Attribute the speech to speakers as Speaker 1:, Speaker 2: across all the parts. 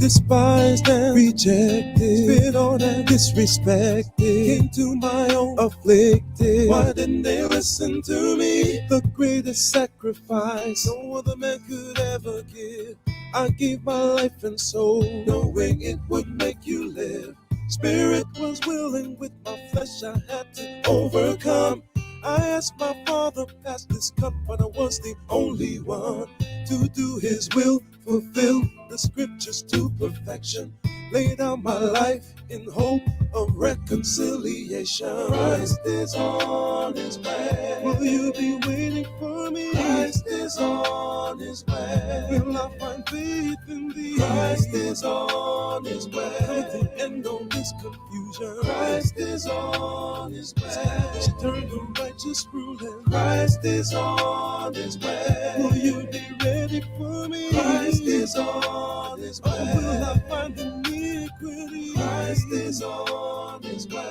Speaker 1: despised and rejected, spit on and disrespected, came to my own afflicted. Why didn't they listen to me? The greatest sacrifice no other man could ever give. I gave my life and soul, knowing it would make you live. Spirit was willing, with my flesh I had to overcome. I asked my Father, pass this cup, but I was the only one to do His will, fulfill the scriptures to perfection. Lay down my life in hope of reconciliation. Christ is on His way. Will you be waiting for me? Christ is on His way. Will I find faith in Thee? Christ is on His way. Come to end all this confusion. Christ is on His way. She turned the righteous ruling. Christ is on His way. Will you be ready for me? Christ is on His way. Or will I find iniquity? Christ is on His way.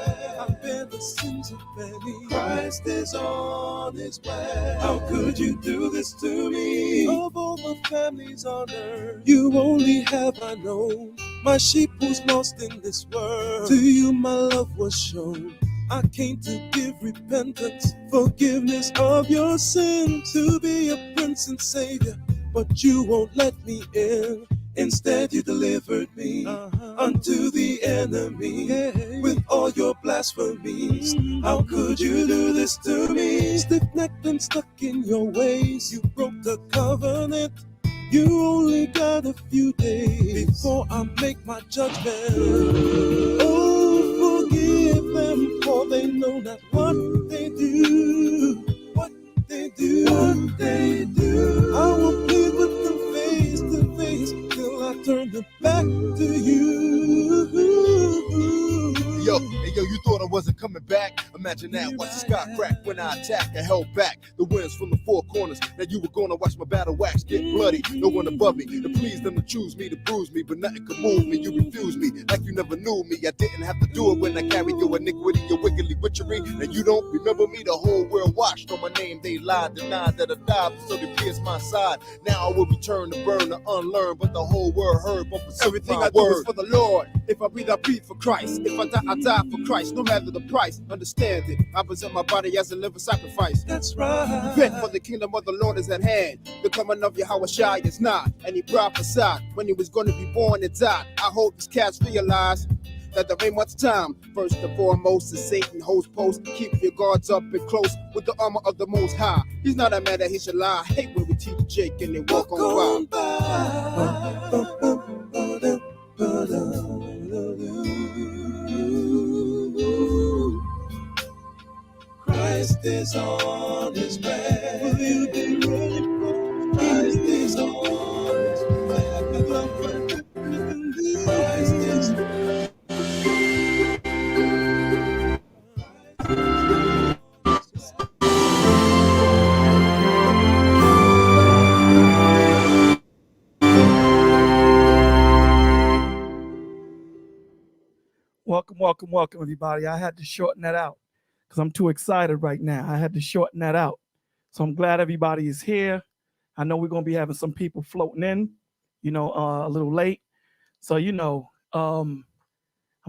Speaker 1: I bear the sins of many. Christ is on His way. How could you do this to me? Of all the families on earth, you only have I known. My sheep was lost in this world. To you my love was shown. I came to give repentance, forgiveness of your sins, to be a prince and savior, but you won't let me in. Instead you delivered me unto the enemy with all your blasphemies. How could you do this to me? Stiff-necked and stuck in your ways, you broke the covenant. You only got a few days before I make my judgment. Oh, forgive them, for they know not what they do. What they do, what they do. I will plead with them face to face till I turn them back to you.
Speaker 2: Yo, you thought I wasn't coming back? Imagine that, watch the sky crack when I attack. I held back the winds from the four corners. Now you were gonna watch my battle wax get bloody. No one above me to please them, to choose me, to bruise me, but nothing could move me. You refused me like you never knew me. I didn't have to do it when I carried your iniquity, your wickedly witchery. And you don't remember me, the whole world watched on my name. They lied, denied that I died, so they pierced my side. Now I will return to burn, to unlearn, but the whole world heard. But everything I do is for the Lord. If I breathe, I breathe for Christ. If I die, I die for Christ. No matter the price, understand it. I present my body as a living sacrifice.
Speaker 1: That's right.
Speaker 2: Repent, for the kingdom of the Lord is at hand. The coming of Yahweh is not. And He prophesied when He was going to be born and died. I hope these cats realize that there ain't much time. First and foremost is Satan holds post. Keep your guards up and close with the armor of the Most High. He's not a man that he should lie. I hate when we teach Jake and they walk on by.
Speaker 1: Christ is on His way. Will you be ready for Christ is on His way. Christ is
Speaker 3: Welcome, everybody. I had to shorten that out because I'm too excited right now. I had to shorten that out. So I'm glad everybody is here. I know we're going to be having some people floating in, a little late. So, I'm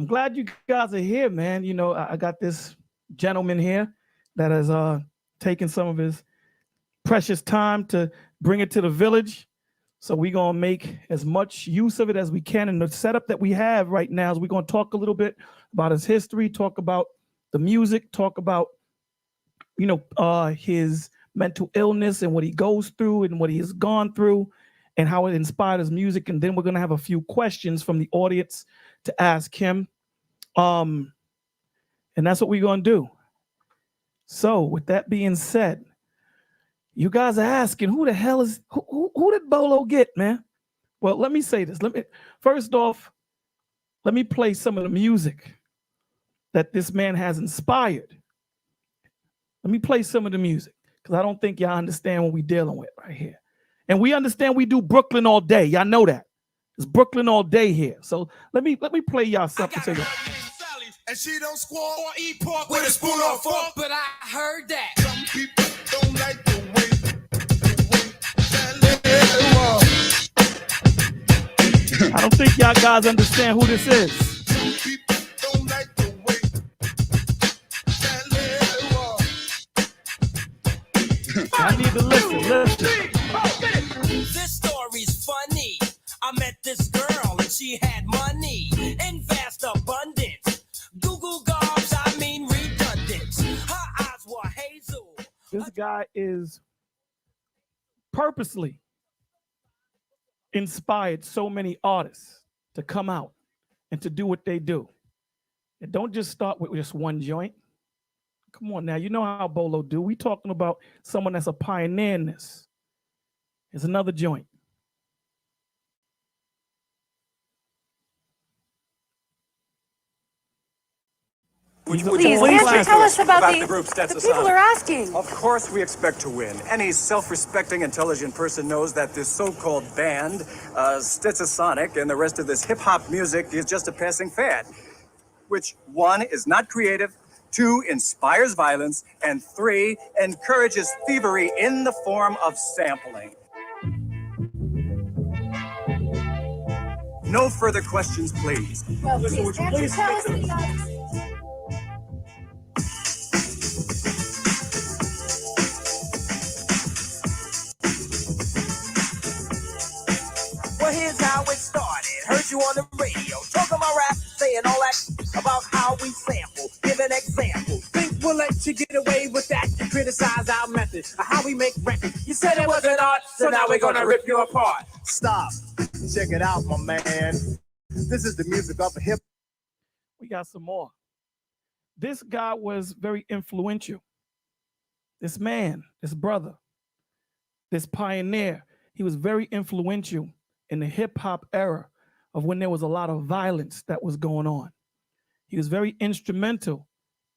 Speaker 3: glad you guys are here, man. I got this gentleman here that has taken some of his precious time to bring it to the village. So we're going to make as much use of it as we can. And the setup that we have right now is we're going to talk a little bit about his history, talk about the music, talk about, his mental illness and what he goes through and what he has gone through and how it inspired his music. And then we're going to have a few questions from the audience to ask him. And that's what we're going to do. So with that being said, you guys are asking, who the hell is, who did Bolo get, man? Well, let me say this. First off, let me play some of the music that this man has inspired. Let me play some of the music because I don't think y'all understand what we're dealing with right here. And we understand we do Brooklyn all day. Y'all know that. It's Brooklyn all day here. So let me play y'all something.
Speaker 4: And she don't squall or eat pork with a spoon or fork, but I heard that some people don't like the way
Speaker 3: I don't think y'all guys understand who this is. I need to listen.
Speaker 4: This story's funny. I met this girl and she had money in vast abundance. Google gobs, I mean redundant. Her eyes were hazel.
Speaker 3: This guy is purposely inspired so many artists to come out and to do what they do. And don't just start with just one joint. Come on now, you know how Bolo do. We talking about someone that's a pioneer in this. Here's another joint.
Speaker 5: Please, can't you tell us about the
Speaker 6: group
Speaker 5: the people are asking?
Speaker 6: Of course we expect to win. Any self-respecting, intelligent person knows that this so-called band, Stetsasonic, and the rest of this hip-hop music is just a passing fad, which, 1, is not creative, 2, inspires violence, and 3, encourages thievery in the form of sampling. No further questions, please.
Speaker 5: Well, please, can't you tell us
Speaker 4: Well, here's how it started. Heard you on the radio, talking about rap, saying all that about how we sample. Give an example. Think we'll let you get away with that? You criticize our method, or how we make records. You said it wasn't art, so now we're gonna rip you apart.
Speaker 2: Stop. Check it out, my man. This is the music of a hip.
Speaker 3: We got some more. This guy was very influential. This man, this brother, this pioneer, he was very influential in the hip hop era of when there was a lot of violence that was going on. He was very instrumental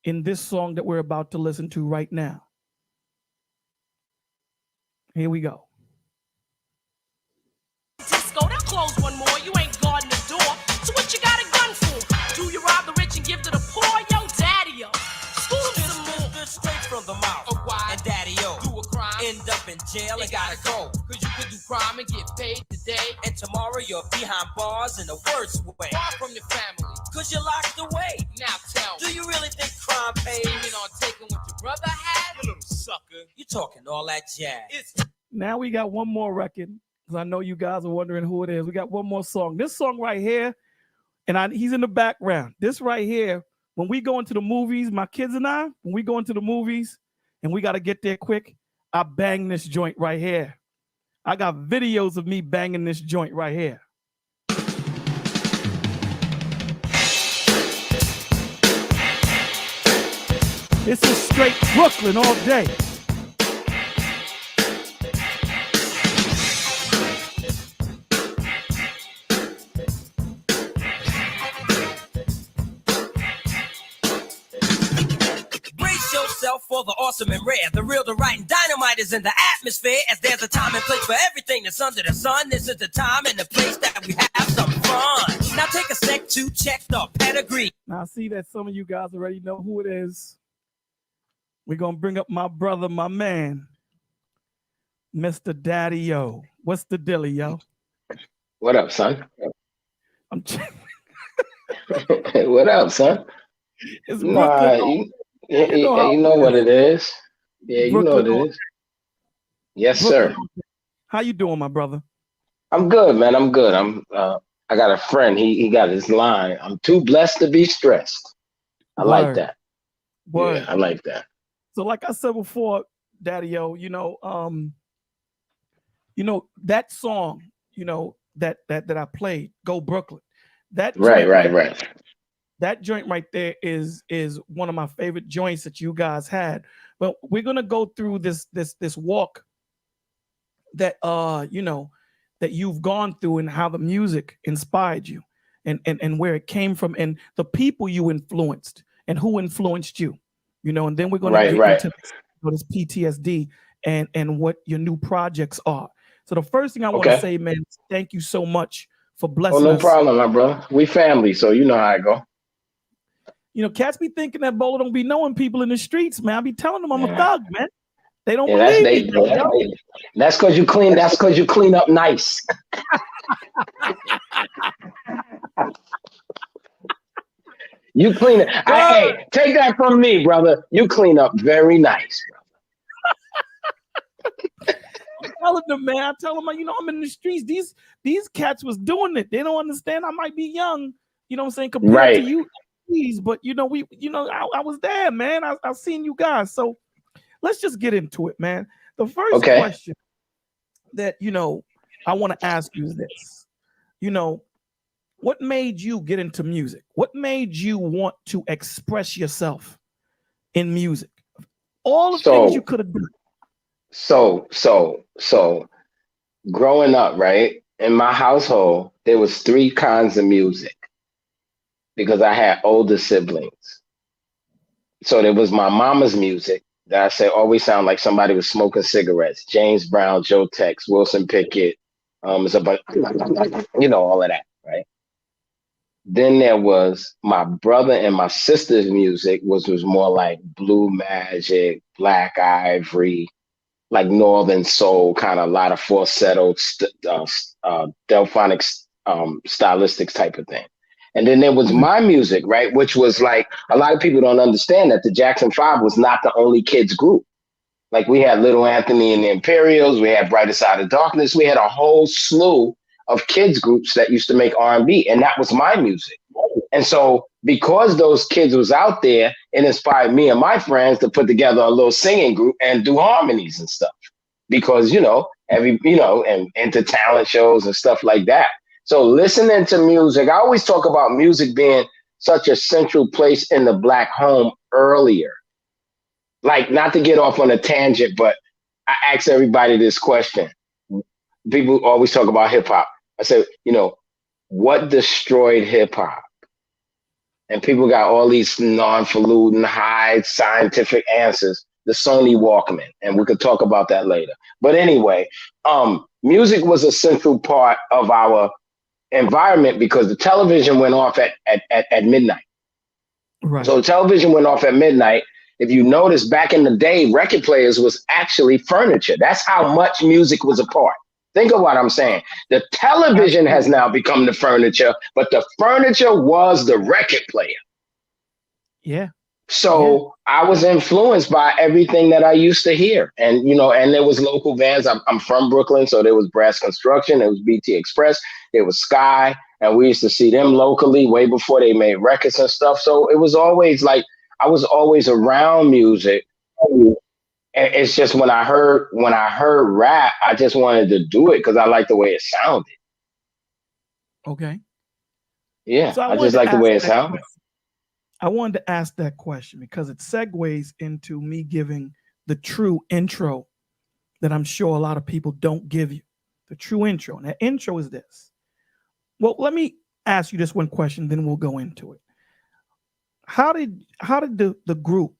Speaker 3: in this song that we're about to listen to right now. Here we go.
Speaker 7: Disco, don't close one more. You ain't guarding the door. So what you got a gun for? Do you rob the rich and give to the poor? Yo, daddy-o. School some more.
Speaker 4: Good straight from the mouth.
Speaker 7: Oh, why?
Speaker 4: And daddy-o.
Speaker 7: Do a crime.
Speaker 4: End up in jail and gotta go.
Speaker 7: Cause you could do crime and get paid today.
Speaker 4: And tomorrow you're behind bars in the worst way.
Speaker 7: Far from your family.
Speaker 4: Cause you're locked away.
Speaker 7: Now tell me.
Speaker 4: Do you really think crime pays?
Speaker 7: Scheming on taking what your brother had?
Speaker 4: You little sucker. You talking all that jazz.
Speaker 7: It's
Speaker 3: Now we got one more record, because I know you guys are wondering who it is. We got one more song. This song right here, and he's in the background. This right here, when we go into the movies, my kids and I, when we go into the movies and we got to get there quick, I bang this joint right here. I got videos of me banging this joint right here. This is straight Brooklyn all day.
Speaker 4: Brace yourself for the awesome and rare. The real, the right, and dynamite is in the atmosphere. As there's a time and place for everything that's under the sun. This is the time and the place that we have some fun. Now take a sec to check the pedigree.
Speaker 3: Now I see that some of you guys already know who it is. We're going to bring up my brother, my man, Mr. Daddy-O. What's the dilly, yo?
Speaker 8: What up, son?
Speaker 3: I'm
Speaker 8: What up, son?
Speaker 3: It's
Speaker 8: Nah,
Speaker 3: Brooklyn.
Speaker 8: you know what it is. Yeah, you know what it is. Yes, sir.
Speaker 3: How you doing, my brother?
Speaker 8: I'm good, man. I'm good. I got a friend. He got his line. I'm too blessed to be stressed. I like that.
Speaker 3: Word.
Speaker 8: Yeah, I like that.
Speaker 3: So like I said before, Daddy-O, that song, that I played, Go Brooklyn.
Speaker 8: Right.
Speaker 3: That joint right there is one of my favorite joints that you guys had. But we're gonna go through this walk that that you've gone through and how the music inspired you and where it came from and the people you influenced and who influenced you. And then we're gonna get into this PTSD and what your new projects are. So the first thing I want to say, man, thank you so much for blessing us.
Speaker 8: Oh, no problem, my brother. We family, so you know how I go.
Speaker 3: Cats be thinking that Bolo don't be knowing people in the streets, man. I be telling them I'm a thug, man. They don't believe me.
Speaker 8: That's because you clean. That's because you clean up nice. You clean it. Hey, take that from me, brother. You clean up very nice, brother.
Speaker 3: I'm telling them, man. I tell them, you know, I'm in the streets. These cats was doing it. They don't understand. I might be young, you know what I'm saying, compared to you. But you know, I was there, man. I seen you guys. So let's just get into it, man. The first question that, you know, I want to ask you is this. You know, what made you get into music? What made you want to express yourself in music? All the things you could have done.
Speaker 8: So growing up, right, in my household, there was 3 kinds of music because I had older siblings. So there was my mama's music that I say always sound like somebody was smoking cigarettes. James Brown, Joe Tex, Wilson Pickett, it's a bunch, you know, all of that, right? Then there was my brother and my sister's music, which was more like Blue Magic, Black Ivory, like Northern Soul, kind of a lot of falsetto, delphonic stylistics type of thing. And then there was my music, right? Which was like, a lot of people don't understand that the Jackson 5 was not the only kids group. Like we had Little Anthony and the Imperials, we had Brighter Side of Darkness, we had a whole slew of kids groups that used to make R&B, and that was my music. And so because those kids was out there, it inspired me and my friends to put together a little singing group and do harmonies and stuff. Because, you know, and into talent shows and stuff like that. So listening to music, I always talk about music being such a central place in the Black home earlier. Like, not to get off on a tangent, but I ask everybody this question. People always talk about hip hop. I said, you know, what destroyed hip hop? And people got all these non-falutin, high scientific answers. The Sony Walkman, and we could talk about that later. But anyway, music was a central part of our environment because the television went off at midnight.
Speaker 3: Right.
Speaker 8: So the television went off at midnight. If you notice, back in the day, record players was actually furniture. That's how much music was a part. Think of what I'm saying. The television has now become the furniture, but the furniture was the record player.
Speaker 3: Yeah.
Speaker 8: So I was influenced by everything that I used to hear. And, you know, and there was local bands. I'm from Brooklyn, so there was Brass Construction, there was BT Express, there was Sky, and we used to see them locally way before they made records and stuff. So it was always like, I was always around music. And it's just when I heard rap, I just wanted to do it because I liked the way it sounded.
Speaker 3: Okay.
Speaker 8: Yeah, so I just like the way it sounded.
Speaker 3: I wanted to ask that question because it segues into me giving the true intro that I'm sure a lot of people don't give you. The true intro. And that intro is this. Well, let me ask you this one question, then we'll go into it. How did the group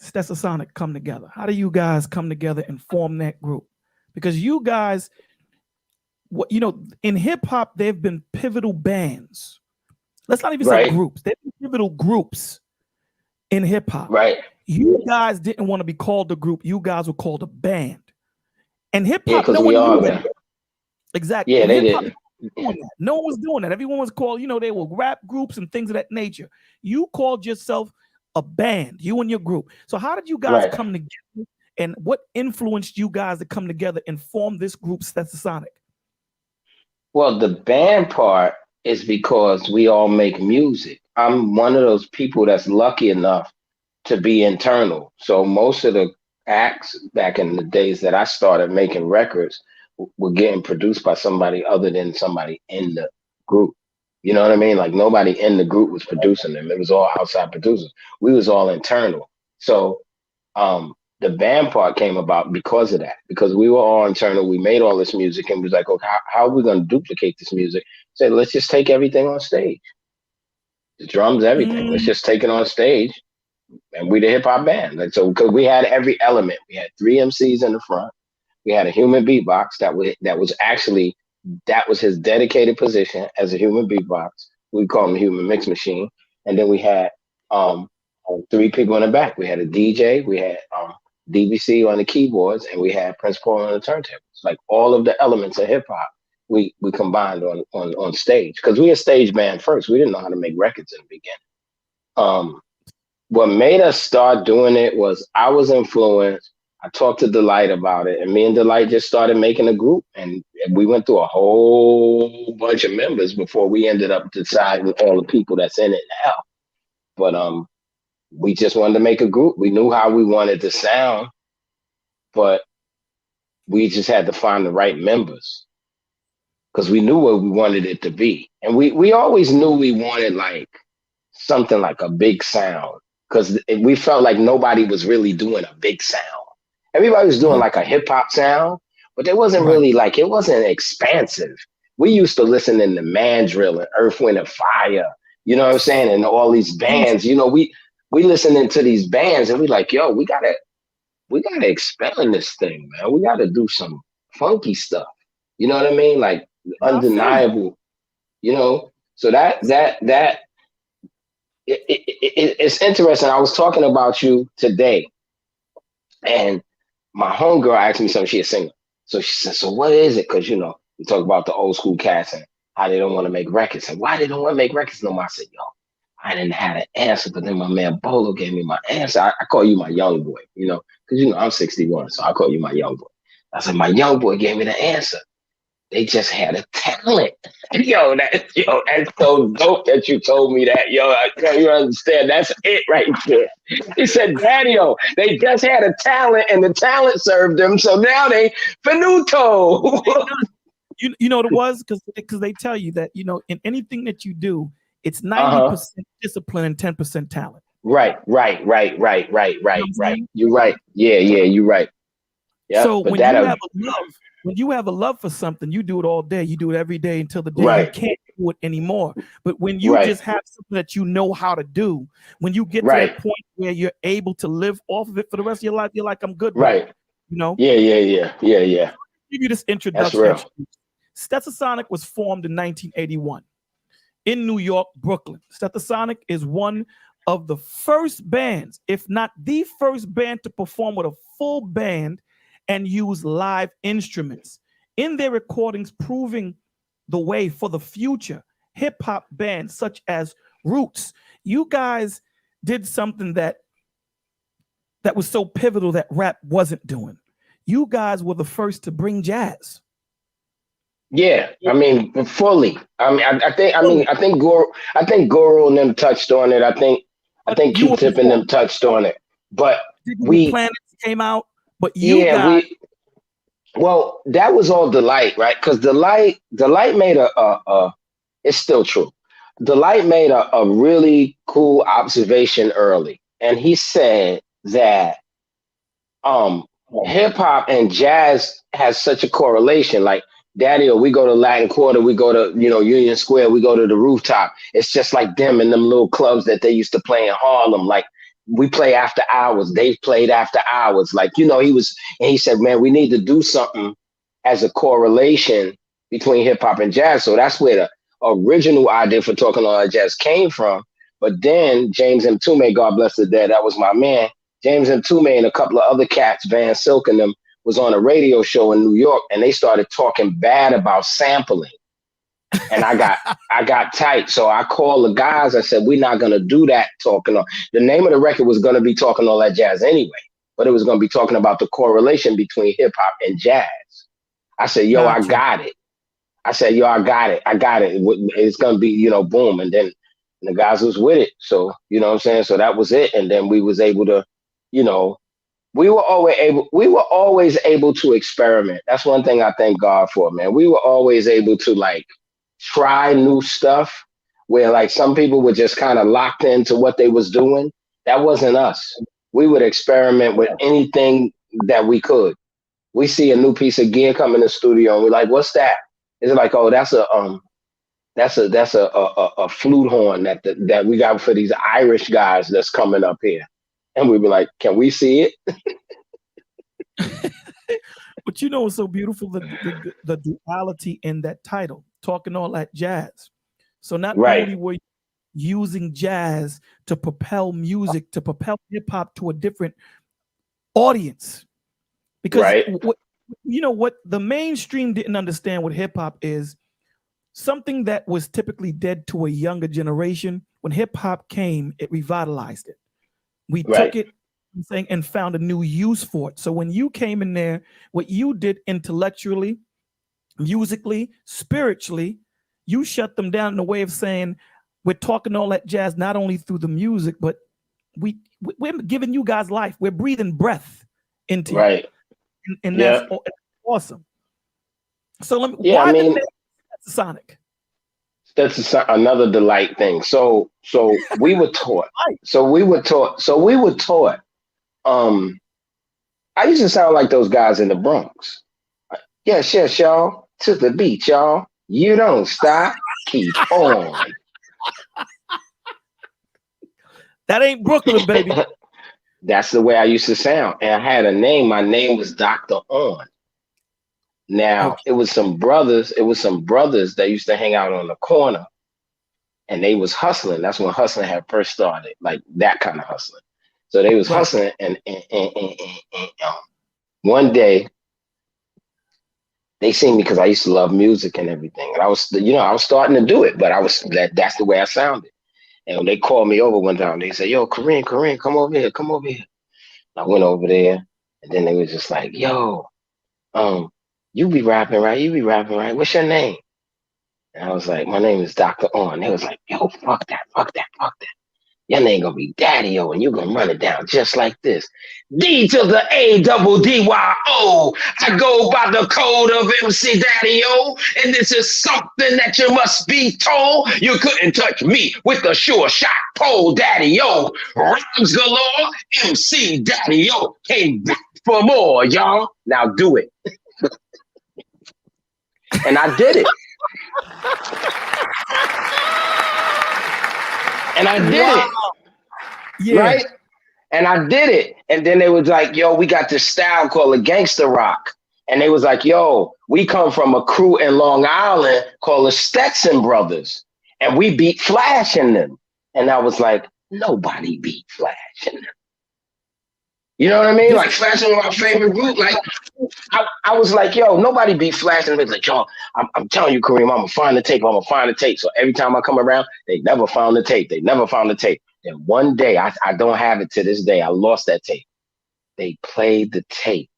Speaker 3: Stetsasonic come together? How do you guys come together and form that group? Because you guys, you know, in hip hop, there have been pivotal bands. Let's not even say groups. There have been pivotal groups in hip hop.
Speaker 8: Right.
Speaker 3: You guys didn't want to be called a group. You guys were called a band. And hip hop,
Speaker 8: no one knew that.
Speaker 3: Exactly.
Speaker 8: Yeah, they did.
Speaker 3: No one was doing that. Everyone was called, you know, they were rap groups and things of that nature. You called yourself a band, you and your group. So how did you guys come together, and what influenced you guys to come together and form this group, Stetsasonic?
Speaker 8: Well, the band part is because we all make music. I'm one of those people that's lucky enough to be internal. So most of the acts back in the days that I started making records were getting produced by somebody other than somebody in the group. You know what I mean? Like nobody in the group was producing them. It was all outside producers. We was all internal. So the band part came about because of that, because we were all internal. We made all this music and we was like, okay, how are we going to duplicate this music? Say, let's just take everything on stage. The drums, everything. Let's just take it on stage. And we the hip hop band. Like, so because we had every element. We had 3 MCs in the front. We had a human beatbox that was his dedicated position as a human beatbox. We call him a human mix machine. And then we had 3 people in the back. We had a DJ, we had DBC on the keyboards, and we had Prince Paul on the turntables. Like all of the elements of hip hop, we combined on stage because we a stage band first. We didn't know how to make records in the beginning. what made us start doing it was I was influenced. I talked to Delight about it, and me and Delight just started making a group, and we went through a whole bunch of members before we ended up deciding all the people that's in it now. But we just wanted to make a group. We knew how we wanted to sound, but we just had to find the right members because we knew what we wanted it to be. And we always knew we wanted like something like a big sound because we felt like nobody was really doing a big sound. Everybody was doing like a hip hop sound, but it wasn't really like, it wasn't expansive. We used to listen in the Mandrill and Earth, Wind and Fire, you know what I'm saying? And all these bands, you know, we listening to these bands and we like, yo, we gotta expand this thing, man. We gotta do some funky stuff. You know what I mean? Like undeniable, you know? So it's interesting. I was talking about you today and my homegirl asked me something. She a singer. So she said, so what is it? Cause you know, we talk about the old school cats and how they don't want to make records and why they don't want to make records no more. I said, yo, I didn't have an answer, but then my man Bolo gave me my answer. I call you my young boy, you know, because you know I'm 61, so I call you my young boy. I said, my young boy gave me the answer. They just had a talent. Yo, that's so dope that you told me that. Yo, you understand? That's it right there. He said, Daddy-o, they just had a talent and the talent served them, so now they finito.
Speaker 3: You know what it was? Because they tell you that, you know, in anything that you do, it's 90% discipline and 10% talent. Right.
Speaker 8: You're right. Yeah, you're right. Yeah.
Speaker 3: So when you have a love for something, you do it all day. You do it every day until the day you can't do it anymore. But when you just have something that you know how to do, when you get to that point where you're able to live off of it for the rest of your life, you're like, I'm good.
Speaker 8: Right.
Speaker 3: You know?
Speaker 8: Yeah.
Speaker 3: I'll give you this introduction.
Speaker 8: That's real.
Speaker 3: Stetsasonic was formed in 1981 in New York, Brooklyn. Stetsasonic is one of the first bands, if not the first band, to perform with a full band and use live instruments in their recordings, proving the way for the future hip-hop bands such as Roots. You guys did something that was so pivotal that rap wasn't doing. You guys were the first to bring jazz.
Speaker 8: Yeah, I mean, fully. I think Guru and them touched on it. I think Q-Tip and them touched on it. But
Speaker 3: Planets came out. But
Speaker 8: well, that was all Delight, right? Because Delight made it's still true. Delight made a really cool observation early. And he said that hip hop and jazz has such a correlation. Like, Daddy-o, we go to Latin Quarter, we go to, you know, Union Square, we go to the Rooftop. It's just like them in them little clubs that they used to play in Harlem. Like, we play after hours. They've played after hours. Like, you know, he said, man, we need to do something as a correlation between hip hop and jazz. So that's where the original idea for Talking All That Jazz came from. But then James M. Tume, God bless the dead, that was my man. James M. Tume and a couple of other cats, Van Silk and them, was on a radio show in New York, and they started talking bad about sampling. And I got tight. So I called the guys. I said, we're not going to do that talking. The name of the record was going to be Talking All That Jazz anyway, but it was going to be talking about the correlation between hip hop and jazz. I said, yo, I got it. I got it. It's going to be, you know, boom. And then the guys was with it. So, you know what I'm saying? So that was it. And then we was able to, you know, we were always able to experiment. That's one thing I thank God for, man. We were always able to like try new stuff where like some people were just kind of locked into what they was doing. That wasn't us. We would experiment with anything that we could. We see a new piece of gear come in the studio and we're like, what's that? It's like, oh, that's a flute horn that we got for these Irish guys that's coming up here. And we'd be like, can we see it?
Speaker 3: But you know what's so beautiful? The duality in that title, Talking All That Jazz. So not only were you using jazz to propel music, to propel hip hop to a different audience. Because you know what the mainstream didn't understand what hip hop is. something that was typically dead to a younger generation, when hip hop came, it revitalized it. We took it and found a new use for it. So when you came in there, what you did intellectually, musically, spiritually, you shut them down in a way of saying, we're talking all that jazz, not only through the music, but we're giving you guys life. We're breathing breath into you. And that's awesome. So why the name Sonic?
Speaker 8: That's another delight thing. So we were taught. I used to sound like those guys in the Bronx. Yes, y'all. To the beat, y'all. You don't stop. Keep on.
Speaker 3: That ain't Brooklyn, baby.
Speaker 8: That's the way I used to sound. And I had a name. My name was Dr. On. Now, it was some brothers that used to hang out on the corner, and they was hustling. That's when hustling had first started, like that kind of hustling. So they was hustling, and one day they seen me because I used to love music and everything. And I was starting to do it, but that's the way I sounded. And when they called me over one time, they said, "Yo, Kareem, come over here, come over here." I went over there, and then they was just like, "Yo, you be rapping, right? You be rapping, right? What's your name?" And I was like, "My name is Dr. On." They was like, "Yo, fuck that. Your name gonna be Daddy-O, and you're gonna run it down just like this. D to the A-double-D-Y-O. I go by the code of MC Daddy-O, and this is something that you must be told. You couldn't touch me with a sure shot pole, Daddy-O. Rhymes galore, MC Daddy-O came back for more, y'all. Now do it." And I did it. And I did it. Right? And I did it. And then they was like, "Yo, we got this style called a gangster rock." And they was like, "Yo, we come from a crew in Long Island called the Stetson Brothers. And we beat Flash in them." And I was like, nobody beat Flash in them. You know what I mean? Like Flash was my favorite group. Like I was like, yo, nobody beat Flash. And they was like, yo, I'm telling you, Kareem, I'm gonna find the tape. So every time I come around, they never found the tape. Then one day, I don't have it to this day. I lost that tape. They played the tape,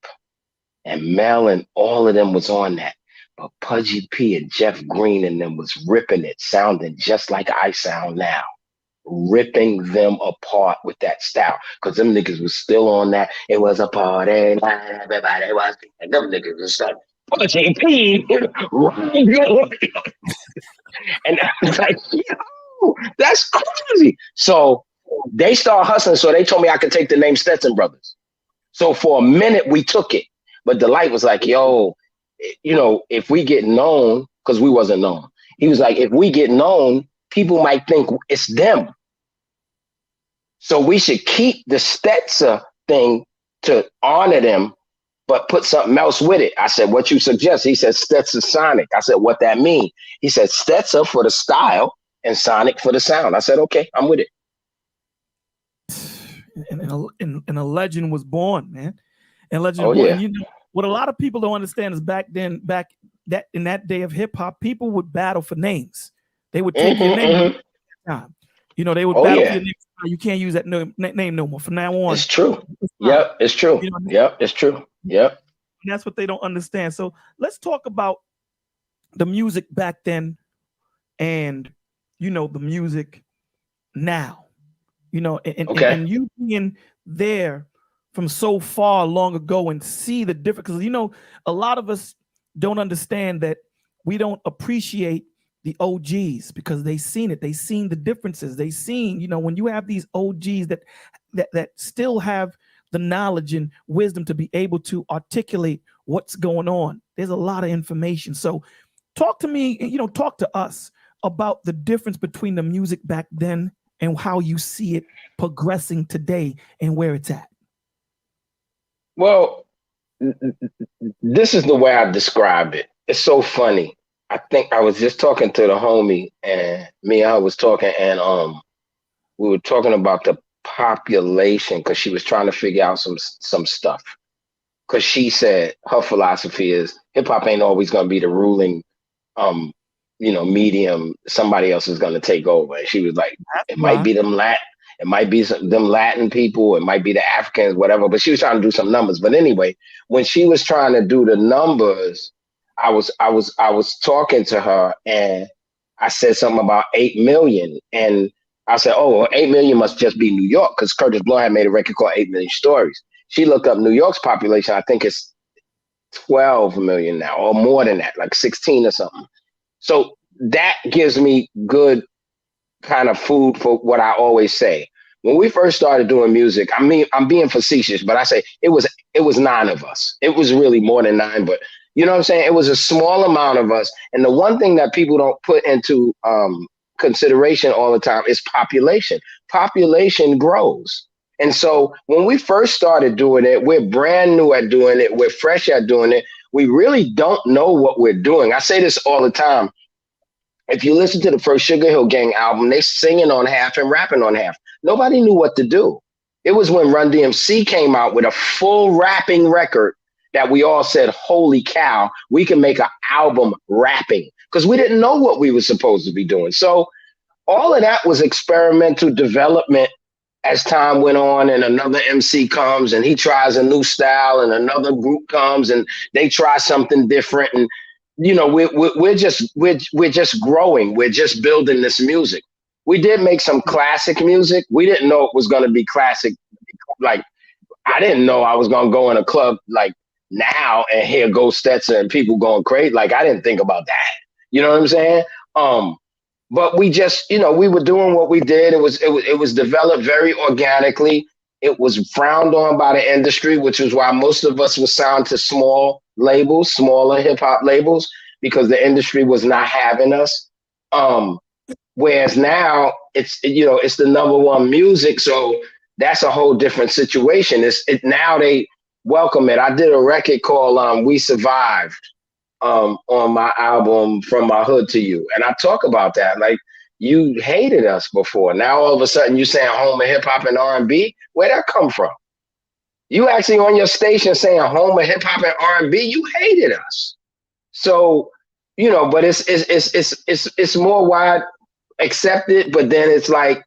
Speaker 8: and Mel and all of them was on that. But Pudgy P and Jeff Green and them was ripping it, sounding just like I sound now. Ripping them apart with that style, because them niggas was still on that. It was a party, everybody was, and them niggas was like, Pudgy P, and I was like, yo, that's crazy. So they started hustling. So they told me I could take the name Stetson Brothers. So for a minute we took it, but the light was like, yo, you know, if we get known, because we wasn't known. He was like, if we get known, people might think it's them. So we should keep the Stetson thing to honor them, but put something else with it. I said, what you suggest? He said, Stetson Sonic. I said, what that mean? He said, Stetson for the style and Sonic for the sound. I said, okay, I'm with it.
Speaker 3: And a legend was born, man. And legend was born. And you know, what a lot of people don't understand is back in that day of hip hop, people would battle for names. They would take your name. You know, they would battle for your name. You can't use that name no more from now on.
Speaker 8: It's true. Yep, it's true. You know what I mean? Yep, it's true. Yep.
Speaker 3: And that's what they don't understand. So let's talk about the music back then and, you know, the music now. You know, and you being there from so far long ago and see the difference. Because, you know, a lot of us don't understand that we don't appreciate the OGs because they seen it. They seen the differences. They seen, you know, when you have these OGs that still have the knowledge and wisdom to be able to articulate what's going on. There's a lot of information. So talk to me, you know, talk to us about the difference between the music back then and how you see it progressing today and where it's at.
Speaker 8: Well, this is the way I describe it. It's so funny. I think I was just talking to the homie, and I was talking, and we were talking about the population because she was trying to figure out some stuff. Because she said her philosophy is hip hop ain't always going to be the ruling medium, somebody else is going to take over. And she was like, it might
Speaker 3: Right.
Speaker 8: be them Latin, it might be them Latin people, it might be the Africans, whatever. But she was trying to do some numbers. But anyway, when she was trying to do the numbers, I was talking to her and I said something about 8 million. And I said, oh, well, 8 million must just be New York, because Curtis Blow had made a record called 8 Million Stories. She looked up New York's population. I think it's 12 million now, or more than that, like 16 or something. So that gives me good kind of food for what I always say. When we first started doing music, I mean, I'm being facetious, but I say it was 9 of us. It was really more than 9, but you know what I'm saying? It was a small amount of us. And the one thing that people don't put into consideration all the time is population. Population grows. And so when we first started doing it, we're brand new at doing it. We're fresh at doing it. We really don't know what we're doing. I say this all the time. If you listen to the first Sugar Hill Gang album, they singing on half and rapping on half. Nobody knew what to do. It was when Run DMC came out with a full rapping record that we all said, holy cow, we can make an album rapping, because we didn't know what we were supposed to be doing. So all of that was experimental development as time went on, and another MC comes and he tries a new style, and another group comes and they try something different. And, we're just growing. We're just building this music. We did make some classic music. We didn't know it was going to be classic. Like, I didn't know I was going to go in a club like now and hear Ghost Stetson and people going crazy. Like, I didn't think about that. You know what I'm saying? But we just, we were doing what we did. It was developed very organically. It was frowned on by the industry, which is why most of us were signed to small labels, smaller hip hop labels, because the industry was not having us. Whereas now it's the #1 music, so that's a whole different situation. Now they welcome it. I did a record called "We Survived" on my album From My Hood to You, and I talk about that. Like, you hated us before. Now all of a sudden you saying home of hip hop and R&B. Where'd that come from? You actually on your station saying home of hip hop and R&B. You hated us. So, but it's more wide accepted. But then it's like,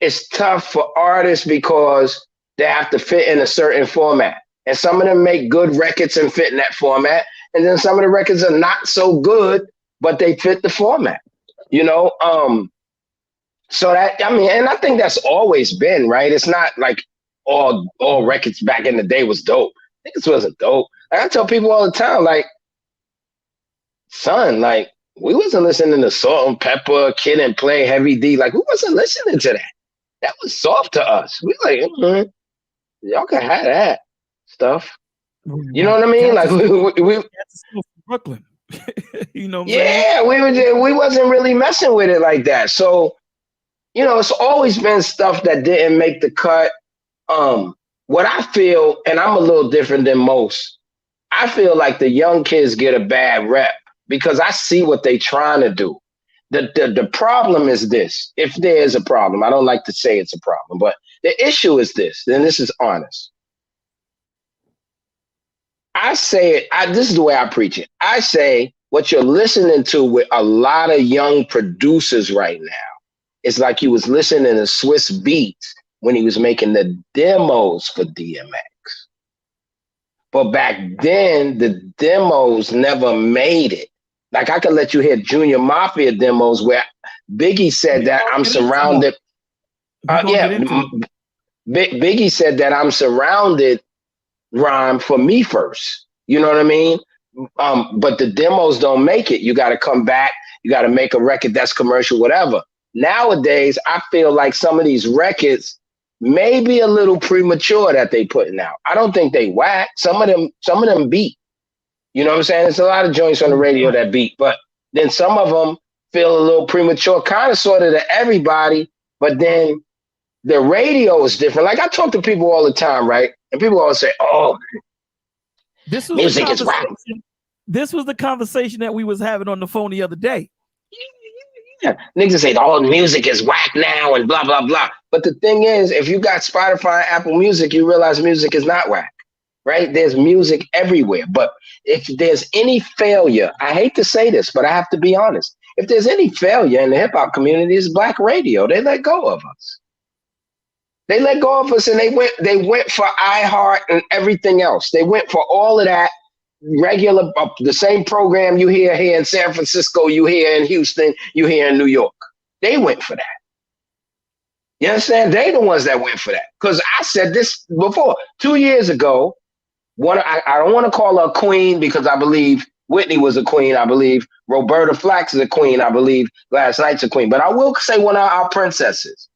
Speaker 8: it's tough for artists because they have to fit in a certain format. And some of them make good records and fit in that format. And then some of the records are not so good, but they fit the format. So that, and I think that's always been, right? It's not like all records back in the day was dope. Niggas wasn't dope. Like, I tell people all the time, like, son, like, we wasn't listening to Salt and Pepper, Kid and Play, Heavy D. Like, we wasn't listening to that. That was soft to us. We like, y'all can have that stuff. You know what I mean? Like, we
Speaker 3: Brooklyn.
Speaker 8: Yeah, we wasn't really messing with it like that. So, it's always been stuff that didn't make the cut. What I feel, and I'm a little different than most, I feel like the young kids get a bad rep because I see what they trying to do. The problem is this. If there is a problem, I don't like to say it's a problem, but the issue is this, and this is honest. I say it, this is the way I preach it. I say what you're listening to with a lot of young producers right now, it's like you was listening to Swiss Beats when he was making the demos for DMX. But back then, the demos never made it. Like, I could let you hear Junior Mafia demos where Biggie said that I'm surrounded. Biggie said that I'm surrounded rhyme for me first. You know what I mean? But the demos don't make it. You got to come back. You got to make a record that's commercial, whatever. Nowadays, I feel like some of these records may be a little premature that they putting out. I don't think they whack. Some of them beat. You know what I'm saying? There's a lot of joints on the radio that beat, but then some of them feel a little premature, kind of sort of to everybody, but then the radio is different. Like, I talk to people all the time, right? And people always say, oh,
Speaker 3: this was
Speaker 8: music is whack.
Speaker 3: This was the conversation that we was having on the phone the other day.
Speaker 8: Yeah. Niggas say, oh, music is whack now and blah, blah, blah. But the thing is, if you got Spotify and Apple Music, you realize music is not whack, right? There's music everywhere. But if there's any failure, I hate to say this, but I have to be honest. if there's any failure in the hip hop community, it's black radio. They let go of us. They let go of us, and they went for iHeart and everything else. They went for all of that regular, the same program you hear here in San Francisco, you hear in Houston, you hear in New York. They went for that. You understand? They the ones that went for that. Because I said this before. 2 years ago, I don't want to call her a queen because I believe Whitney was a queen. I believe Roberta Flack is a queen. I believe Gladys Knight's a queen. But I will say one of our princesses.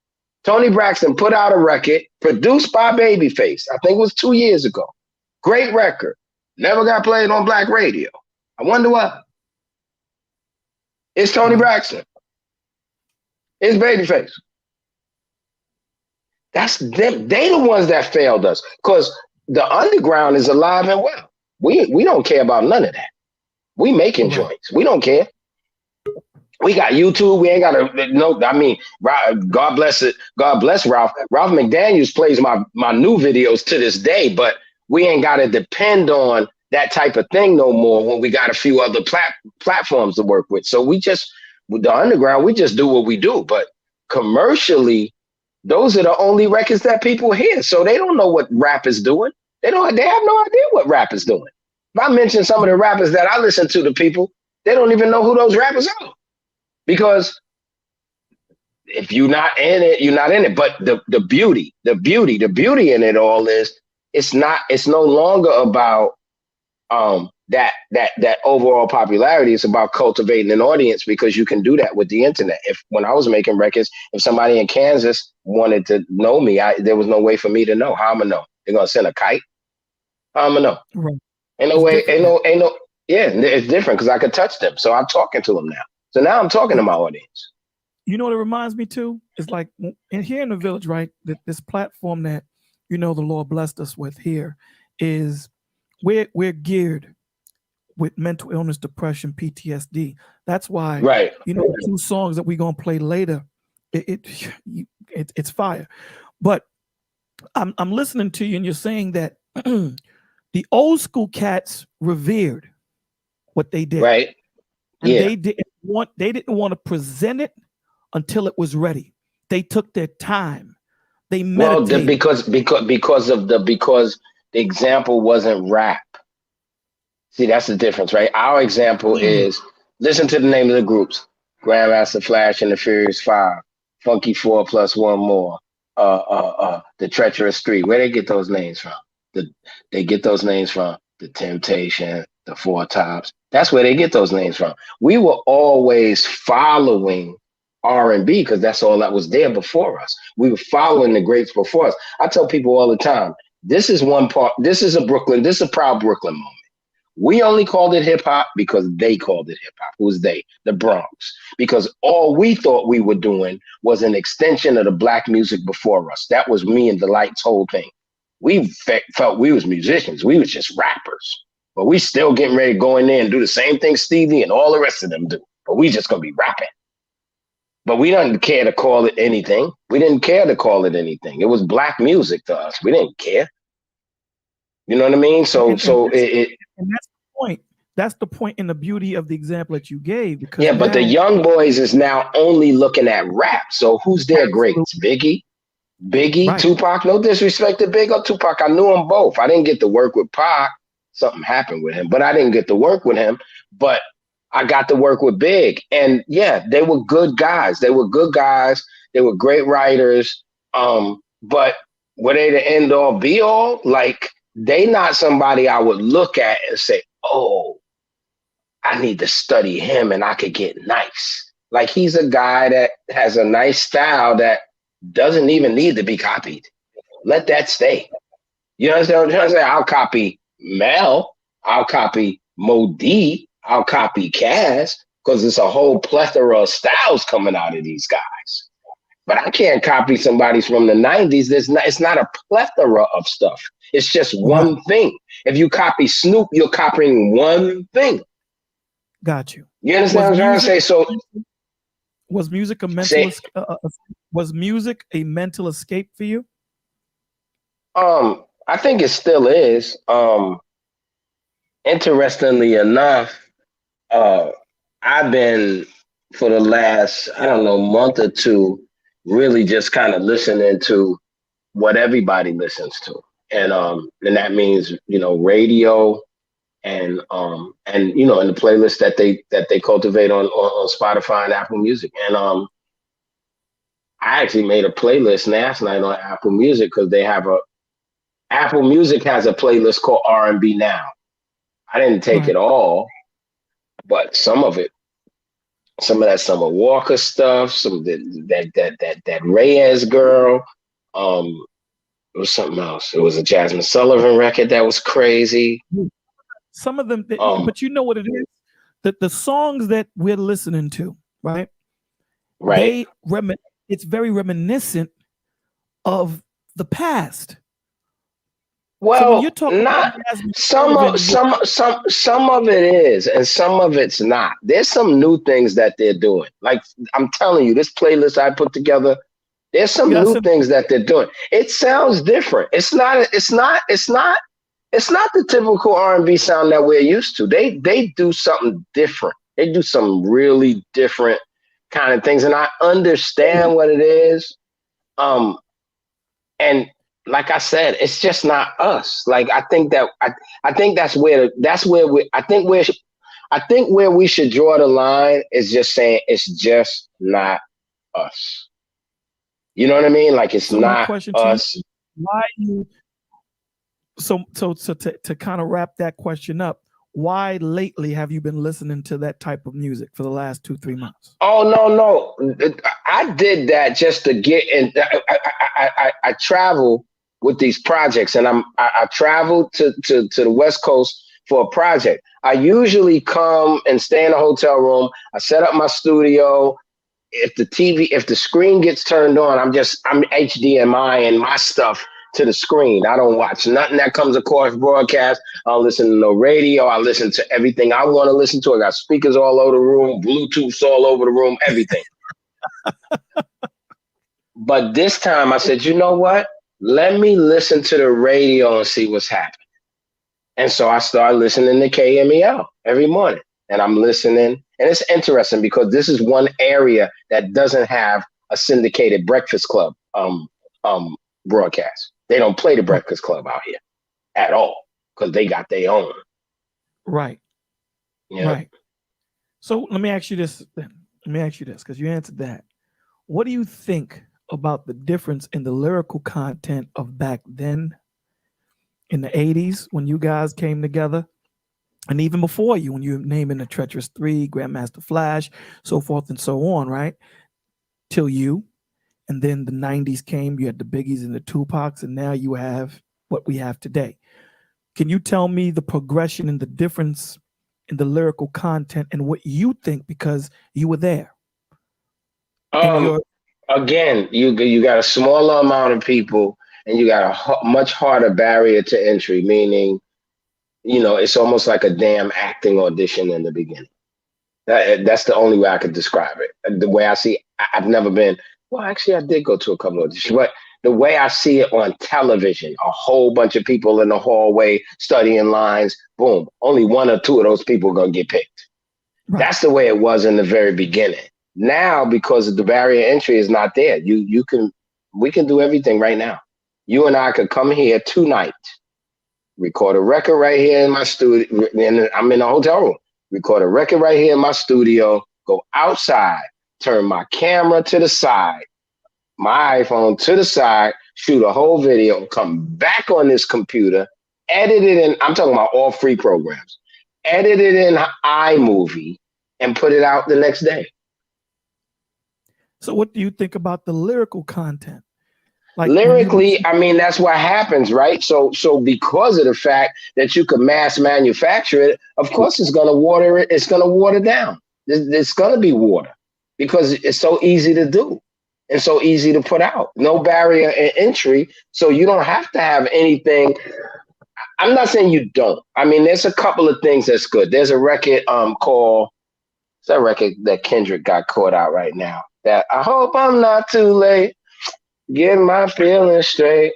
Speaker 8: Toni Braxton put out a record produced by Babyface. I think it was 2 years ago. Great record. Never got played on black radio. I wonder why. It's Toni Braxton. It's Babyface. That's them. They the ones that failed us. Because the underground is alive and well. We don't care about none of that. We making joints. We don't care. We got YouTube. We ain't got to no. I mean, God bless it. God bless Ralph. Ralph McDaniels plays my new videos to this day, but we ain't got to depend on that type of thing no more when we got a few other platforms to work with. So with the underground, we just do what we do. But commercially, those are the only records that people hear. So they don't know what rap is doing. They have no idea what rap is doing. If I mention some of the rappers that I listen to people, they don't even know who those rappers are. Because if you're not in it, you're not in it. But the beauty in it all is it's no longer about that overall popularity. It's about cultivating an audience, because you can do that with the internet. When I was making records, if somebody in Kansas wanted to know me, there was no way for me to know. How I'm gonna know? They're gonna send a kite? How I'm gonna know?
Speaker 3: Right.
Speaker 8: Ain't no way. Ain't no. Yeah, it's different because I could touch them. So I'm talking to them now. So now I'm talking to my audience.
Speaker 3: You know what it reminds me too? It's like here in the village, right? This platform that, the Lord blessed us with here is we're geared with mental illness, depression, PTSD. That's why,
Speaker 8: right.
Speaker 3: The 2 songs that we're going to play later, it's fire. But I'm listening to you and you're saying that the old school cats revered what they did.
Speaker 8: Right.
Speaker 3: And they didn't want to present it until it was ready. They took their time. They meditated.
Speaker 8: Well, because the example wasn't rap. See, that's the difference, right? Our example is, listen to the name of the groups: Grandmaster Flash and the Furious Five, Funky 4 plus one more, the Treacherous Three. Where they get those names from? They get those names from the Temptation, the Four Tops. That's where they get those names from. We were always following R&B because that's all that was there before us. We were following the greats before us. I tell people all the time, this is a proud Brooklyn moment. We only called it hip hop because they called it hip hop. Who's they? The Bronx. Because all we thought we were doing was an extension of the black music before us. That was me and Delight's whole thing. We felt we was musicians. We was just rappers. But we still getting ready to go in there and do the same thing Stevie and all the rest of them do. But we just going to be rapping. But we didn't care to call it anything. We didn't care to call it anything. It was black music to us. We didn't care. You know what I mean? And that's
Speaker 3: the point. That's the point in the beauty of the example that you gave. Because
Speaker 8: but the young boys is now only looking at rap. So who's their greats? Biggie, right. Tupac. No disrespect to Big or Tupac. I knew them both. I didn't get to work with Pac. Something happened with him, but I didn't get to work with him. But I got to work with Big, and they were good guys. They were good guys. They were great writers. But were they the end all be all? Like, they not somebody I would look at and say, oh, I need to study him and I could get nice. Like, he's a guy that has a nice style that doesn't even need to be copied. Let that stay. You understand what I'm trying to say? I'll copy Mel. I'll copy Mo D. I'll copy Cass, because it's a whole plethora of styles coming out of these guys. But I can't copy somebody from the 90s. It's not a plethora of stuff. It's just one thing. If you copy Snoop, you're copying one thing.
Speaker 3: Got you.
Speaker 8: You understand what I'm trying to say? So,
Speaker 3: was music a mental escape for you?
Speaker 8: I think it still is. Interestingly enough, I've been for the last, I don't know, month or two, really just kind of listening to what everybody listens to. And that means, radio and in the playlist that they cultivate on Spotify and Apple Music. And I actually made a playlist last night on Apple Music because Apple Music has a playlist called R&B Now. I didn't take it all, but some of that Summer Walker stuff, some of that Reyes girl. It was something else. It was a Jasmine Sullivan record that was crazy.
Speaker 3: Some of them, but you know what it is? That the songs that we're listening to, right?
Speaker 8: Right.
Speaker 3: It's very reminiscent of the past.
Speaker 8: Well,
Speaker 3: so when you're talking
Speaker 8: not some of it is, and some of it's not. There's some new things that they're doing. Like I'm telling you, this playlist I put together, there's some new things that they're doing. It sounds different. It's not the typical R&B sound that we're used to. They do something different. They do some really different kind of things, and I understand what it is. And like I said, it's just not us. Like I think that's where we should draw the line is just saying it's just not us. You know what I mean? Like it's not us.
Speaker 3: Why you? So to kind of wrap that question up, why lately have you been listening to that type of music for the last 2-3 months?
Speaker 8: Oh no, I did that just to get in. I travel with these projects, and I travel to the West Coast for a project. I usually come and stay in a hotel room. I set up my studio. If the screen gets turned on, I'm HDMI and my stuff to the screen. I don't watch nothing that comes across broadcast. I'll listen to no radio. I listen to everything I want to listen to. I got speakers all over the room, Bluetooths all over the room, everything. But this time I said, you know what? Let me listen to the radio and see what's happening. And so I started listening to KMEL every morning. And I'm listening. And it's interesting because this is one area that doesn't have a syndicated Breakfast Club broadcast. They don't play the Breakfast Club out here at all because they got their own.
Speaker 3: Right.
Speaker 8: Yeah.
Speaker 3: Right. So let me ask you this then. Let me ask you this because you answered that. What do you think about the difference in the lyrical content of back then in the 80s when you guys came together? And even before you, when you were naming the Treacherous 3, Grandmaster Flash, so forth and so on, right? Till you. And then the 90s came, you had the Biggies and the Tupacs, and now you have what we have today. Can you tell me the progression and the difference in the lyrical content and what you think because you were there?
Speaker 8: Again, you got a smaller amount of people and you got a much harder barrier to entry, meaning, it's almost like a damn acting audition in the beginning. That's the only way I could describe it. The way I see, I've never been, well, actually I did go to a couple of auditions, but the way I see it on television, a whole bunch of people in the hallway studying lines, boom, only one or two of those people are going to get picked. Right. That's the way it was in the very beginning. Now, because the barrier to entry is not there, we can do everything right now. You and I could come here tonight, record a record right here in my studio, and I'm in a hotel room, record a record right here in my studio, go outside, turn my camera to the side, my iPhone to the side, shoot a whole video, come back on this computer, edit it in, I'm talking about all free programs, edit it in iMovie, and put it out the next day.
Speaker 3: So what do you think about the lyrical content? Like
Speaker 8: lyrically, I mean, that's what happens, right? So because of the fact that you can mass manufacture it, of course it's gonna water it, it's gonna water down. It's gonna be water because it's so easy to do and so easy to put out. No barrier in entry, so you don't have to have anything. I'm not saying you don't. I mean, there's a couple of things that's good. There's a record called, it's that record that Kendrick got caught out right now. That I hope I'm not too late. Get my feelings straight.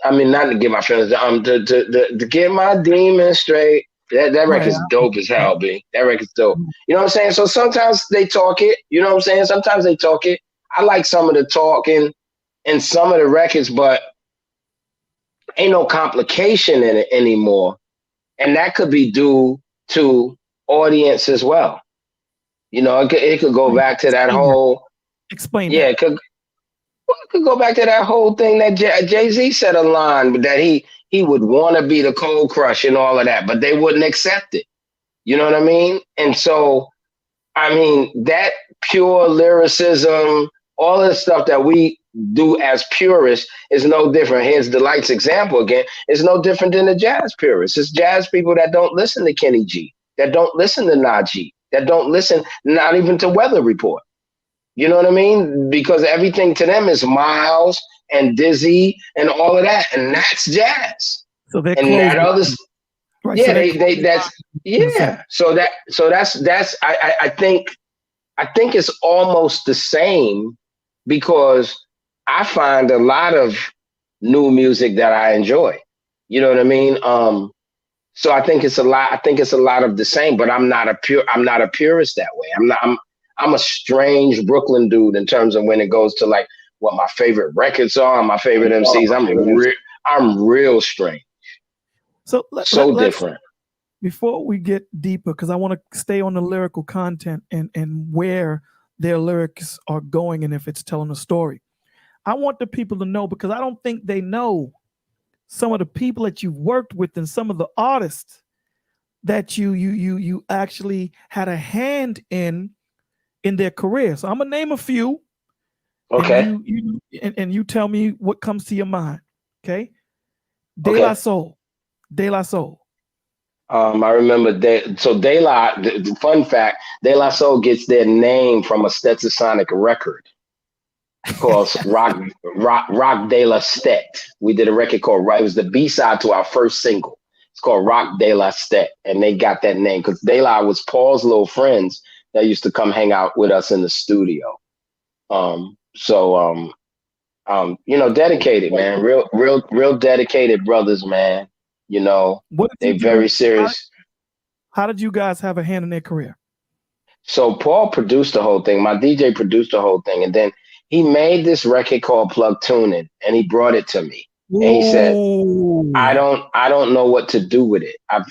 Speaker 8: I mean, not to get my feelings, to get my demons straight. That
Speaker 3: Right.
Speaker 8: record's dope as hell, B. That record's dope. You know what I'm saying? So sometimes they talk it. You know what I'm saying? Sometimes they talk it. I like some of the talking in some of the records, but ain't no complication in it anymore. And that could be due to audience as well. You know, it could go back to that whole.
Speaker 3: Explain
Speaker 8: Yeah,
Speaker 3: that.
Speaker 8: it could go back to that whole thing that Jay-Z said a line that he would want to be the Cold Crush and all of that, but they wouldn't accept it. You know what I mean? And so, I mean, that pure lyricism, all of the stuff that we do as purists is no different. Here's Delight's example again. It's no different than the jazz purists. It's jazz people that don't listen to Kenny G, that don't listen to Najee, that don't listen not even to Weather Report. You know what I mean? Because everything to them is Miles and Dizzy and all of that, and that's jazz.
Speaker 3: So they're
Speaker 8: and
Speaker 3: closed.
Speaker 8: that others,
Speaker 3: Right,
Speaker 8: yeah,
Speaker 3: so
Speaker 8: they that's yeah. So that's I think it's almost the same because I find a lot of new music that I enjoy. You know what I mean? So I think it's a lot. I think it's a lot of the same, but I'm not a purist that way. I'm a strange Brooklyn dude in terms of when it goes to like what my favorite records are, my favorite MCs. I'm real strange.
Speaker 3: So
Speaker 8: let's different.
Speaker 3: Before we get deeper, because I want to stay on the lyrical content and where their lyrics are going and if it's telling a story. I want the people to know, because I don't think they know some of the people that you've worked with and some of the artists that you actually had a hand in their career. So I'm gonna name a few.
Speaker 8: Okay.
Speaker 3: And you tell me what comes to your mind. Okay. De La Soul. De La Soul.
Speaker 8: I remember De La. The fun fact: De La Soul gets their name from a Stetsasonic record called Rock De La Stet. We did a record called it was the B-side to our first single. It's called Rock De La Stet, and they got that name because De La was Paul's little friends that used to come hang out with us in the studio. You know, dedicated, man, real dedicated brothers, man. You know, they're very serious.
Speaker 3: How did you guys have a hand in their career?
Speaker 8: So Paul produced the whole thing. My DJ produced the whole thing, and then he made this record called Plug Tuning, and he brought it to me.
Speaker 3: Ooh.
Speaker 8: And he said, "I don't know what to do with it. I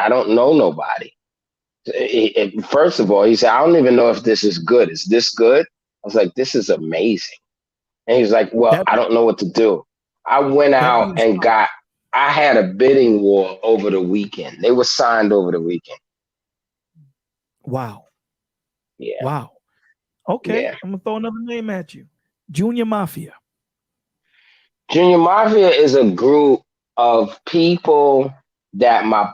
Speaker 8: don't know nobody." First of all, he said, "I don't even know if this is good. Is this good?" I was like, "This is amazing." And he was like, "Well, I don't know what to do." I went out and I had a bidding war over the weekend. They were signed over the weekend.
Speaker 3: Wow.
Speaker 8: Yeah.
Speaker 3: Wow. Okay.
Speaker 8: Yeah.
Speaker 3: I'm gonna throw another name at you. Junior Mafia.
Speaker 8: Junior Mafia is a group of people that my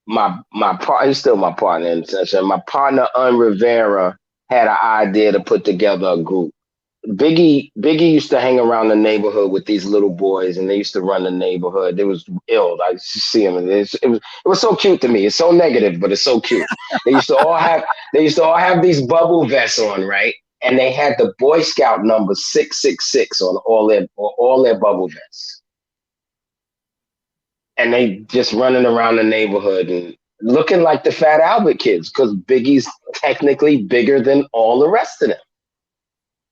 Speaker 8: partner, he's still my partner in the sense, and my partner Rivera had an idea to put together a group. Biggie used to hang around the neighborhood with these little boys, and they used to run the neighborhood. It was ill. I used to see them. It was so cute to me. It's so negative, but it's so cute. They used to all have these bubble vests on, right? And they had the Boy Scout number 666 on all their bubble vests. And they just running around the neighborhood and looking like the Fat Albert kids, because Biggie's technically bigger than all the rest of them.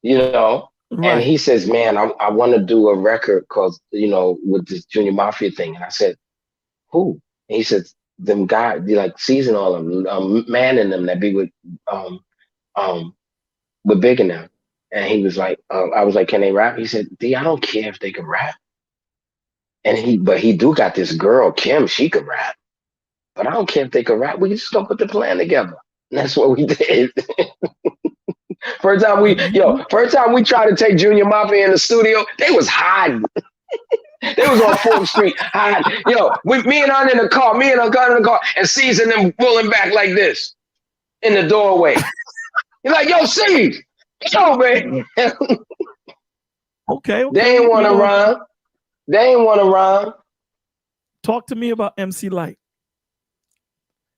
Speaker 8: You know, right. And he says, "Man, I want to do a record called, you know, with this Junior Mafia thing." And I said, "Who?" And he said, "Them guys, like season all of them, man in them that be with Big and them." And he was like, I was like, "Can they rap?" He said, "D, I don't care if they can rap." And he do got this girl, Kim, she could rap. But I don't care if they could rap. We just gonna put the plan together. And that's what we did. First time we tried to take Junior Mafia in the studio, they was hiding. They was on 4th Street hiding. Me and her in the car, and C's and them pulling back like this in the doorway. You're like, "Yo, C's, yo, man."
Speaker 3: Okay.
Speaker 8: They ain't want to run.
Speaker 3: Talk to me about MC Light.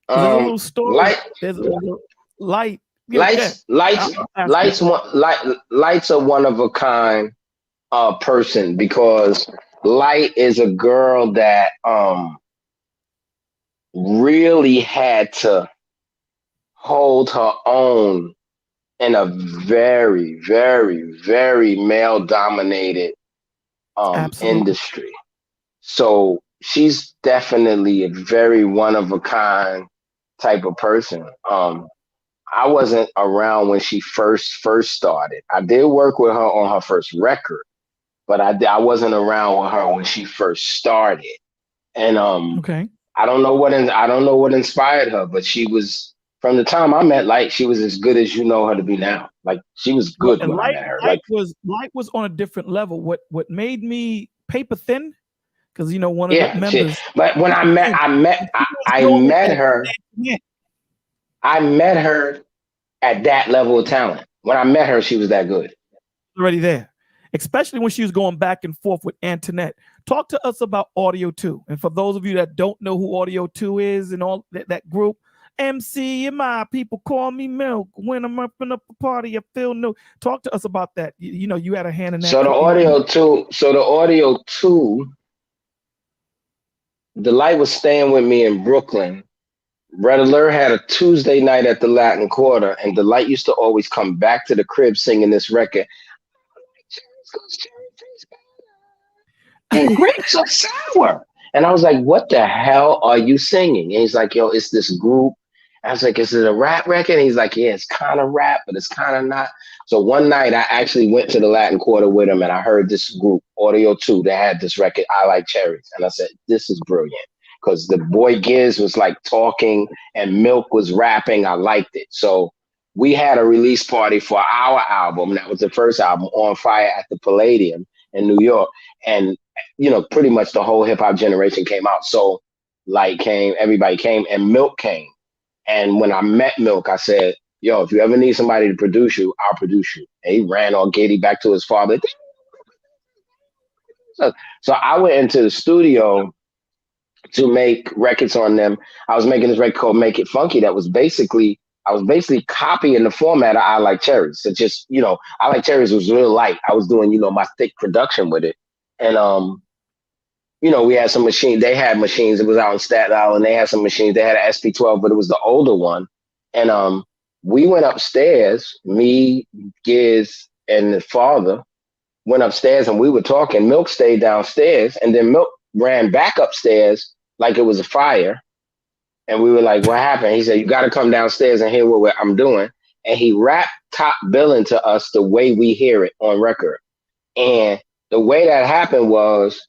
Speaker 3: There's a little story. There's a little Light.
Speaker 8: Light's a one of a kind person, because Light is a girl that really had to hold her own in a very, very, very male dominated
Speaker 3: Absolutely.
Speaker 8: industry. So she's definitely a very one of a kind type of person. I wasn't around when she first started. I did work with her on her first record, but I wasn't around with her when she first started. And
Speaker 3: Okay.
Speaker 8: I don't know what inspired her, but she was from the time I met Light, she was as good as you know her to be now. Like she was
Speaker 3: Well,
Speaker 8: good
Speaker 3: and
Speaker 8: when I met her. Like
Speaker 3: Light was on a different level. What made me paper thin? Because one of the
Speaker 8: yeah,
Speaker 3: members.
Speaker 8: but when I met her. I met her at that level of talent. When I met her, she was that good.
Speaker 3: Already there, especially when she was going back and forth with Antoinette. Talk to us about Audio 2. And for those of you that don't know who Audio 2 is and all that group, MC and my people call me Milk. When I'm up in a party, I feel no. Talk to us about that. You had a hand in that.
Speaker 8: So the Audio 2, the Light was staying with me in Brooklyn. Red Alert had a Tuesday night at the Latin Quarter, and the Light used to always come back to the crib singing this record. And grapes are sour. And I was like, what the hell are you singing? And he's like, yo, it's this group. I was like, is it a rap record? And he's like, yeah, it's kind of rap, but it's kind of not. So one night I actually went to the Latin Quarter with him and I heard this group, Audio 2, that had this record, I Like Cherries. And I said, this is brilliant. Because the boy Giz was like talking and Milk was rapping. I liked it. So we had a release party for our album. That was the first album, On Fire at the Palladium in New York. And, pretty much the whole hip hop generation came out. So Light came, everybody came, and Milk came. And when I met Milk, I said, yo, if you ever need somebody to produce you, I'll produce you. And he ran all giddy back to his father. So I went into the studio to make records on them. I was making this record called Make It Funky that was I was basically copying the format of I Like Cherries. So just, I Like Cherries was real light. I was doing, my thick production with it. And, we had some machines. They had machines. It was out in Staten Island. They had some machines. They had an SP12, but it was the older one. And we went upstairs, me, Giz, and the father went upstairs and we were talking. Milk stayed downstairs. And then Milk ran back upstairs like it was a fire. And we were like, what happened? He said, you got to come downstairs and hear what I'm doing. And he rapped top billing to us the way we hear it on record. And the way that happened was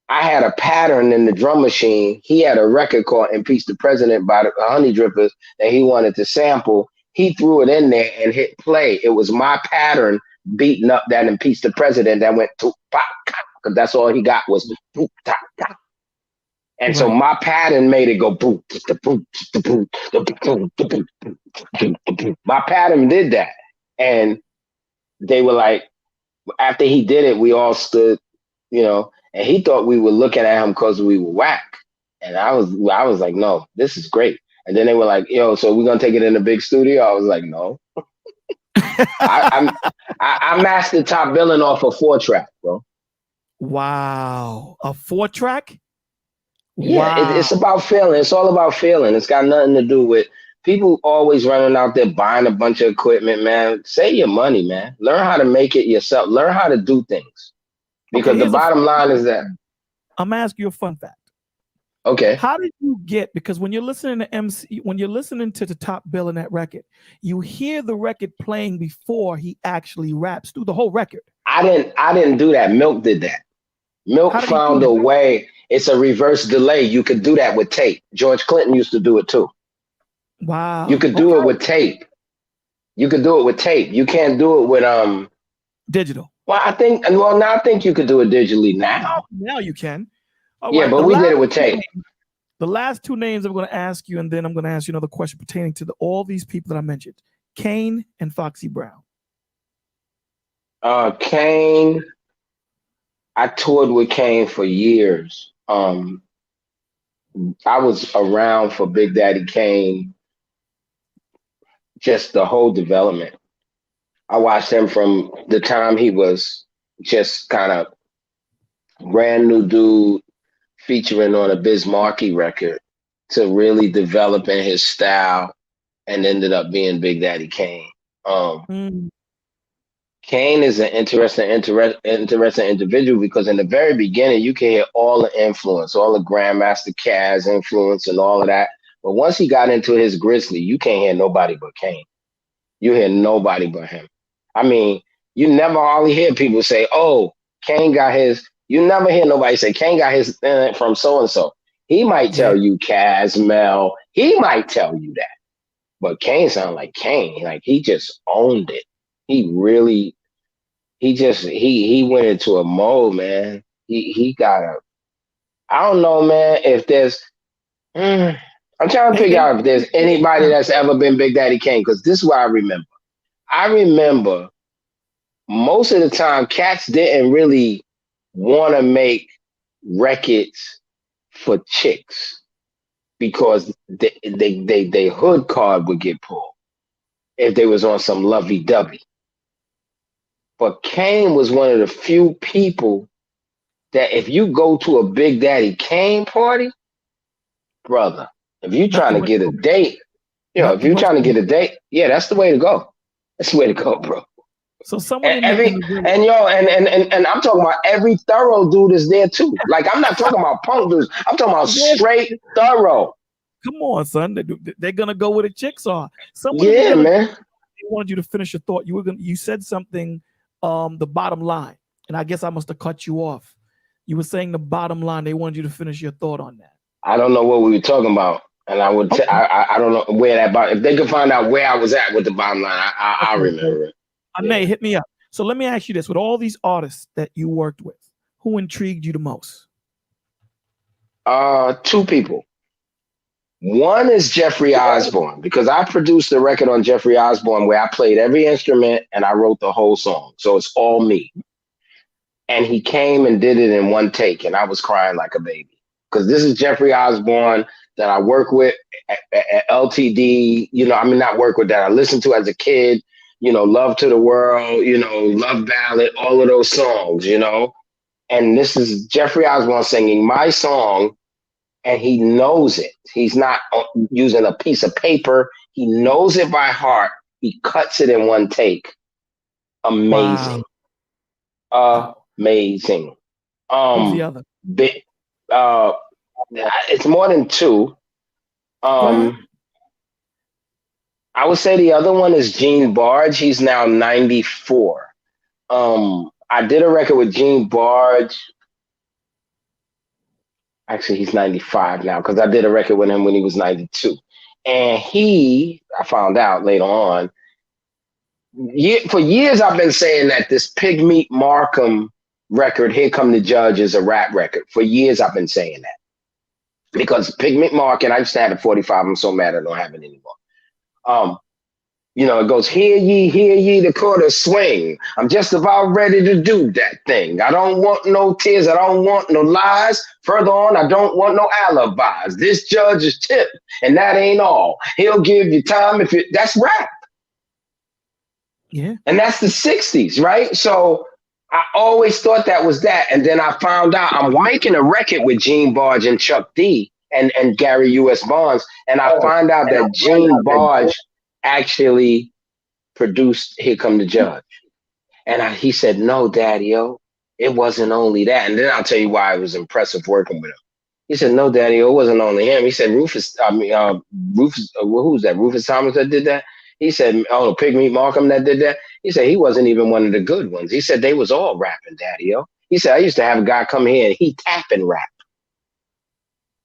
Speaker 8: I had a pattern in the drum machine. He had a record called Impeach the President by the Honey Drippers that he wanted to sample. He threw it in there and hit play. It was my pattern beating up that Impeach the President that went to pop, because that's all he got was boop, ta, ta. And so my pattern made it go boop, the boop, the boop, the boop, the boop, the boop. My pattern did that. And they were like, after he did it, we all stood, and he thought we were looking at him because we were whack. And I was like, no, this is great. And then they were like, yo, so we're going to take it in a big studio? I was like, no. I mastered top billing off a 4-track, bro.
Speaker 3: Wow. A 4-track?
Speaker 8: Yeah,
Speaker 3: wow.
Speaker 8: It's about feeling. It's all about feeling. It's got nothing to do with people always running out there buying a bunch of equipment, man. Save your money, man. Learn how to make it yourself. Learn how to do things. Because the bottom line is that
Speaker 3: I'm gonna ask you a fun fact.
Speaker 8: Okay.
Speaker 3: How did you get, because when you're listening to MC, when you're listening to the top bill in that record, you hear the record playing before he actually raps through the whole record.
Speaker 8: I didn't do that. Milk did that. Milk found a way. It's a reverse delay. You could do that with tape. George Clinton used to do it too.
Speaker 3: Wow.
Speaker 8: You could do it with tape. You could do it with tape. You can't do it with
Speaker 3: digital.
Speaker 8: Well, I think you could do it digitally now.
Speaker 3: Now you can.
Speaker 8: All yeah, right. But we did it with tape.
Speaker 3: The last two names I'm going to ask you, and then I'm going to ask you another question pertaining to all these people that I mentioned: Kane and Foxy Brown.
Speaker 8: Kane. I toured with Kane for years. I was around for Big Daddy Kane, just the whole development. I watched him from the time he was just kind of brand new dude featuring on a Biz Markie record to really developing his style and ended up being Big Daddy Kane.
Speaker 3: Mm.
Speaker 8: Kane is an interesting individual because in the very beginning you can hear all the influence, all the Grandmaster Caz influence and all of that. But once he got into his Grizzly, you can't hear nobody but Kane. You hear nobody but him. I mean, you never hardly hear people say, "Oh, Kane got his." You never hear nobody say Kane got his from so and so. He might tell you Caz, Mel. He might tell you that, but Kane sounded like Kane. Like he just owned it. He really, he went into a mode, man. He got a. I don't know, man. If there's, I'm trying to figure out if there's anybody that's ever been Big Daddy Kane, because this is what I remember. I remember most of the time cats didn't really want to make records for chicks because they hood card would get pulled if they was on some lovey-dovey. But Kane was one of the few people that if you go to a Big Daddy Kane party, brother, if you're trying to get a date, if you're trying to get a date, yeah, that's the way to go. That's the way to go, bro.
Speaker 3: So someone
Speaker 8: and I'm talking about every thorough dude is there too. Like I'm not talking about punk dudes. I'm talking about straight thorough.
Speaker 3: Come on, son. They're gonna go where the chicks are.
Speaker 8: Man.
Speaker 3: They wanted you to finish your thought. You said something, the bottom line, and I guess I must have cut you off. You were saying the bottom line. They wanted you to finish your thought on that.
Speaker 8: I don't know what we were talking about, and I would. I don't know where that. If they could find out where I was at with the bottom line, I'll remember it.
Speaker 3: Nay, hit me up. So let me ask you this: with all these artists that you worked with, who intrigued you the most?
Speaker 8: Two people. One is Jeffrey Osborne, because I produced a record on Jeffrey Osborne where I played every instrument and I wrote the whole song. So it's all me. And he came and did it in one take, and I was crying like a baby. Because this is Jeffrey Osborne that I work with at LTD, not work with, that I listened to as a kid, Love to the World, Love Ballad, all of those songs, And this is Jeffrey Osborne singing my song, and he knows it. He's not using a piece of paper. He knows it by heart. He cuts it in one take. Amazing.
Speaker 3: Wow.
Speaker 8: Amazing.
Speaker 3: Who's the other?
Speaker 8: It's more than two. I would say the other one is Gene Barge. He's now 94. I did a record with Gene Barge. Actually, he's 95 now because I did a record with him when he was 92. And I found out later on, for years I've been saying that this Pigmeat Markham record, Here Come the Judge, is a rap record. For years I've been saying that. Because Pigmeat Markham, I used to have it 45, I'm so mad I don't have it anymore. It goes, hear ye the quarter swing. I'm just about ready to do that thing. I don't want no tears. I don't want no lies. Further on, I don't want no alibis. This judge is tipped, and that ain't all. He'll give you time that's rap.
Speaker 3: Yeah.
Speaker 8: And that's the 60s, right? So I always thought that was that. And then I found out I'm making a record with Gene Barge and Chuck D and Gary U.S. Bonds. And I find out that Gene Barge actually produced Here Come the Judge. And he said, no, Daddy-O, it wasn't only that. And then I'll tell you why it was impressive working with him. He said, no, Daddy-O, it wasn't only him. He said, Rufus, who's that? Rufus Thomas that did that? He said, Pigmeat Markham that did that? He said, he wasn't even one of the good ones. He said, they was all rapping, Daddy-O. He said, I used to have a guy come here and he tap and rap.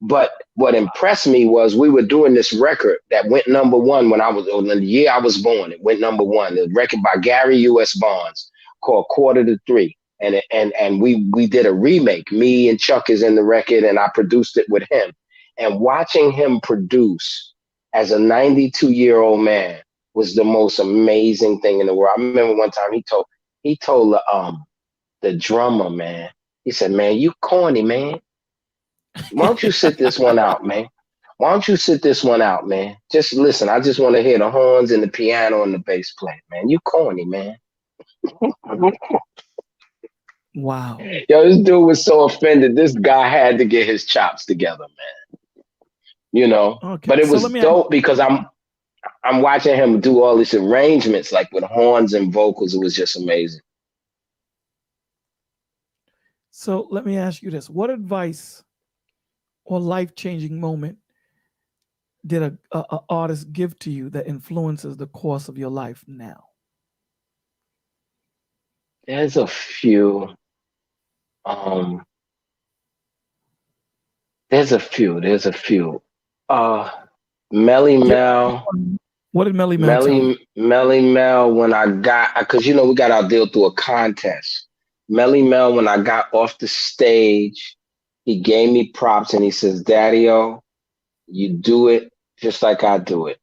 Speaker 8: But what impressed me was we were doing this record that went number one the year I was born. It went number one. The record by Gary U.S. Bonds called Quarter to Three. And we did a remake. Me and Chuck is in the record, and I produced it with him. And watching him produce as a 92-year-old man was the most amazing thing in the world. I remember one time he told the drummer, man, he said, man, you corny, man. Why don't you sit this one out, man? Why don't you sit this one out, man? Just listen. I just want to hear the horns and the piano and the bass play, man. You corny, man.
Speaker 3: Wow.
Speaker 8: Yo, this dude was so offended. This guy had to get his chops together, man. you know.
Speaker 3: Okay,
Speaker 8: But it
Speaker 3: so
Speaker 8: was
Speaker 3: let me ask,
Speaker 8: dope because I'm watching him do all these arrangements, like with horns and vocals. It was just amazing.
Speaker 3: so let me ask you this: what advice or life-changing moment did a artist give to you that influences the course of your life now?
Speaker 8: There's a few. Um, there's a few. There's a few. Uh, Melly
Speaker 3: Yeah.
Speaker 8: Mel.
Speaker 3: What did Melly Mel tell you?
Speaker 8: Melly Mel, when I got, because you know we got our deal through a contest. Melly Mel, when I got off the stage, he gave me props and he says, "Daddy-o, you do it just like I do it.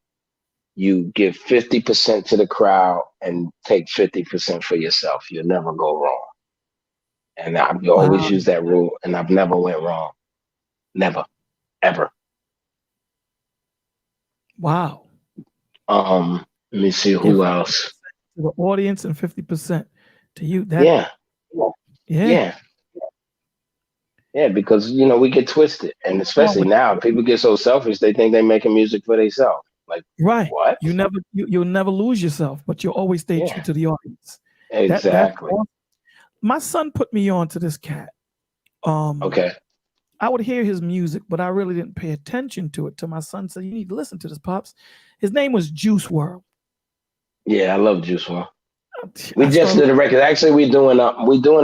Speaker 8: You give 50% to the crowd and take 50% for yourself. You'll never go wrong." And I've always
Speaker 3: Wow.
Speaker 8: used that rule, and I've never went wrong. Never, ever.
Speaker 3: Wow.
Speaker 8: Let me see
Speaker 3: If
Speaker 8: who else.
Speaker 3: to the audience and 50% to you, that
Speaker 8: Yeah,
Speaker 3: yeah.
Speaker 8: yeah. Yeah, because you know we get twisted, and
Speaker 3: Come on
Speaker 8: especially
Speaker 3: with-
Speaker 8: now, people get so selfish they think they're making music for themselves. Like
Speaker 3: Right.
Speaker 8: what?
Speaker 3: You'll never lose yourself, but you'll always stay true
Speaker 8: Yeah,
Speaker 3: to the audience. That's
Speaker 8: exactly.
Speaker 3: awesome. My son put me on to this cat.
Speaker 8: Okay.
Speaker 3: I would hear his music, but I really didn't pay attention to it till my son said, "You need to listen to this, Pops." His name was Juice World.
Speaker 8: Yeah, I love Juice WRLD. We
Speaker 3: I
Speaker 8: just
Speaker 3: started,
Speaker 8: did a record. Actually, we're doing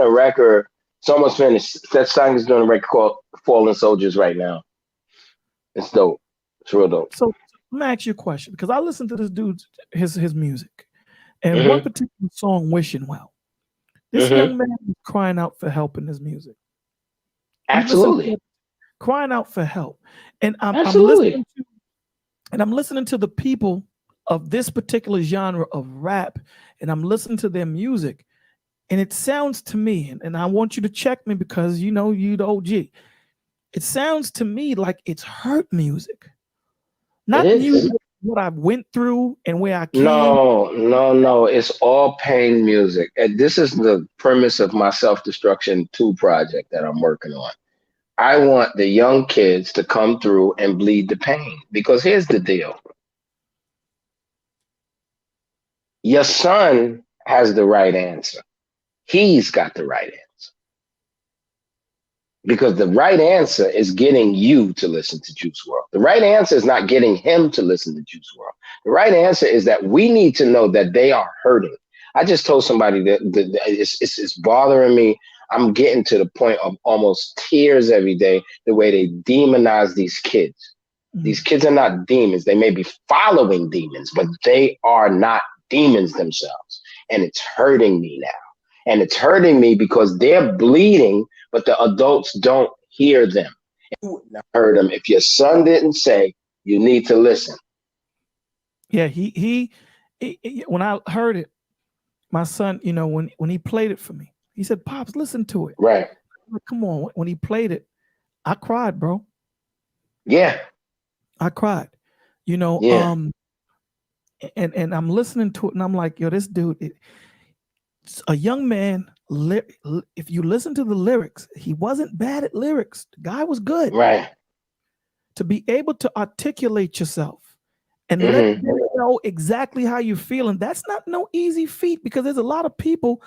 Speaker 8: a record. It's almost finished. That song is doing a record called "Fallen Soldiers" right now. It's dope. It's real dope.
Speaker 3: so let me ask you a question because I listened to this dude's his music, and one
Speaker 8: Mm-hmm.
Speaker 3: particular song, "Wishing Well." This
Speaker 8: Mm-hmm.
Speaker 3: young man was crying out for help in his music. You listen to
Speaker 8: Absolutely.
Speaker 3: it, crying out for help, and I'm
Speaker 8: Absolutely.
Speaker 3: listening to the people of this particular genre of rap, and I'm listening to their music, and it sounds to me, and I want you to check me because you know you the OG. It sounds to me like it's hurt music,
Speaker 8: It
Speaker 3: not
Speaker 8: is.
Speaker 3: music what I went through and where I came.
Speaker 8: No, no, no. It's all pain music. And this is the premise of my Self-Destruction 2 project that I'm working on. I want the young kids to come through and bleed the pain. Because here's the deal. Your son has the right answer. He's got the right answer. Because the right answer is getting you to listen to Juice WRLD. The right answer is not getting him to listen to Juice WRLD. The right answer is that we need to know that they are hurting. I just told somebody that it's bothering me. I'm getting to the point of almost tears every day, the way they demonize these kids. These kids are not demons. They may be following demons, but they are not demons themselves. And it's hurting me now. And it's hurting me because they're bleeding, but the adults don't hear them. You wouldn't have heard them if your son didn't say, "You need to listen."
Speaker 3: Yeah, he when I heard it, my son, you know, when he played it for me, he said, "Pops, listen to it."
Speaker 8: Right.
Speaker 3: I'm like, come on, when he played it, I cried, bro.
Speaker 8: Yeah.
Speaker 3: I cried. You know,
Speaker 8: Yeah.
Speaker 3: and I'm listening to it, and I'm like, yo, this dude, it's a young man. If you listen to the lyrics, he wasn't bad at lyrics. The guy was good.
Speaker 8: Right.
Speaker 3: To be able to articulate yourself and let
Speaker 8: Mm-hmm.
Speaker 3: them know exactly how you're feeling, that's not no easy feat because there's a lot of people.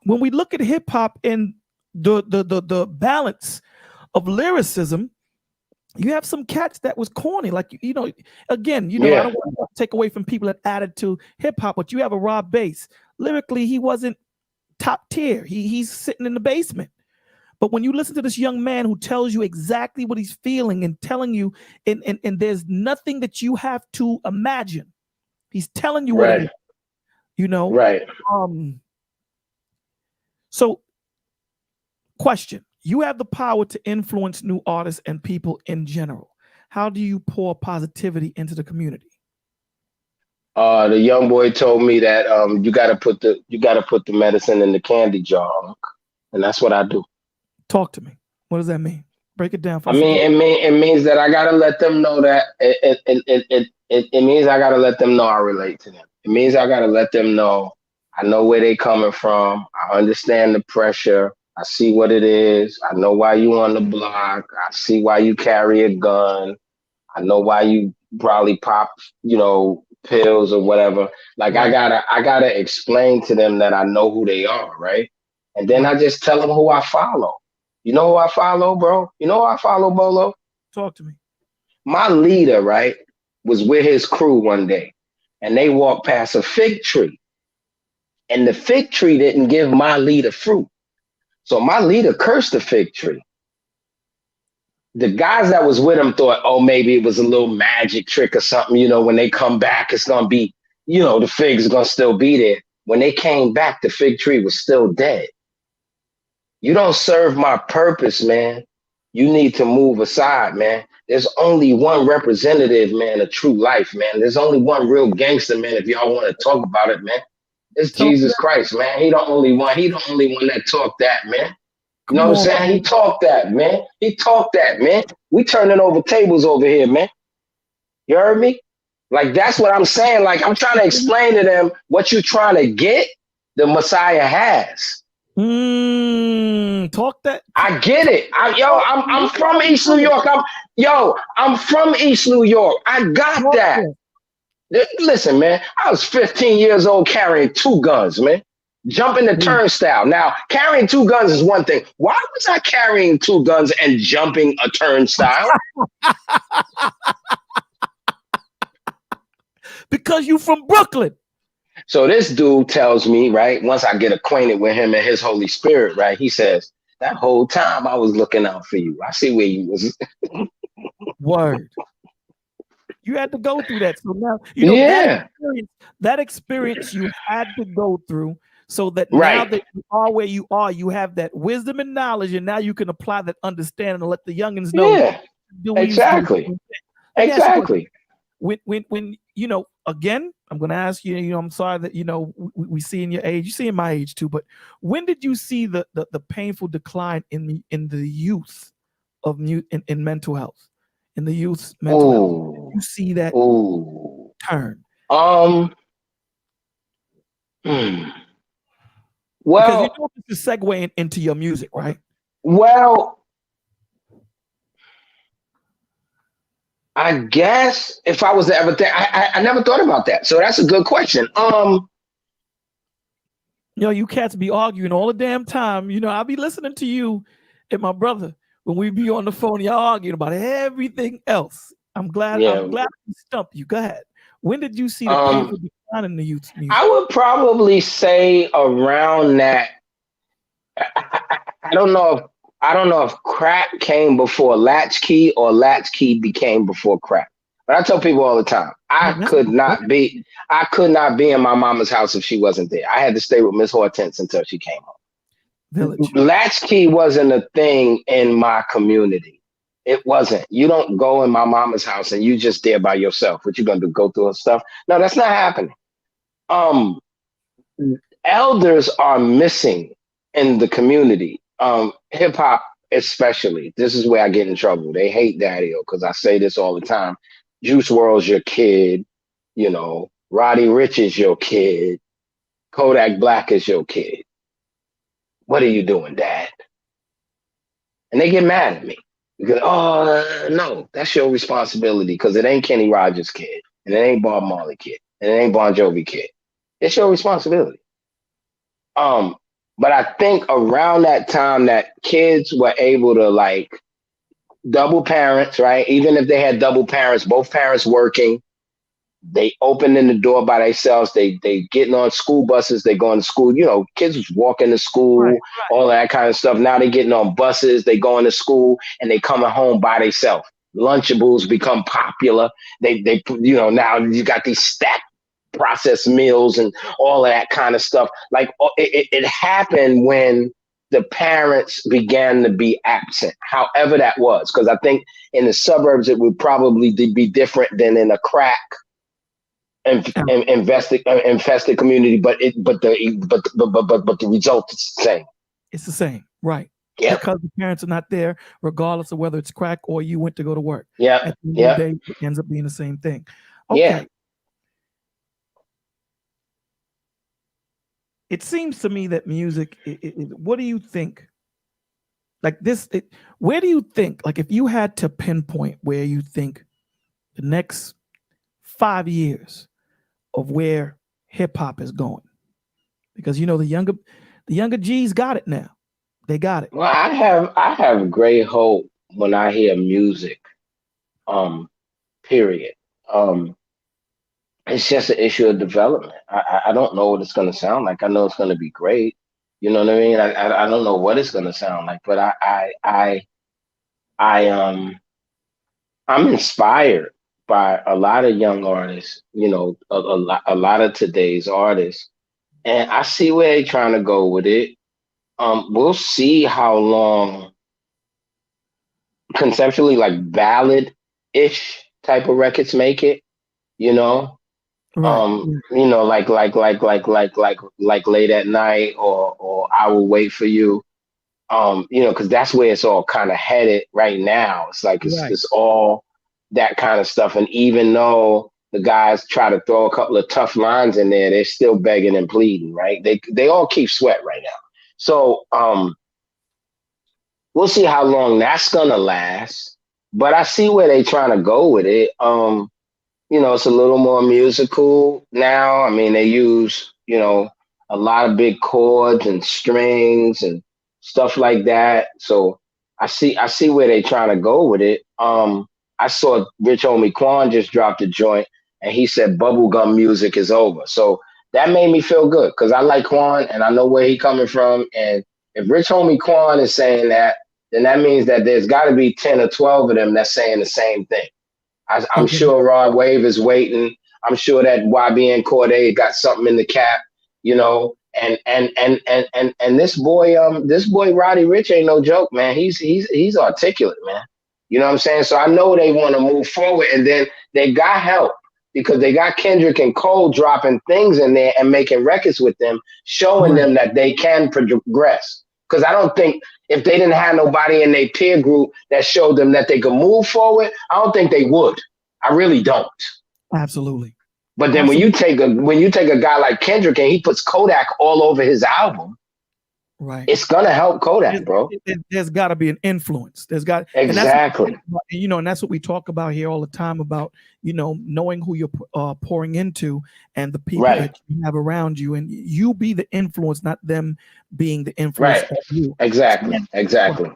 Speaker 3: When we look at hip hop and the balance of lyricism, you have some cats that was corny, like you know. Again, you know, I
Speaker 8: Yeah.
Speaker 3: don't want to take away from people that added to hip hop, but you have a Rob Bass. Lyrically, he wasn't top tier. He's sitting in the basement. But when you listen to this young man who tells you exactly what he's feeling and telling you, and there's nothing that you have to imagine. He's telling you what it
Speaker 8: Right.
Speaker 3: is, you know.
Speaker 8: Right.
Speaker 3: So, question: you have the power to influence new artists and people in general. How do you pour positivity into the community?
Speaker 8: The young boy told me that you gotta put the medicine in the candy jar, Unc. And that's what I do.
Speaker 3: Talk to me. What does that mean? Break it down for
Speaker 8: I
Speaker 3: us
Speaker 8: mean,
Speaker 3: again.
Speaker 8: it means that I gotta let them know that it means I gotta let them know I relate to them. It means I gotta let them know I know where they coming from. I understand the pressure. I see what it is. I know why you on the block. I see why you carry a gun. I know why you probably pop, pills or whatever. Like
Speaker 3: Right.
Speaker 8: I gotta explain to them that I know who they are, right? And then I
Speaker 3: Right.
Speaker 8: just tell them who I follow. You know who I follow, bro? You know who I follow, Bolo?
Speaker 3: Talk to me.
Speaker 8: My leader, right, was with his crew one day, and they walked past a fig tree, and the fig tree didn't give my leader fruit. So my leader cursed the fig tree. The guys that was with him thought, oh, maybe it was a little magic trick or something. When they come back, it's gonna be, the figs are gonna still be there. When they came back, the fig tree was still dead. You don't serve my purpose, man. You need to move aside, man. There's only one representative, man, of true life, man. There's only one real gangster, man, if y'all want to talk about it, man. It's
Speaker 3: Tell me
Speaker 8: Jesus
Speaker 3: that.
Speaker 8: Christ, man. He the only one. He the only one that talked that, man. You know
Speaker 3: Come
Speaker 8: what I'm
Speaker 3: on.
Speaker 8: saying? He talked that, man. He talked that, man. We turning over tables over here, man. You heard me? Like, that's what I'm saying. Like, I'm trying to explain to them what you're trying to get, the Messiah has.
Speaker 3: Talk that.
Speaker 8: I get it. I'm from East New York. I'm from East New York. I got that. Listen, man, I was 15 years old carrying 2 guns, man. Jumping the turnstile. Now, carrying 2 guns is one thing. Why was I carrying 2 guns and jumping a turnstile?
Speaker 3: Because you from Brooklyn.
Speaker 8: So this dude tells me, right, once I get acquainted with him and his Holy Spirit, right, he says, that whole time I was looking out for you. I see where you was.
Speaker 3: Word. You had to go through that. So now, that experience you had to go through so that now that you are where you are, you have that wisdom and knowledge, and now you can apply that understanding and let the youngins know.
Speaker 8: Yeah, exactly. Exactly.
Speaker 3: When again, I'm going to ask you, I'm sorry that, we see in your age, you see in my age too, but when did you see the painful decline in the youth of in mental health, in the youth's mental health? Did you see that turn?
Speaker 8: Well,
Speaker 3: because it's a segue into your music, right?
Speaker 8: Well, I guess if I was to ever think, I never thought about that. So that's a good question.
Speaker 3: You cats be arguing all the damn time. I'll be listening to you and my brother when we be on the phone. Y'all arguing about everything else. I'm glad I stumped you. Go ahead. When did you see the painful decline in the youth's music?
Speaker 8: I would probably say around that. I don't know if crack came before latchkey or latchkey became before crack. But I tell people all the time, I could not be in my mama's house if she wasn't there. I had to stay with Miss Hortense until she came home.
Speaker 3: Village.
Speaker 8: Latchkey wasn't a thing in my community. It wasn't. You don't go in my mama's house and you just there by yourself. What you gonna do? Go through her stuff? No, that's not happening. Elders are missing in the community. Hip hop especially. This is where I get in trouble. They hate Daddy-O because I say this all the time. Juice WRLD's your kid, Roddy Ricch is your kid, Kodak Black is your kid. What are you doing, Dad? And they get mad at me because, no, that's your responsibility because it ain't Kenny Rogers' kid, and it ain't Bob Marley kid, and it ain't Bon Jovi kid. It's your responsibility. But I think around that time that kids were able to double parents, right? Even if they had double parents, both parents working, they opening the door by themselves. They getting on school buses. They going to school. Kids was walking to school, all that kind of stuff. Now they getting on buses. They going to school and they coming home by themselves. Lunchables become popular. They now you got these stacked processed meals and all of that kind of stuff. It happened when the parents began to be absent, however that was. Because I think in the suburbs it would probably be different than in a crack infested community. But the result is the same.
Speaker 3: It's the same, right?
Speaker 8: Yeah.
Speaker 3: Because the parents are not there, regardless of whether it's crack or you went to go to work.
Speaker 8: Yeah.
Speaker 3: At the end of the day, it ends up being the same thing. Okay.
Speaker 8: Yeah.
Speaker 3: It seems to me that music, what do you think? Where do you think, if you had to pinpoint where you think the next 5 years of where hip hop is going? Because you know the younger G's got it now. They got it.
Speaker 8: Well, I have great hope when I hear music. Period. Um, it's just an issue of development. I don't know what it's gonna sound like. I know it's gonna be great. You know what I mean? I don't know what it's gonna sound like, but I I'm inspired by a lot of young artists. You know, a lot of today's artists, and I see where they're trying to go with it. We'll see how long conceptually like ballad-ish type of records make it, you know.
Speaker 3: Right.
Speaker 8: You know, like late at night or I will wait for you. You know, because that's where it's all kind of headed right now. It's like
Speaker 3: Right.
Speaker 8: it's all that kind of stuff. And even though the guys try to throw a couple of tough lines in there, they're still begging and pleading, right? They all keep sweat right now. So we'll see how long that's gonna last. But I see where they're trying to go with it. You know, it's a little more musical now. I mean, they use, you know, a lot of big chords and strings and stuff like that. So I see where they're trying to go with it. I saw Rich Homie Quan just dropped a joint and he said bubblegum music is over. So that made me feel good because I like Quan and I know where he coming from. And if Rich Homie Quan is saying that, then that means that there's got to be 10 or 12 of them that's saying the same thing. I'm sure Rod Wave is waiting. I'm sure that YBN Cordae got something in the cap, you know. And this boy Roddy Rich ain't no joke, man. He's articulate, man. You know what I'm saying? So I know they want to move forward, and then they got help because they got Kendrick and Cole dropping things in there and making records with them, showing them that they can progress. Because I don't think if they didn't have nobody in their peer group that showed them that they could move forward, I don't think they would. I really don't.
Speaker 3: Absolutely.
Speaker 8: But then when you take a guy like Kendrick and he puts Kodak all over his album,
Speaker 3: right,
Speaker 8: it's gonna help Kodak, bro.
Speaker 3: There's got to be an influence. There's got
Speaker 8: exactly.
Speaker 3: You know, and that's what we talk about here all the time about, you know, knowing who you're pouring into and the people that you have around you, and you be the influence, not them being the influence of you.
Speaker 8: Exactly. Exactly.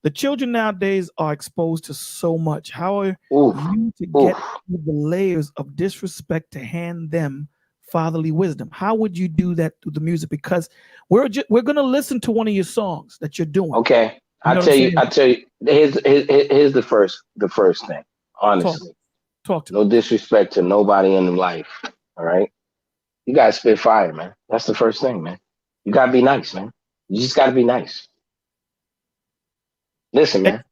Speaker 3: The children nowadays are exposed to so much. How are you to get through the layers of disrespect to hand them fatherly wisdom? How would you do that through the music? Because we're gonna listen to one of your songs that you're doing.
Speaker 8: Okay, I'll tell you. Here's the first thing. Honestly,
Speaker 3: talk to me.
Speaker 8: No disrespect to nobody in life. All right, you gotta spit fire, man. That's the first thing, man. You gotta be nice, man. You just gotta be nice. Listen, man.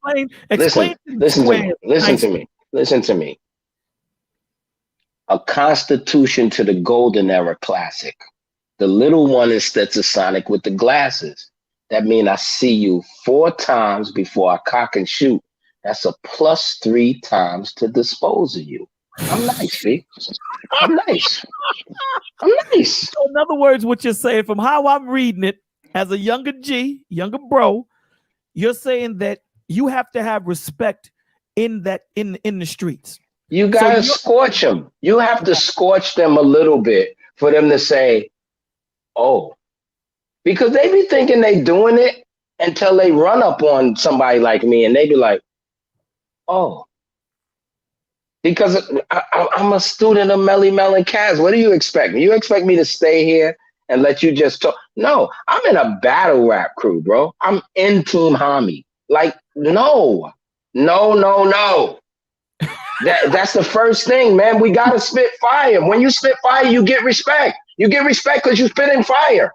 Speaker 8: Listen to me. A Constitution to the Golden Era classic. The little one is Stetsasonic with the glasses. That means I see you 4 times before I cock and shoot. That's a +3 times to dispose of you. I'm nice, B. I'm nice. I'm nice.
Speaker 3: So in other words, what you're saying, from how I'm reading it, as a younger bro, you're saying that you have to have respect in the streets.
Speaker 8: You gotta scorch them. You have to scorch them a little bit for them to say, "Oh," because they be thinking they doing it until they run up on somebody like me and they be like, "Oh," because I'm a student of Melly Mel and Kaz. What do you expect? You expect me to stay here and let you just talk? No, I'm in a battle rap crew, bro. I'm in Team Hami. Like, no. That's the first thing, man. We gotta spit fire. When you spit fire, you get respect. You get respect because you spit in fire.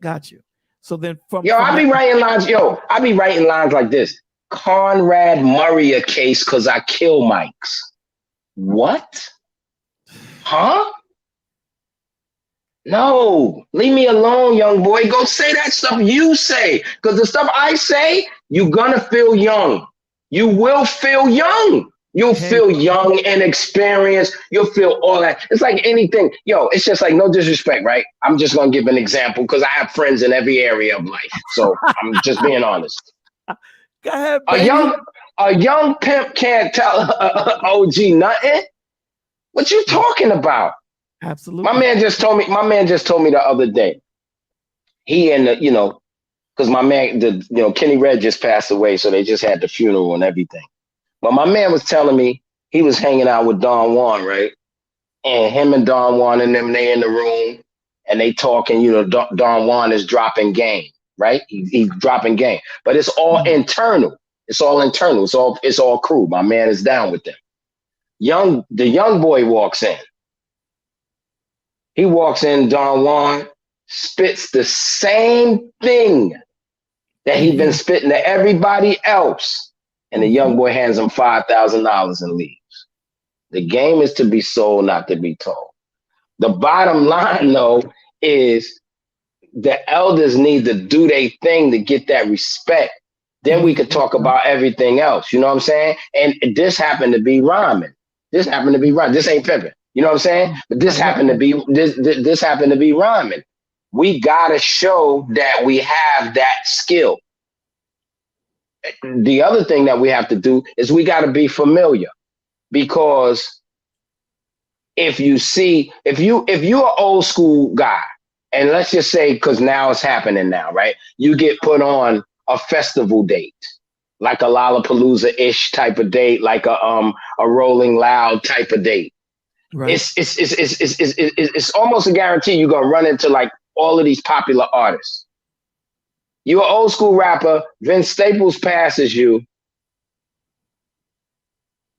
Speaker 3: Got you. So then
Speaker 8: I be writing lines like this. Conrad Murray a case because I kill mics. What? Huh? No, leave me alone, young boy. Go say that stuff you say. Because the stuff I say, you're gonna feel young. You will feel young. You'll feel young, inexperienced. You'll feel all that. It's like anything. Yo, it's just like, no disrespect, right? I'm just going to give an example because I have friends in every area of life. So I'm just being honest.
Speaker 3: Go ahead,
Speaker 8: a A young pimp can't tell OG nothing. What you talking about?
Speaker 3: Absolutely.
Speaker 8: My man just told me the other day. He and because my man, Kenny Red just passed away, so they just had the funeral and everything. But my man was telling me he was hanging out with Don Juan, right? And him and Don Juan and them, they in the room and they talking. Don Juan is dropping game, right? He's dropping game, but it's all internal. It's all internal. It's all crew. My man is down with them. The young boy walks in. He walks in. Don Juan spits the same thing that he'd been spitting to everybody else, and the young boy hands him $5,000 and leaves. The game is to be sold, not to be told. The bottom line, though, is the elders need to do their thing to get that respect. Then we could talk about everything else. You know what I'm saying? And this happened to be rhyming. This ain't pimping. You know what I'm saying? But this happened to be this happened to be rhyming. We gotta show that we have that skill. The other thing that we have to do is we gotta be familiar, because if you're an old school guy, and let's just say, because now it's happening now, right? You get put on a festival date, like a Lollapalooza-ish type of date, like a Rolling Loud type of date. Right. It's almost a guarantee you're gonna run into like all of these popular artists. You're an old school rapper, Vince Staples passes you.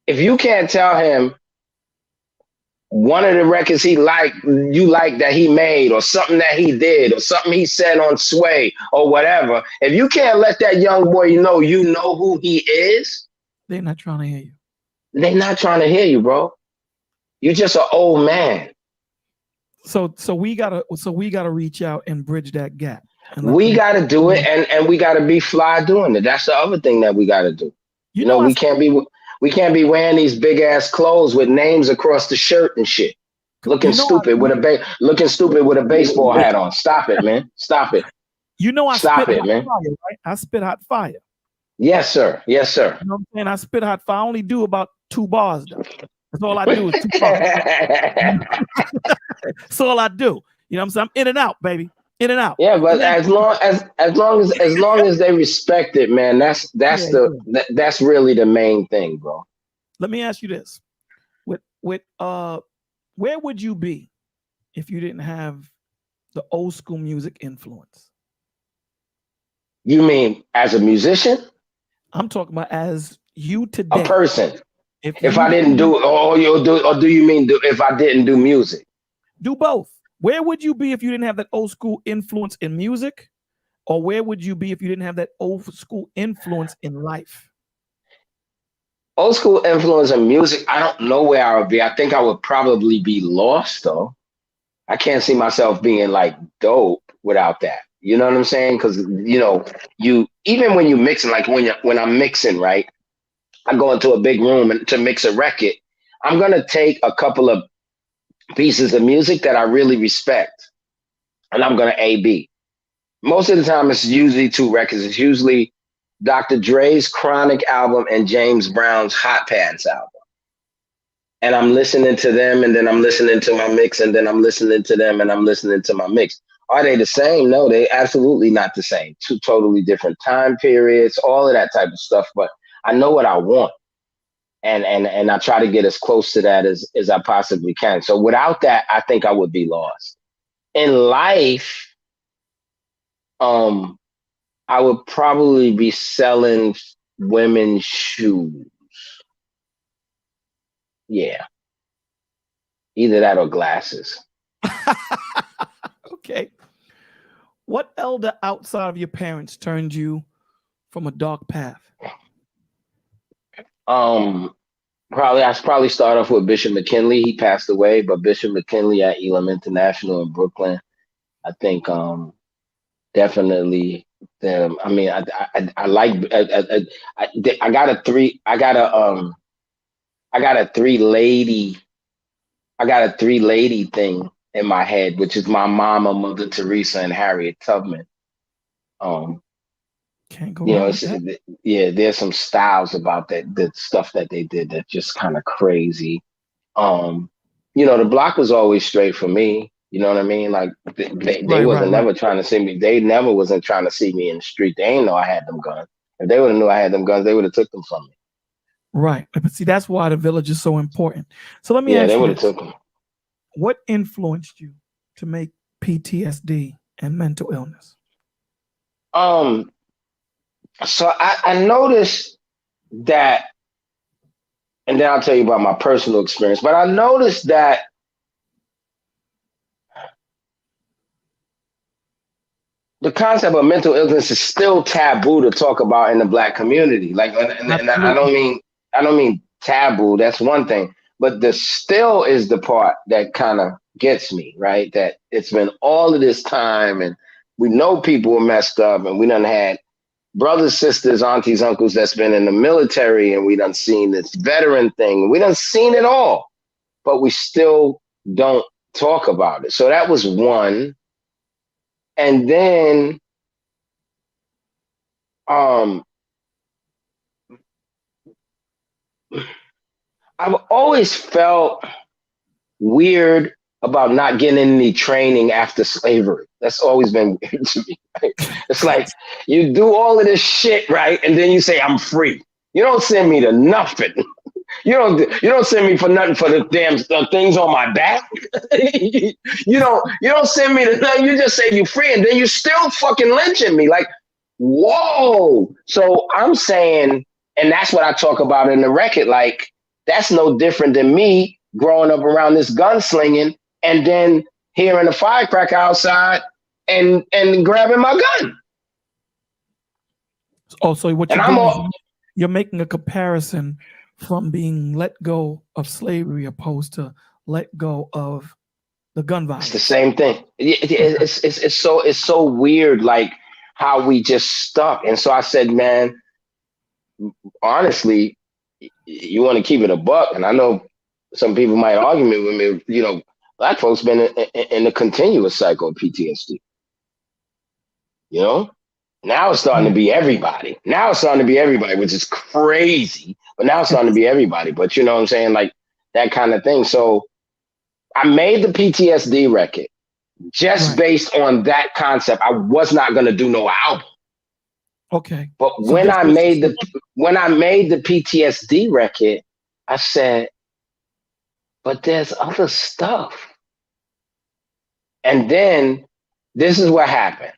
Speaker 8: If you can't tell him one of the records you like that he made, or something that he did, or something he said on Sway, or whatever, if you can't let that young boy know who he is,
Speaker 3: they're not trying to hear you.
Speaker 8: They're not trying to hear you, bro. You're just an old man. So
Speaker 3: we gotta reach out and bridge that gap.
Speaker 8: We gotta do it, and we gotta be fly doing it. That's the other thing that we gotta do. We can't be wearing these big ass clothes with names across the shirt and shit, looking stupid with a baseball hat on. Stop it, man. Stop it.
Speaker 3: Stop it, man. Fire, right? I spit hot fire.
Speaker 8: Yes, sir. Yes, sir.
Speaker 3: You know what I'm saying? I spit hot fire. I only do about 2 bars, though. That's all I do is 2 bars. That's all I do. You know what I'm saying? I'm in and out, baby. In and out.
Speaker 8: Yeah, but as long as they respect it, man, that's really the main thing, bro.
Speaker 3: Let me ask you this: where would you be if you didn't have the old school music influence?
Speaker 8: You mean as a musician?
Speaker 3: I'm talking about as you today.
Speaker 8: A person. If I didn't do it, or do you mean if I didn't do music?
Speaker 3: Do both. Where would you be if you didn't have that old school influence in music? Or where would you be if you didn't have that old school influence in life?
Speaker 8: Old school influence in music, I don't know where I would be. I think I would probably be lost, though. I can't see myself being like dope without that. You know what I'm saying? Because, you even when you mixing, like when I'm mixing, right? I go into a big room to mix a record. I'm going to take a couple of pieces of music that I really respect, and I'm going to A/B. Most of the time, it's usually 2 records. It's usually Dr. Dre's Chronic album and James Brown's Hot Pants album. And I'm listening to them, and then I'm listening to my mix, and then I'm listening to them, and I'm listening to my mix. Are they the same? No, they absolutely not the same. 2 totally different time periods, all of that type of stuff. But I know what I want. And I try to get as close to that as I possibly can. So without that, I think I would be lost. In life, I would probably be selling women's shoes. Yeah. Either that or glasses.
Speaker 3: Okay. What elder outside of your parents turned you from a dark path?
Speaker 8: I probably start off with Bishop McKinley. He passed away, but Bishop McKinley at Elam International in Brooklyn, I think definitely them. I mean, I like I got a three lady thing in my head, which is my mama, Mother Teresa, and Harriet Tubman.
Speaker 3: Can't go
Speaker 8: You know,
Speaker 3: wrong with that.
Speaker 8: yeah, there's some styles about that, the stuff that they did that just kind of crazy. Um, you know, the block was always straight for me. You know what I mean? Like they
Speaker 3: Right, right,
Speaker 8: wasn't
Speaker 3: right,
Speaker 8: never trying to see me. They never wasn't trying to see me in the street. They ain't know I had them guns. If they would have knew I had them guns, they would have took them from me.
Speaker 3: right. But see, that's why the village is so important. So let me
Speaker 8: Yeah, they
Speaker 3: ask you
Speaker 8: would have
Speaker 3: this:
Speaker 8: took them.
Speaker 3: what influenced you to make PTSD and mental illness?
Speaker 8: Um, so I noticed that, and then I'll tell you about my personal experience. But I noticed that the concept of mental illness is still taboo to talk about in the Black community. Like, and
Speaker 3: Absolutely.
Speaker 8: I don't mean taboo. That's one thing, but the still is the part that kind of gets me, right? That it's been all of this time, and we know people were messed up, and we done had brothers, sisters, aunties, uncles that's been in the military, and we done seen this veteran thing. We done seen it all, but we still don't talk about it. So that was one. And then um I've always felt weird about not getting any training after slavery. That's always been weird to me. Right? It's like you do all of this shit, right? And then you say, I'm free. You don't send me to nothing. You don't send me for nothing for the damn things on my back. You don't send me to nothing. You just say you free, and then you still fucking lynching me. Like, whoa. So I'm saying, and that's what I talk about in the record. Like, that's no different than me growing up around this gunslinging and then hearing a firecracker outside and grabbing my gun.
Speaker 3: Oh, so what
Speaker 8: And
Speaker 3: you're
Speaker 8: I'm
Speaker 3: doing is
Speaker 8: all,
Speaker 3: you're making a comparison from being let go of slavery opposed to let go of the gun
Speaker 8: it's the
Speaker 3: violence.
Speaker 8: same thing.
Speaker 3: Okay.
Speaker 8: It's so weird, like how we just stuck. And so I said, man, honestly, you want to keep it a buck, and I know some people might argue with me. You know, Black folks been in a continuous cycle of PTSD. You know, now it's starting to
Speaker 3: Right.
Speaker 8: be everybody. Now it's starting to be everybody, which is crazy. But now it's
Speaker 3: It
Speaker 8: starting to
Speaker 3: is.
Speaker 8: be everybody. But you know what I'm saying, like that kind of thing. So I made the PTSD record just
Speaker 3: Right.
Speaker 8: based on that concept. I was not gonna do no album.
Speaker 3: Okay.
Speaker 8: But
Speaker 3: So this was
Speaker 8: when I made the PTSD record, I said, but there's other stuff. And then this is what happened.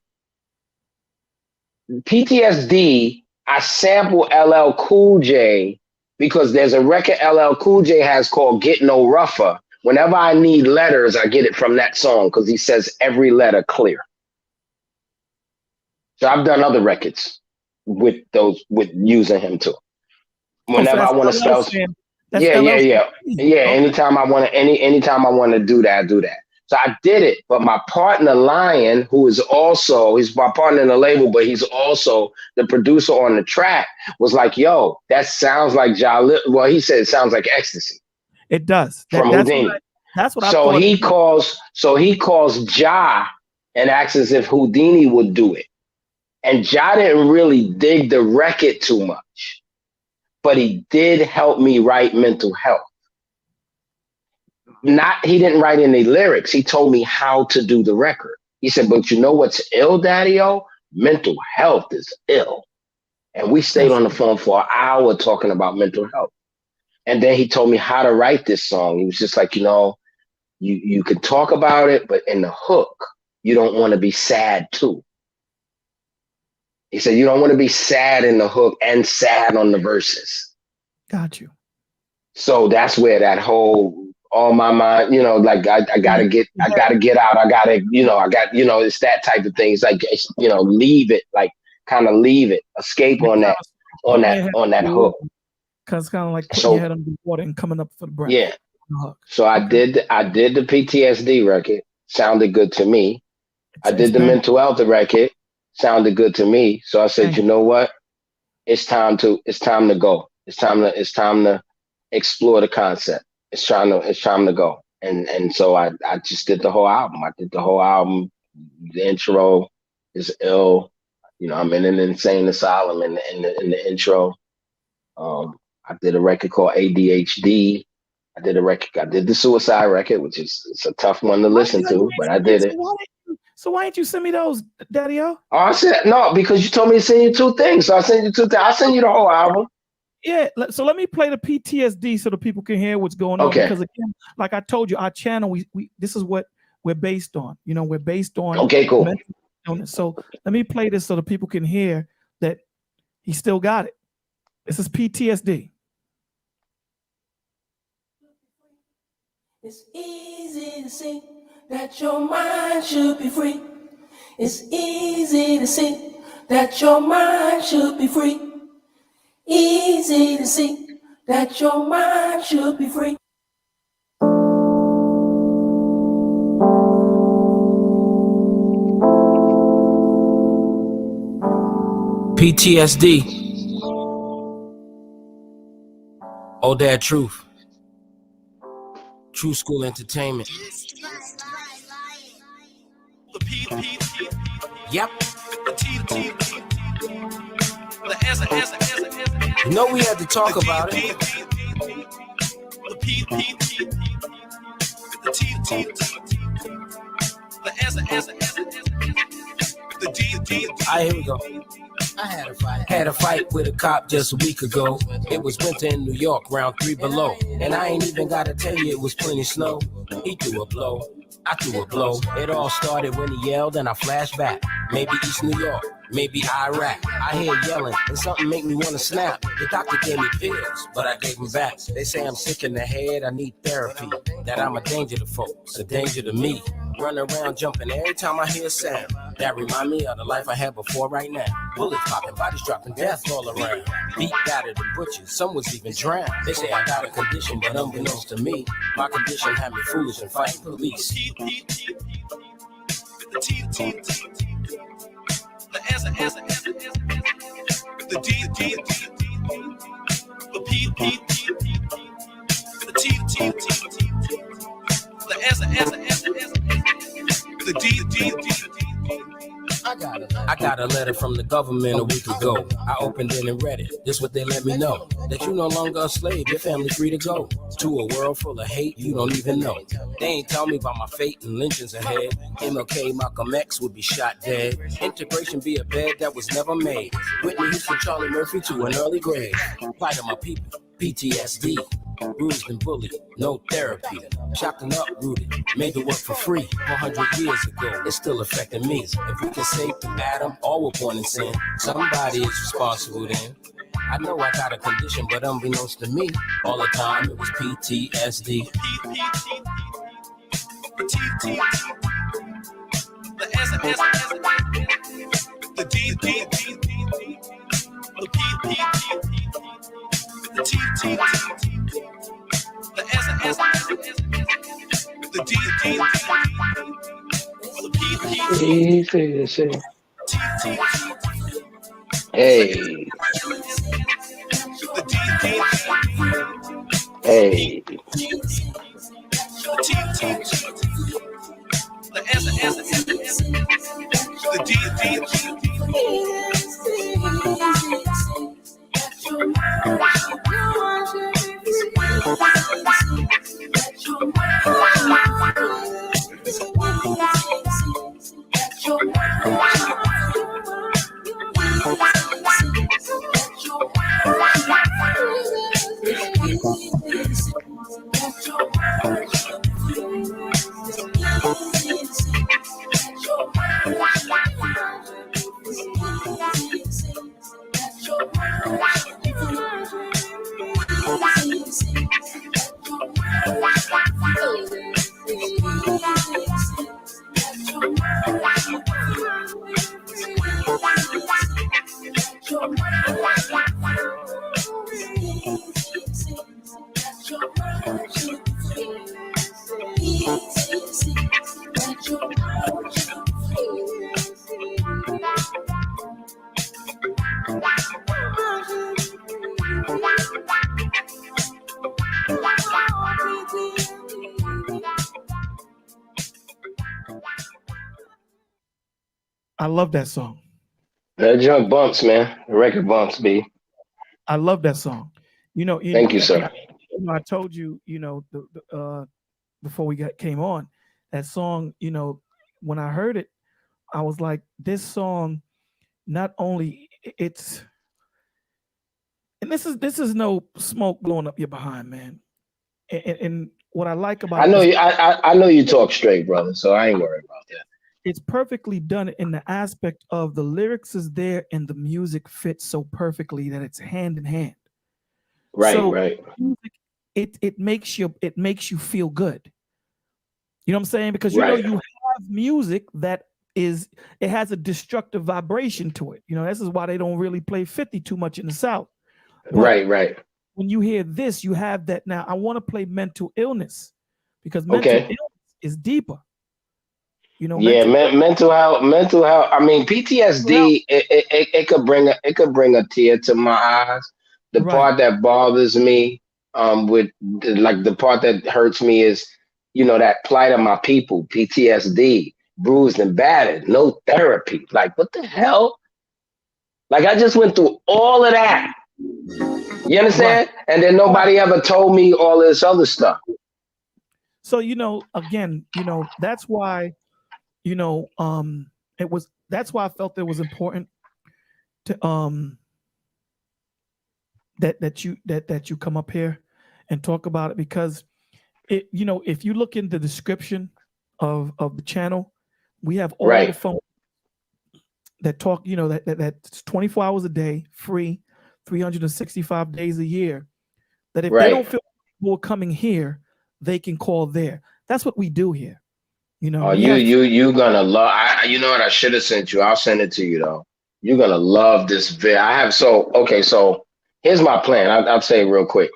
Speaker 8: PTSD, I sample LL Cool J because there's a record LL Cool J has called Get No Rougher. Whenever I need letters, I get it from that song because he says every letter clear. So I've done other records with using him too.
Speaker 3: oh, so
Speaker 8: Whenever I
Speaker 3: that's
Speaker 8: want to
Speaker 3: LL
Speaker 8: spell,
Speaker 3: saying that's
Speaker 8: yeah, yeah,
Speaker 3: LL saying,
Speaker 8: yeah,
Speaker 3: "Hey."
Speaker 8: yeah.
Speaker 3: Okay.
Speaker 8: Anytime I want to do that, I do that. So I did it, but my partner Lion, who is also he's my partner in the label, but he's also the producer on the track, was like, "Yo, that sounds like Well, he said it sounds like Ecstasy
Speaker 3: It does.
Speaker 8: from Houdini.
Speaker 3: That's what I
Speaker 8: So
Speaker 3: thought
Speaker 8: he
Speaker 3: too.
Speaker 8: calls Ja and asks as if Houdini would do it. And Ja didn't really dig the record too much, but he did help me write Mental Health. He didn't write any lyrics. He told me how to do the record. He said, but you know what's ill, Daddy-O? Mental health is ill. And we stayed
Speaker 3: That's
Speaker 8: on the phone for an hour talking about mental health. And then he told me how to write this song. He was just like, you could talk about it, but in the hook, you don't want to be sad too. He said, you don't want to be sad in the hook and sad on the verses.
Speaker 3: got you.
Speaker 8: So that's where that whole all my mind, like I gotta get out. It's that type of thing. It's like, leave it, like kind of leave it, escape
Speaker 3: Like
Speaker 8: on
Speaker 3: kind
Speaker 8: that,
Speaker 3: of putting your head
Speaker 8: on that
Speaker 3: under the
Speaker 8: hook.
Speaker 3: water, because kind of like putting your
Speaker 8: So
Speaker 3: head under the water and coming up for the breath.
Speaker 8: yeah,
Speaker 3: On the hook.
Speaker 8: so I
Speaker 3: Okay.
Speaker 8: did the PTSD record, sounded good to me. I
Speaker 3: It's
Speaker 8: did the
Speaker 3: bang,
Speaker 8: mental health record, sounded good to me. So I said,
Speaker 3: bang.
Speaker 8: you know what? It's time to go. It's time to explore the concept. It's time to go. And so I just did the whole album. I did the whole album. The intro is ill. You know, I'm in an insane asylum in the intro. I did a record called ADHD. I did the suicide record, which is it's a tough one to listen to, but I did it.
Speaker 3: So why didn't you send me those, Daddy-O?
Speaker 8: Oh, I said no, because you told me to send you 2 things. So I sent you 2 things. I'll send you the whole album.
Speaker 3: Yeah, so let me play the PTSD so the people can hear what's going on.
Speaker 8: Okay.
Speaker 3: Because again, like I told you, our channel, we this is what we're based on. You know, we're based on
Speaker 8: Okay, cool.
Speaker 3: mental illness. So let me play this so the people can hear that he still got it. This is PTSD.
Speaker 9: It's easy to see that your mind should be free. It's easy to see that your mind should be free. Easy to see that your mind should be free.
Speaker 10: PTSD. Oh, that truth. True School Entertainment. Yep. You know we had to talk about it. Alright, here we go. I had a fight with a cop just a week ago. It was winter in New York, round 3 below. And I ain't even gotta tell you it was plenty snow. He threw a blow, I threw a blow. It all started when he yelled and I flashed back. Maybe East New York, maybe Iraq. I hear yelling and something make me wanna snap. The doctor gave me pills, but I gave them back. They say I'm sick in the head, I need therapy. That I'm a danger to folks, a danger to me. Run around jumping every time I hear a sound. That remind me of the life I had before right now. Bullets popping, bodies dropping, death all around. Beat, battered, and butchered, some was even drowned. They say I got a condition, but unbeknownst to me, my condition had me foolish and fighting police. I got a letter from the government a week ago. I opened it and read it. This what they let me know. That you no longer a slave, your family free to go. To a world full of hate you don't even know. They ain't tell me about my fate and lynchings ahead. MLK, Malcolm X would be shot dead. Integration be a bed that was never made. Whitney Houston, Charlie Murphy to an early grave. Fight of my people, PTSD. Bruised and bullied, no therapy. Chopped and uprooted, made the work for free 400 years ago, it's still affecting me. If we can say through Adam, all were born in sin, somebody is responsible then. I know I got a condition, but unbeknownst to me, all the time it was PTSD.
Speaker 8: Hey. Hey.
Speaker 3: I love that song.
Speaker 8: That junk bumps, man. The record bumps, B.
Speaker 3: I love that song.
Speaker 8: Thank you,
Speaker 3: And
Speaker 8: sir.
Speaker 3: I told you, before we came on, that song, when I heard it, I was like, this song, not only it's, and this is no smoke blowing up your behind, man. And what I like about
Speaker 8: I know
Speaker 3: it is
Speaker 8: you. I know you talk straight, brother. So I ain't worried about that.
Speaker 3: it's perfectly done in the aspect of the lyrics is there and the music fits so perfectly that it's hand in hand.
Speaker 8: Right,
Speaker 3: So
Speaker 8: right,
Speaker 3: music, it makes you feel good. You know what I'm saying? Because
Speaker 8: right,
Speaker 3: you have music that it has a destructive vibration to it. This is why they don't really play 50 too much in the South. But
Speaker 8: right.
Speaker 3: when you hear this, you have that. Now I want to play mental illness because mental
Speaker 8: Okay.
Speaker 3: illness is deeper.
Speaker 8: Yeah, mental health. Mental health. I mean, PTSD. It could bring a tear to my eyes. The
Speaker 3: Right.
Speaker 8: part that bothers me, with like the part that hurts me is, that plight of my people. PTSD, bruised and battered, no therapy. Like, what the hell? Like, I just went through all of that. You understand?
Speaker 3: Right.
Speaker 8: And then nobody ever told me all this other stuff.
Speaker 3: So again, that's why that's why I felt it was important to that you come up here and talk about it, because if you look in the description of the channel, we have all
Speaker 8: Right.
Speaker 3: the phone that talk, that's 24 hours a day, free, 365 days a year, that if they don't feel comfortable coming here, they can call there. That's what we do here.
Speaker 8: Oh,
Speaker 3: We
Speaker 8: you gonna love. You know what? I should have sent you. I'll send it to you though. You're gonna love this vid. Okay. So here's my plan. I'll say it real quick.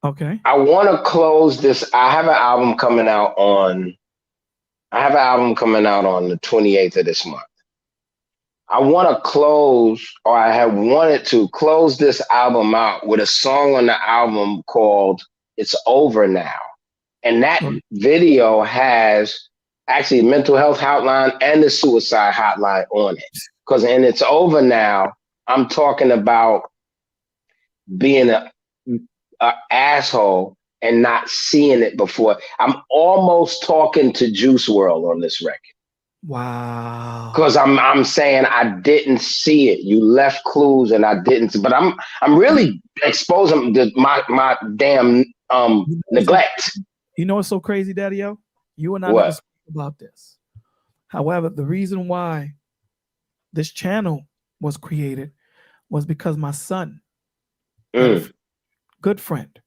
Speaker 3: okay.
Speaker 8: I want to close this. I have an album coming out on the 28th of this month. I want to close, or I have wanted to close this album out with a song on the album called "It's Over Now," and that video has actually mental health hotline and the suicide hotline on it. Because in It's Over Now, I'm talking about being a asshole and not seeing it before. I'm almost talking to Juice WRLD on this record.
Speaker 3: Wow.
Speaker 8: Because I'm saying I didn't see it. You left clues and I didn't. But I'm really exposing my damn neglect.
Speaker 3: You know what's so crazy, Daddy-O? You and I
Speaker 8: What?
Speaker 3: never spoke about this. However, the reason why this channel was created was because my son had a good friend.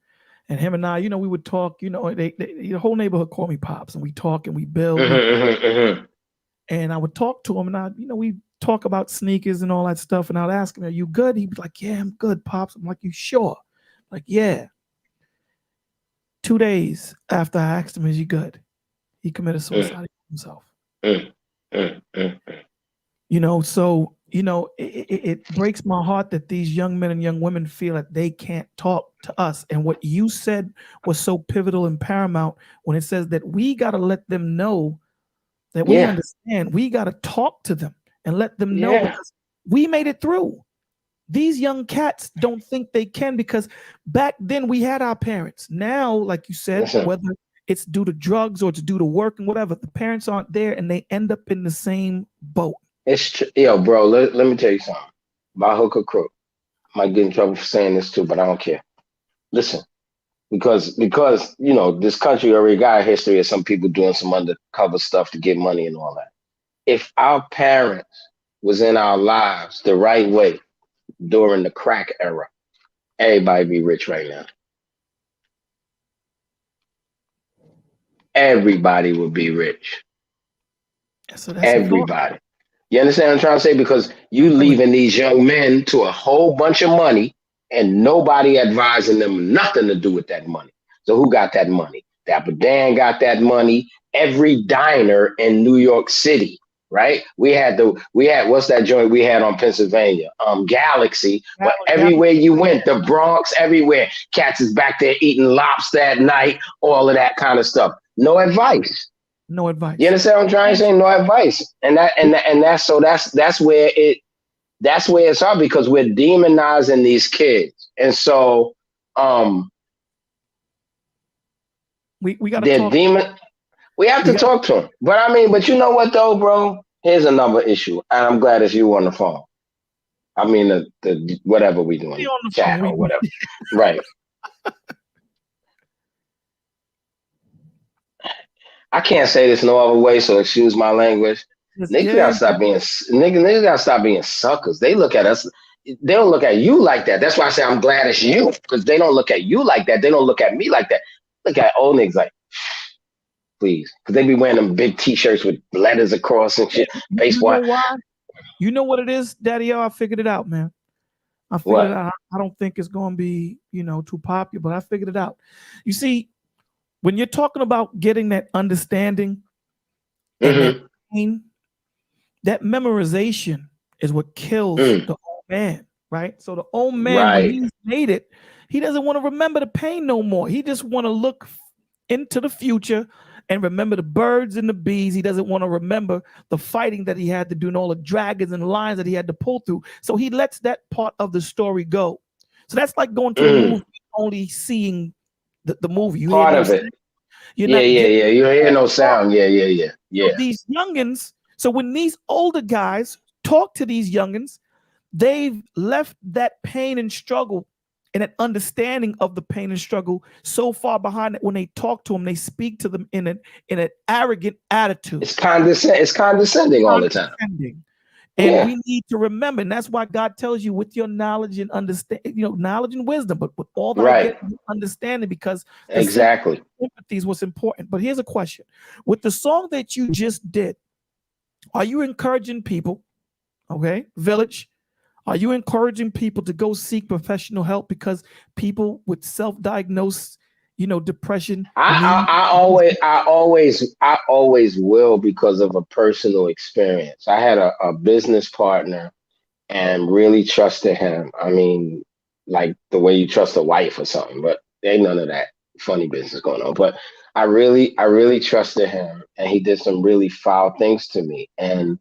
Speaker 3: And him and I, we would talk, the whole neighborhood called me Pops, and we talk and we build. And I would talk to him, and we talk about sneakers and all that stuff. And I'd ask him, "Are you good?" He'd be like, "Yeah, I'm good, Pops." I'm like, "You sure?" Like, "Yeah." 2 days after I asked him, "Is he good?" He committed suicide himself. So it breaks my heart that these young men and young women feel that they can't talk to us. And what you said was so pivotal and paramount when it says that we got to let them know that we understand. We got to talk to them and let them know, because we made it through. These young cats don't think they can, because back then we had our parents. Now, like you said, whether it's due to drugs or it's due to work and whatever, the parents aren't there and they end up in the same boat.
Speaker 8: Yo, bro, let me tell you something. By hook or crook. I might get in trouble for saying this too, but I don't care. Listen, because this country already got a history of some people doing some undercover stuff to get money and all that. If our parents was in our lives the right way during the crack era, everybody be rich right now. Everybody would be rich.
Speaker 3: So that's
Speaker 8: everybody. You understand what I'm trying to say? Because you leaving these young men to a whole bunch of money and nobody advising them nothing to do with that money. So who got that money? Dapper Dan got that money. Every diner in New York City, right? We had what's that joint we had on Pennsylvania? Galaxy. But everywhere you went, the Bronx, everywhere, cats is back there eating lobster at night, all of that kind of stuff. No advice.
Speaker 3: No advice.
Speaker 8: You understand what I'm trying to say? No advice. And that's where That's where it's hard because we're demonizing these kids. And so
Speaker 3: we gotta
Speaker 8: they're
Speaker 3: talk.
Speaker 8: we have to talk to them. But I mean, but you know what though, bro? Here's another issue. And I'm glad it's you on the phone. I mean the whatever we doing, chat or whatever. Right. I can't say this no other way, so excuse my language. Niggas gotta stop being suckers. They look at us, they don't look at you like that. That's why I say I'm glad it's you, because they don't look at you like that. They don't look at me like that. Look at old niggas like, please. Because they be wearing them big t-shirts with letters across and shit. Baseball.
Speaker 3: You know why? You know what it is, Daddy-O? I figured it out, man. I figured it out. I don't think it's gonna be, too popular, but I figured it out. You see, when you're talking about getting that understanding and that pain, that memorization is what kills the old man, right? So the old man, when he's made it, he doesn't want to remember the pain no more. He just want to look into the future and remember the birds and the bees. He doesn't want to remember the fighting that he had to do and all the dragons and lions that he had to pull through. So he lets that part of the story go. So that's like going to a movie, only seeing the movie. You
Speaker 8: part of it. You hear no sound. Yeah.
Speaker 3: So these youngins, so when these older guys talk to these youngins, they've left that pain and struggle and that understanding of the pain and struggle so far behind that when they talk to them, they speak to them in an arrogant attitude.
Speaker 8: It's condescending all the time.
Speaker 3: And we need to remember, and that's why God tells you with your knowledge and understand, knowledge and wisdom, but with all that understanding, because
Speaker 8: exactly
Speaker 3: empathy is what's important. But here's a question: with the song that you just did, are you encouraging people? Okay, Village, are you encouraging people to go seek professional help because people with self-diagnosed, depression?
Speaker 8: I always will, because of a personal experience. I had a business partner and really trusted him. I mean, like the way you trust a wife or something, but ain't none of that funny business going on. But I really trusted him, and he did some really foul things to me. And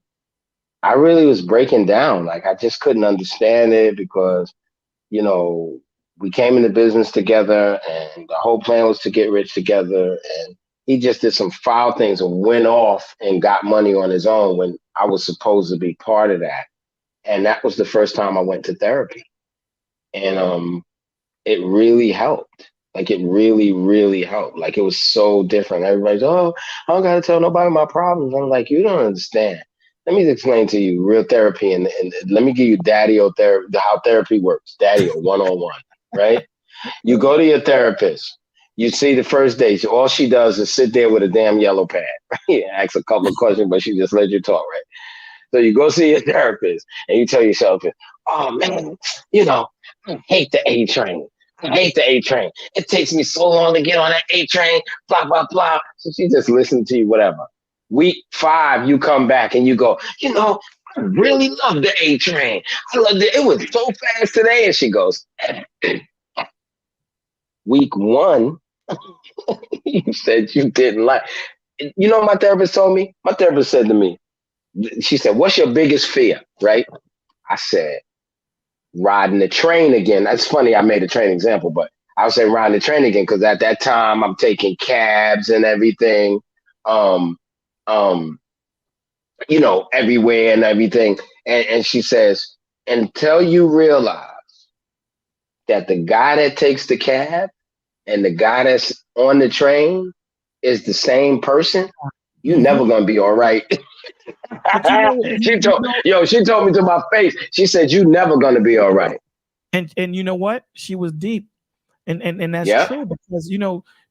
Speaker 8: I really was breaking down. Like, I just couldn't understand it because, we came into business together and the whole plan was to get rich together. And he just did some foul things and went off and got money on his own when I was supposed to be part of that. And that was the first time I went to therapy. And it really helped. Like, it really, really helped. Like, it was so different. Everybody's, oh, I don't got to tell nobody my problems. I'm like, you don't understand. Let me explain to you real therapy, and let me give you Daddy-O therapy, how therapy works. Daddy-O one-on-one, right? You go to your therapist. You see the first day, all she does is sit there with a damn yellow pad. Asks a couple of questions, but she just let you talk, right? So you go see your therapist, and you tell yourself, oh, man, I hate the A train. I hate the A train. It takes me so long to get on that A train, blah, blah, blah. So she just listens to you, whatever. Week 5, you come back and you go, I really love the A train. I loved it. It was so fast today. And she goes, week 1, you said you didn't like. You know what my therapist told me? My therapist said to me, she said, what's your biggest fear, right? I said, riding the train again. That's funny, I made a train example, but I would say riding the train again, because at that time I'm taking cabs and everything. Everywhere and everything. And she says, until you realize that the guy that takes the cab and the guy that's on the train is the same person, you're never gonna be all right. She told me to my face. She said, you're never gonna be all right.
Speaker 3: And you know what? She was deep. And that's true, because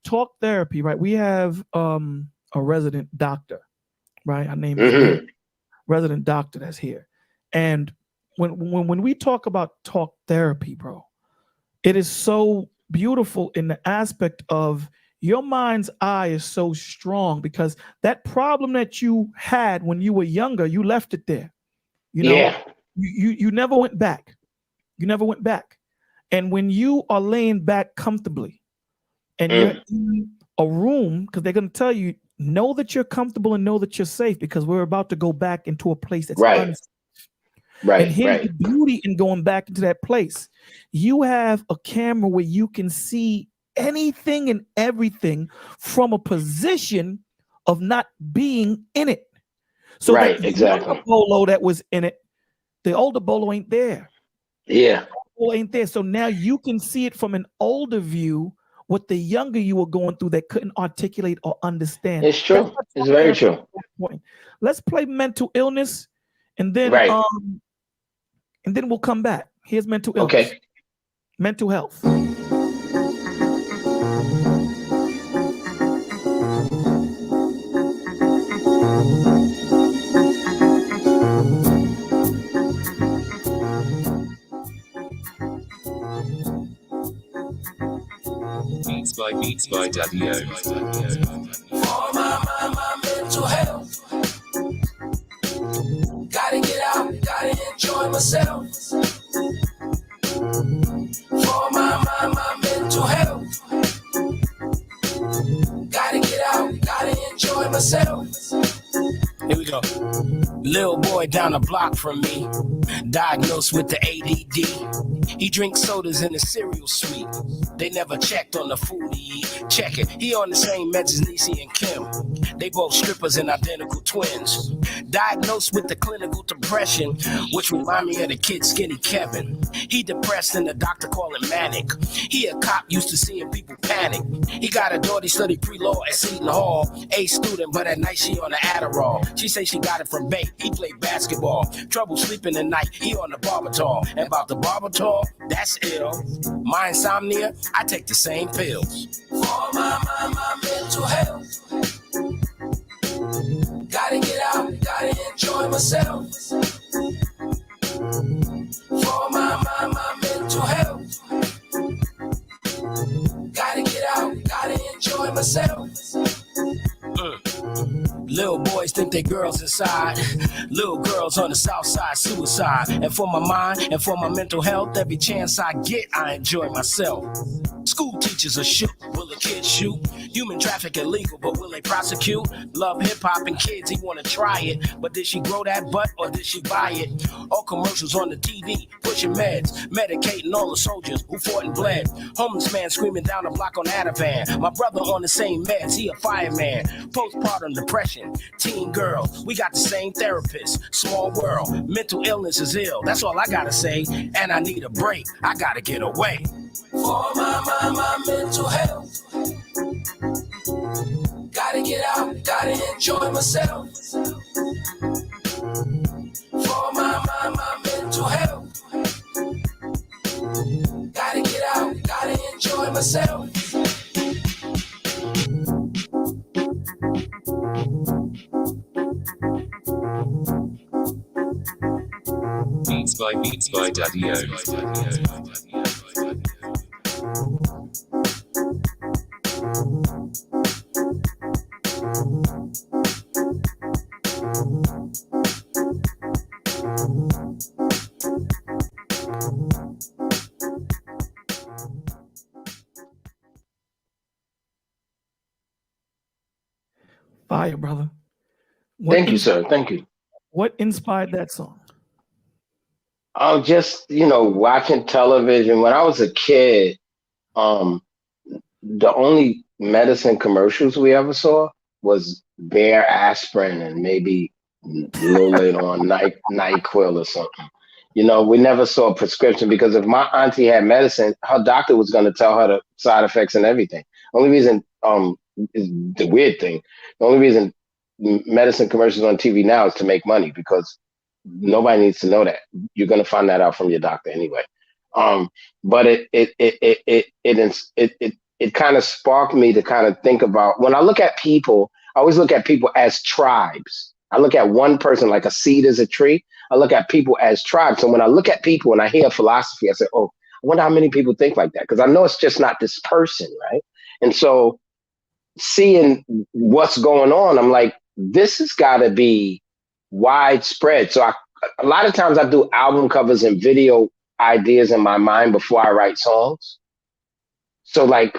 Speaker 3: talk therapy, right? We have a resident doctor, right? Our name is resident doctor that's here. And when we talk about talk therapy, bro, it is so beautiful in the aspect of your mind's eye is so strong, because that problem that you had when you were younger, you left it there. You never went back. You never went back. And when you are laying back comfortably and you're in a room, because they're going to tell you, know that you're comfortable and know that you're safe, because we're about to go back into a place that's unsafe.
Speaker 8: Right,
Speaker 3: And here's
Speaker 8: right.
Speaker 3: the beauty in going back into that place. You have a camera where you can see anything and everything from a position of not being in it. So
Speaker 8: Right,
Speaker 3: that younger
Speaker 8: exactly.
Speaker 3: Bolo that was in it, the older Bolo ain't there.
Speaker 8: Yeah.
Speaker 3: Bolo ain't there. So now you can see it from an older view what the younger you were going through that couldn't articulate or understand.
Speaker 8: It's true. It's very true.
Speaker 3: Point. Let's play mental illness, and then
Speaker 8: Right.
Speaker 3: we'll come back. Here's mental illness.
Speaker 8: Okay.
Speaker 3: Mental health.
Speaker 11: Beats by Daddy O.
Speaker 9: For my mental health. Gotta get out, gotta enjoy myself. For my mental health. Gotta get out, gotta enjoy myself.
Speaker 10: Here we go. Little boy down the block from me, diagnosed with the ADD. He drinks sodas in the cereal suite. They never checked on the food he eat. Check it, he on the same meds as Niecy and Kim. They both strippers and identical twins. Diagnosed with the clinical depression, which remind me of the kid Skinny Kevin. He depressed and the doctor call him manic. He a cop used to seeing people panic. He got a daughter, studied pre-law at Seton Hall. A student, but at night she on the Adderall. She say she got it from Bay. He played basketball. Trouble sleeping at night. He on the Barbital. And about the Barbital, that's ill. My insomnia, I take the same pills.
Speaker 9: For my mental health. Gotta get out, gotta enjoy myself. For my mental health. Gotta get out, gotta enjoy myself.
Speaker 10: Little boys think they girls inside. Little girls on the south side, suicide. And for my mind and for my mental health, every chance I get, I enjoy myself. School teachers are shook. Will the kids shoot? Human trafficking illegal, but will they prosecute? Love hip hop and kids, he wanna try it. But did she grow that butt or did she buy it? All commercials on the TV, pushing meds, medicating all the soldiers who fought and bled. Homeless man screaming down the block on Ativan. My brother on the same meds, he a fireman. Postpartum depression, teen girl, we got the same therapist. Small world, mental illness is ill, that's all I gotta say. And I need a break, I gotta get away.
Speaker 9: For my mental health. Gotta get out, gotta enjoy myself. For my mental health. Gotta get out, gotta enjoy myself.
Speaker 11: Beats by Daddy O.
Speaker 3: Fire, brother.
Speaker 8: Thank you, sir. Thank you.
Speaker 3: What inspired that song?
Speaker 8: Oh, just, watching television. When I was a kid, the only medicine commercials we ever saw was Bear aspirin and maybe a little later on NyQuil or something. We never saw a prescription because if my auntie had medicine, her doctor was going to tell her the side effects and everything. Only reason, is the weird thing. The only reason medicine commercials on TV now is to make money because nobody needs to know that. You're going to find that out from your doctor anyway. But it kind of sparked me to kind of think about when I look at people. I always look at people as tribes. I look at one person like a seed is a tree. I look at people as tribes. So when I look at people and I hear philosophy, I say, oh, I wonder how many people think like that. Because I know it's just not this person, right? And so seeing what's going on, I'm like, this has got to be widespread. So a lot of times I do album covers and video ideas in my mind before I write songs. So like,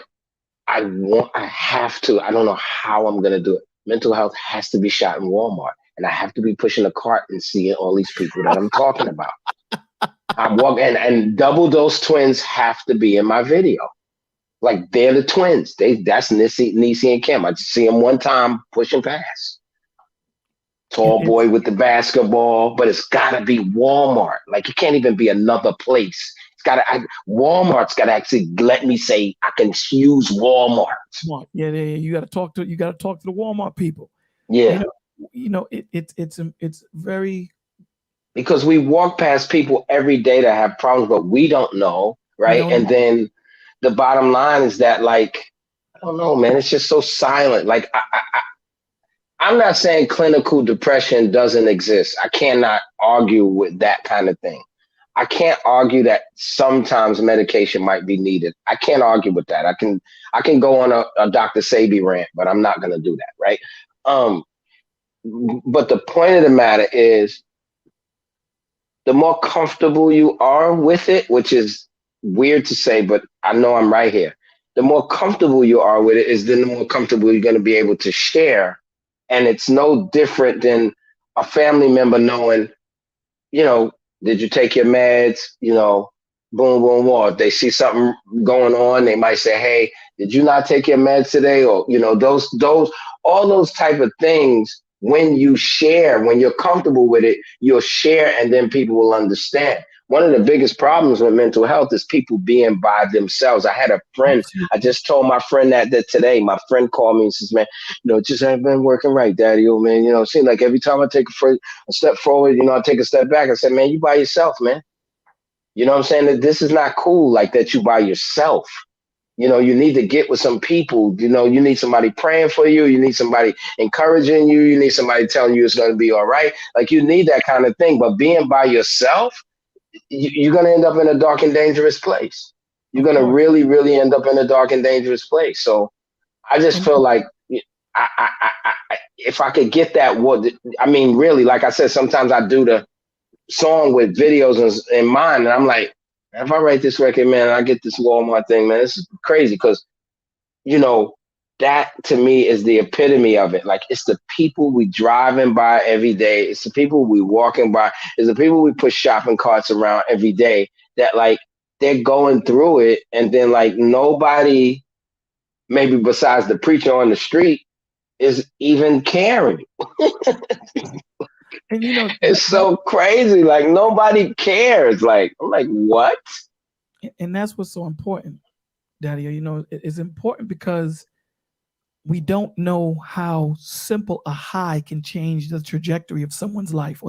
Speaker 8: I have to, I don't know how I'm going to do it. Mental health has to be shot in Walmart. and I have to be pushing a cart and seeing all these people that I'm talking about. I'm walking, and Double Dose Twins have to be in my video. Like, they're the twins. That's Nisi and Kim. I just see them one time pushing past. Tall boy with the basketball, but it's gotta be Walmart. Like, it can't even be another place. Walmart's gotta actually let me say I can use Walmart.
Speaker 3: Yeah, you gotta talk to the Walmart people.
Speaker 8: Yeah,
Speaker 3: it's very,
Speaker 8: because we walk past people every day that have problems, but we don't know, right? And then the bottom line is that, like, I don't know, man. It's just so silent. Like, I'm not saying clinical depression doesn't exist. I cannot argue with that kind of thing. I can't argue that sometimes medication might be needed. I can't argue with that. I can go on a Dr. Sebi rant, but I'm not going to do that, right? But the point of the matter is, the more comfortable you are with it, which is weird to say, but I know I'm right here. The more comfortable you are with it is then the more comfortable you're going to be able to share. And it's no different than a family member knowing, did you take your meds? Boom, boom, boom. If they see something going on, they might say, hey, did you not take your meds today? Or, all those type of things. When you share, when you're comfortable with it, you'll share, and then people will understand. One of the biggest problems with mental health is people being by themselves. I had a friend, I just told my friend that today. My friend called me and says, man, just haven't been working right, Daddy. Oh, man, it seems like every time I take a step forward, I take a step back. I said, man, you by yourself, man. You know what I'm saying? That this is not cool like that, you by yourself. You need to get with some people. You need somebody praying for you. You need somebody encouraging you. You need somebody telling you it's going to be all right. Like, you need that kind of thing. But being by yourself, you're going to end up in a dark and dangerous place. You're going to really, really end up in a dark and dangerous place. So I just feel like if I could get that, really, like I said, sometimes I do the song with videos in mind, and I'm like, if I write this record, man, I get this Walmart thing, man, this is crazy, because, that to me is the epitome of it. Like, it's the people we driving by every day. It's the people we walking by. It's the people we push shopping carts around every day that, like, they're going through it. And then, like, nobody, maybe besides the preacher on the street, is even caring.
Speaker 3: And
Speaker 8: it's so crazy. Like, nobody cares. Like, I'm like, what?
Speaker 3: And that's what's so important, Daddy. It's important because we don't know how simple a high can change the trajectory of someone's life.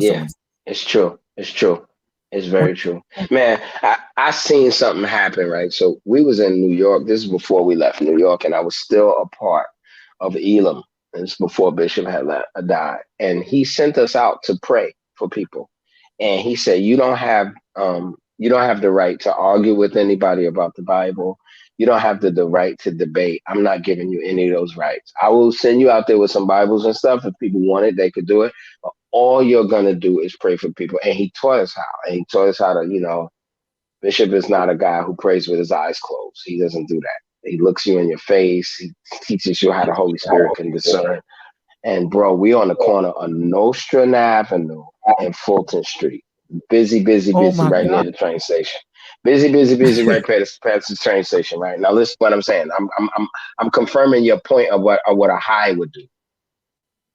Speaker 8: It's true. It's true. It's very true. Man, I seen something happen, right? So we was in New York. This is before we left New York, and I was still a part of Elam. This is before Bishop had died. And he sent us out to pray for people. And he said, you don't have the right to argue with anybody about the Bible. You don't have the right to debate. I'm not giving you any of those rights. I will send you out there with some Bibles and stuff. If people want it, they could do it. But all you're going to do is pray for people. And he taught us how. And he taught us how to, Bishop is not a guy who prays with his eyes closed. He doesn't do that. He looks you in your face. He teaches you how the Holy Spirit can discern. And, bro, we on the corner of Nostrand Avenue and Fulton Street. Busy right near the train station. Busy right past the train station. Right now, listen to what I'm saying. I'm confirming your point of what a high would do.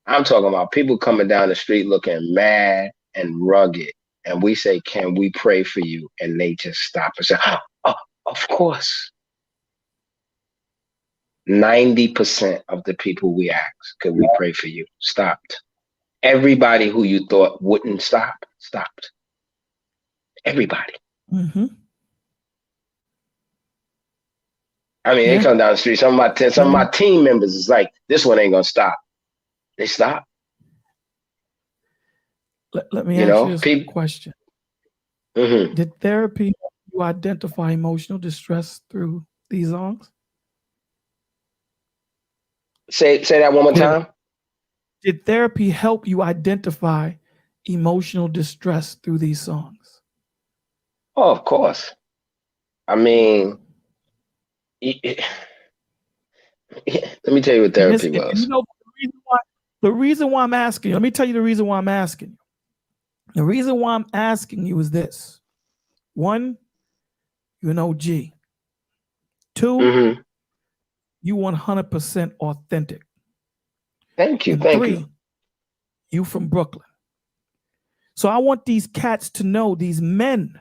Speaker 8: I'm talking about people coming down the street looking mad and rugged, and we say, "Can we pray for you?" And they just stop and say, "Oh, of course." 90% of the people we asked, "Can we pray for you?" stopped. Everybody who you thought wouldn't stop, stopped. Everybody.
Speaker 3: Mm-hmm.
Speaker 8: I mean, they come down the street. Some of my team members is like, this one ain't gonna stop. They stop.
Speaker 3: Let me ask you this question.
Speaker 8: Mm-hmm.
Speaker 3: Did therapy help you identify emotional distress through these songs?
Speaker 8: Say that one more time.
Speaker 3: Did therapy help you identify emotional distress through these songs?
Speaker 8: Oh, of course. I mean, let me tell you what therapy was.
Speaker 3: The reason why The reason why I'm asking you, let me tell you the reason why I'm asking you. The reason why I'm asking you is this. One, you're an OG. Two, you 100% authentic.
Speaker 8: Thank you.
Speaker 3: And
Speaker 8: Thank
Speaker 3: three,
Speaker 8: you.
Speaker 3: you from Brooklyn. So I want these cats to know, these men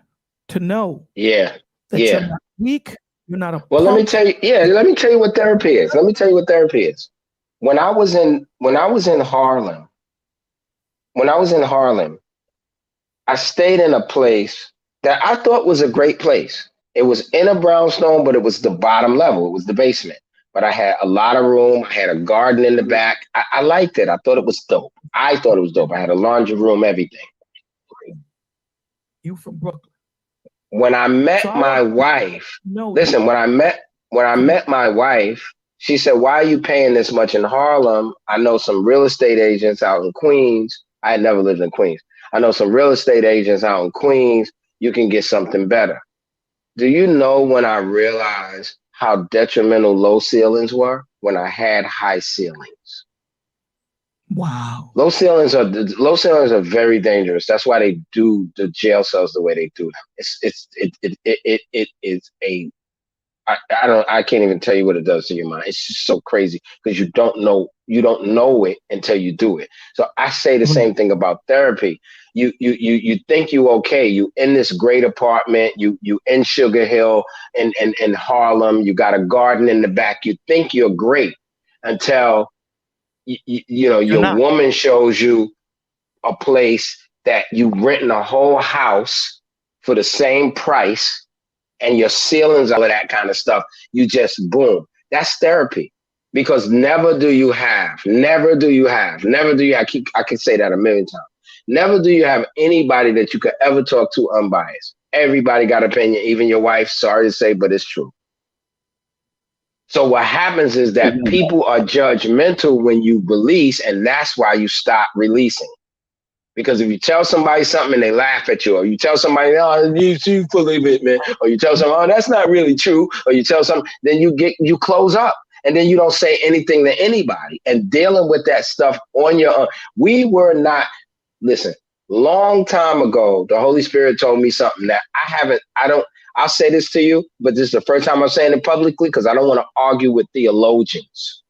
Speaker 3: to know
Speaker 8: that
Speaker 3: you're not weak, you're not a
Speaker 8: Well,
Speaker 3: punk.
Speaker 8: let me tell you what therapy is. Let me tell you what therapy is. When I was in Harlem, I stayed in a place that I thought was a great place. It was in a brownstone, but it was the bottom level. It was the basement. But I had a lot of room. I had a garden in the back. I liked it. I thought it was dope. I had a laundry room, everything.
Speaker 3: You from Brooklyn.
Speaker 8: When I met my wife, listen, when I met my wife, she said, "Why are you paying this much in Harlem? I know some real estate agents out in Queens. I had never lived in Queens. I know some real estate agents out in Queens. You can get something better." Do you know when I realized how detrimental low ceilings were? When I had high ceilings.
Speaker 3: Wow.
Speaker 8: Low ceilings are very dangerous. That's why they do the jail cells the way they do them. It is a I can't even tell you what it does to your mind. It's just so crazy because you don't know it until you do it. So I say the same thing about therapy. You think you okay. You in this great apartment. You in Sugar Hill in Harlem. You got a garden in the back. You think you're great until your woman shows you a place that you renting a whole house for the same price, and your ceilings, all of that kind of stuff. You just boom. That's therapy, because never do you have. I can say that a million times. Never do you have anybody that you could ever talk to unbiased. Everybody got opinion, even your wife. Sorry to say, but it's true. So what happens is that people are judgmental when you release, and that's why you stop releasing. Because if you tell somebody something and they laugh at you, or you tell somebody, "Oh, you full of it, man," or you tell someone, "Oh, that's not really true," or you tell something, then you close up, and then you don't say anything to anybody. And dealing with that stuff on your own. We were not, listen, long time ago, the Holy Spirit told me something that I'll say this to you, but this is the first time I'm saying it publicly because I don't want to argue with theologians.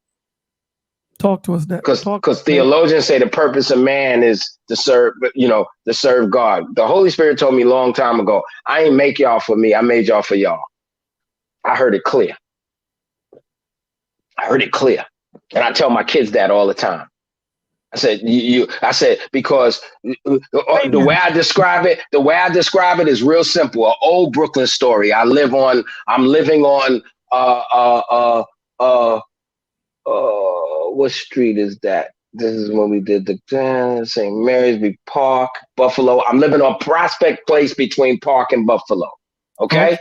Speaker 3: Talk to us, that
Speaker 8: because theologians say the purpose of man is to serve, to serve God. The Holy Spirit told me a long time ago, "I ain't make y'all for me. I made y'all for y'all." I heard it clear. And I tell my kids that all the time. I said, because the way I describe it is real simple. An old Brooklyn story. I'm living on what street is that? This is when we did the St. Mary's Park, Buffalo. I'm living on Prospect Place between Park and Buffalo. Okay?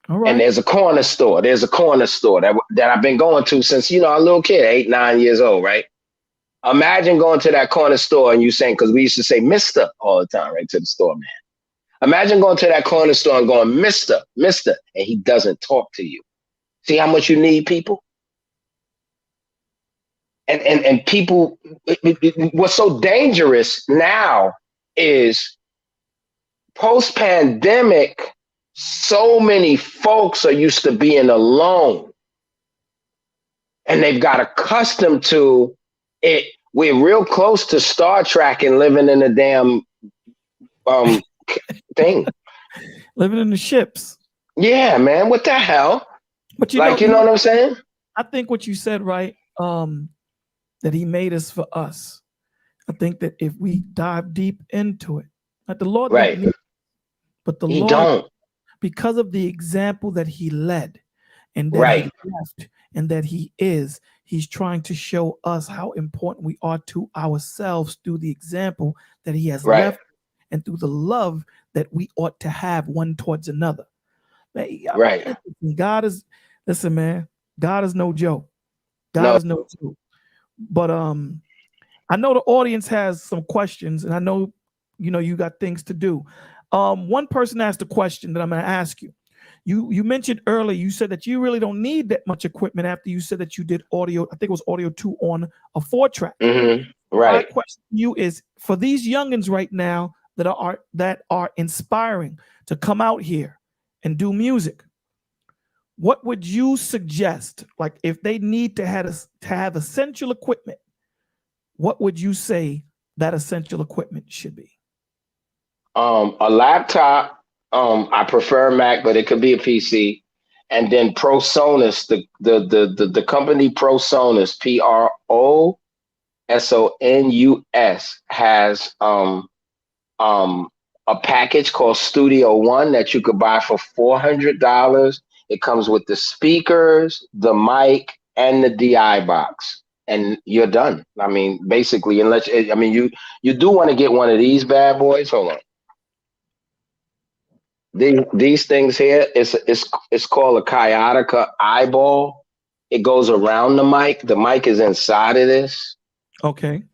Speaker 3: All right.
Speaker 8: And there's a corner store. That I've been going to since, a little kid, 8, 9 years old, right? Imagine going to that corner store and you saying, because we used to say Mr. all the time, right, to the store man. Imagine going to that corner store and going, Mr., and he doesn't talk to you. See how much you need people? And people, what's so dangerous now is post-pandemic, so many folks are used to being alone. And they've got accustomed to it. We're real close to Star Trek and living in a damn thing.
Speaker 3: Living in the ships.
Speaker 8: Yeah, man. What the hell?
Speaker 3: But
Speaker 8: you know what I'm saying?
Speaker 3: I think what you said, right? That he made us for us. I think that if we dive deep into it, that the Lord,
Speaker 8: right?
Speaker 3: But the
Speaker 8: He
Speaker 3: Lord,
Speaker 8: don't.
Speaker 3: Because of the example that he led, and that
Speaker 8: right.
Speaker 3: he left, and that he is, he's trying to show us how important we are to ourselves through the example that he has
Speaker 8: right.
Speaker 3: left, and through the love that we ought to have one towards another.
Speaker 8: Right.
Speaker 3: God is, listen, man, God is no joke. God is no joke. But I know the audience has some questions, and I know, you got things to do. One person asked a question that I'm going to ask you. You mentioned earlier, you said that you really don't need that much equipment after you said that you did audio. I think it was audio 2 on a 4-track.
Speaker 8: Right.
Speaker 3: My question to you is, for these youngins right now that are inspiring to come out here and do music, what would you suggest? Like, if they need to have essential equipment, what would you say that essential equipment should be?
Speaker 8: A laptop. I prefer Mac, but it could be a PC. And then ProSonus, the company ProSonus, PROSONUS, has a package called Studio One that you could buy for $400. It comes with the speakers, the mic, and the DI box, and you're done. I mean, basically, you do want to get one of these bad boys. Hold on. These things here, it's called a Kyotica eyeball. It goes around the mic. The mic is inside of this.
Speaker 3: Okay.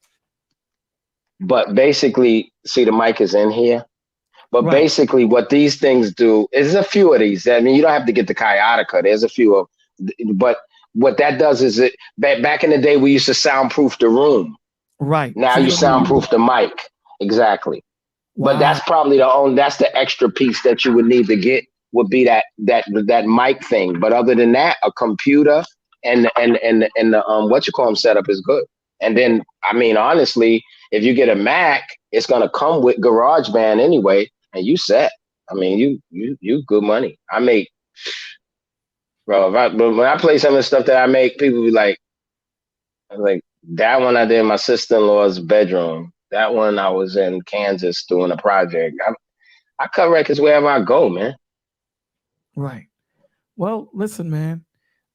Speaker 8: But basically, see, the mic is in here. But basically, what these things do is a few of these. I mean, you don't have to get the Kyotica. There's a few of, but what that does is back in the day, we used to soundproof the room.
Speaker 3: Right.
Speaker 8: Now you soundproof the mic. Exactly.
Speaker 3: Wow.
Speaker 8: But that's probably that's the extra piece that you would need to get, would be that mic thing. But other than that, a computer and the setup is good. And then, I mean, honestly, if you get a Mac, it's gonna come with GarageBand anyway, and you set. I mean, you good money. I make, bro. When I play some of the stuff that I make, people be like, that one I did in my sister-in-law's bedroom. That one I was in Kansas doing a project. I cut records wherever I go, man.
Speaker 3: Right. Well, listen, man.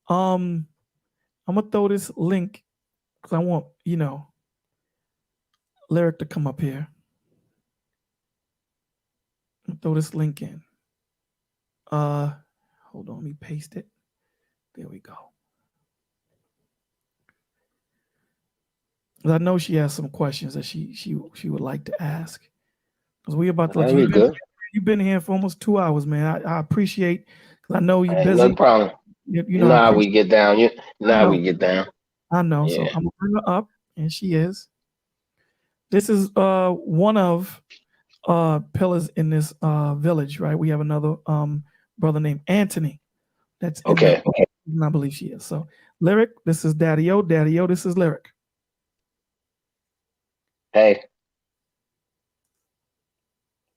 Speaker 3: I'm gonna throw this link because I want, Lyric to come up here. I'll throw this link in. Hold on, let me paste it. There we go. I know she has some questions that she would like to ask. Because we're about to let you. You've been here for almost 2 hours, man. I appreciate, because I know you're busy.
Speaker 8: No problem. We get down. We get down.
Speaker 3: I know. Yeah. So I'm gonna bring her up, and she is. This is one of pillars in this village, right? We have another brother named Anthony. That's
Speaker 8: okay.
Speaker 3: I believe she is. So Lyric, this is Daddy-O. Daddy-O, this is Lyric.
Speaker 8: Hey.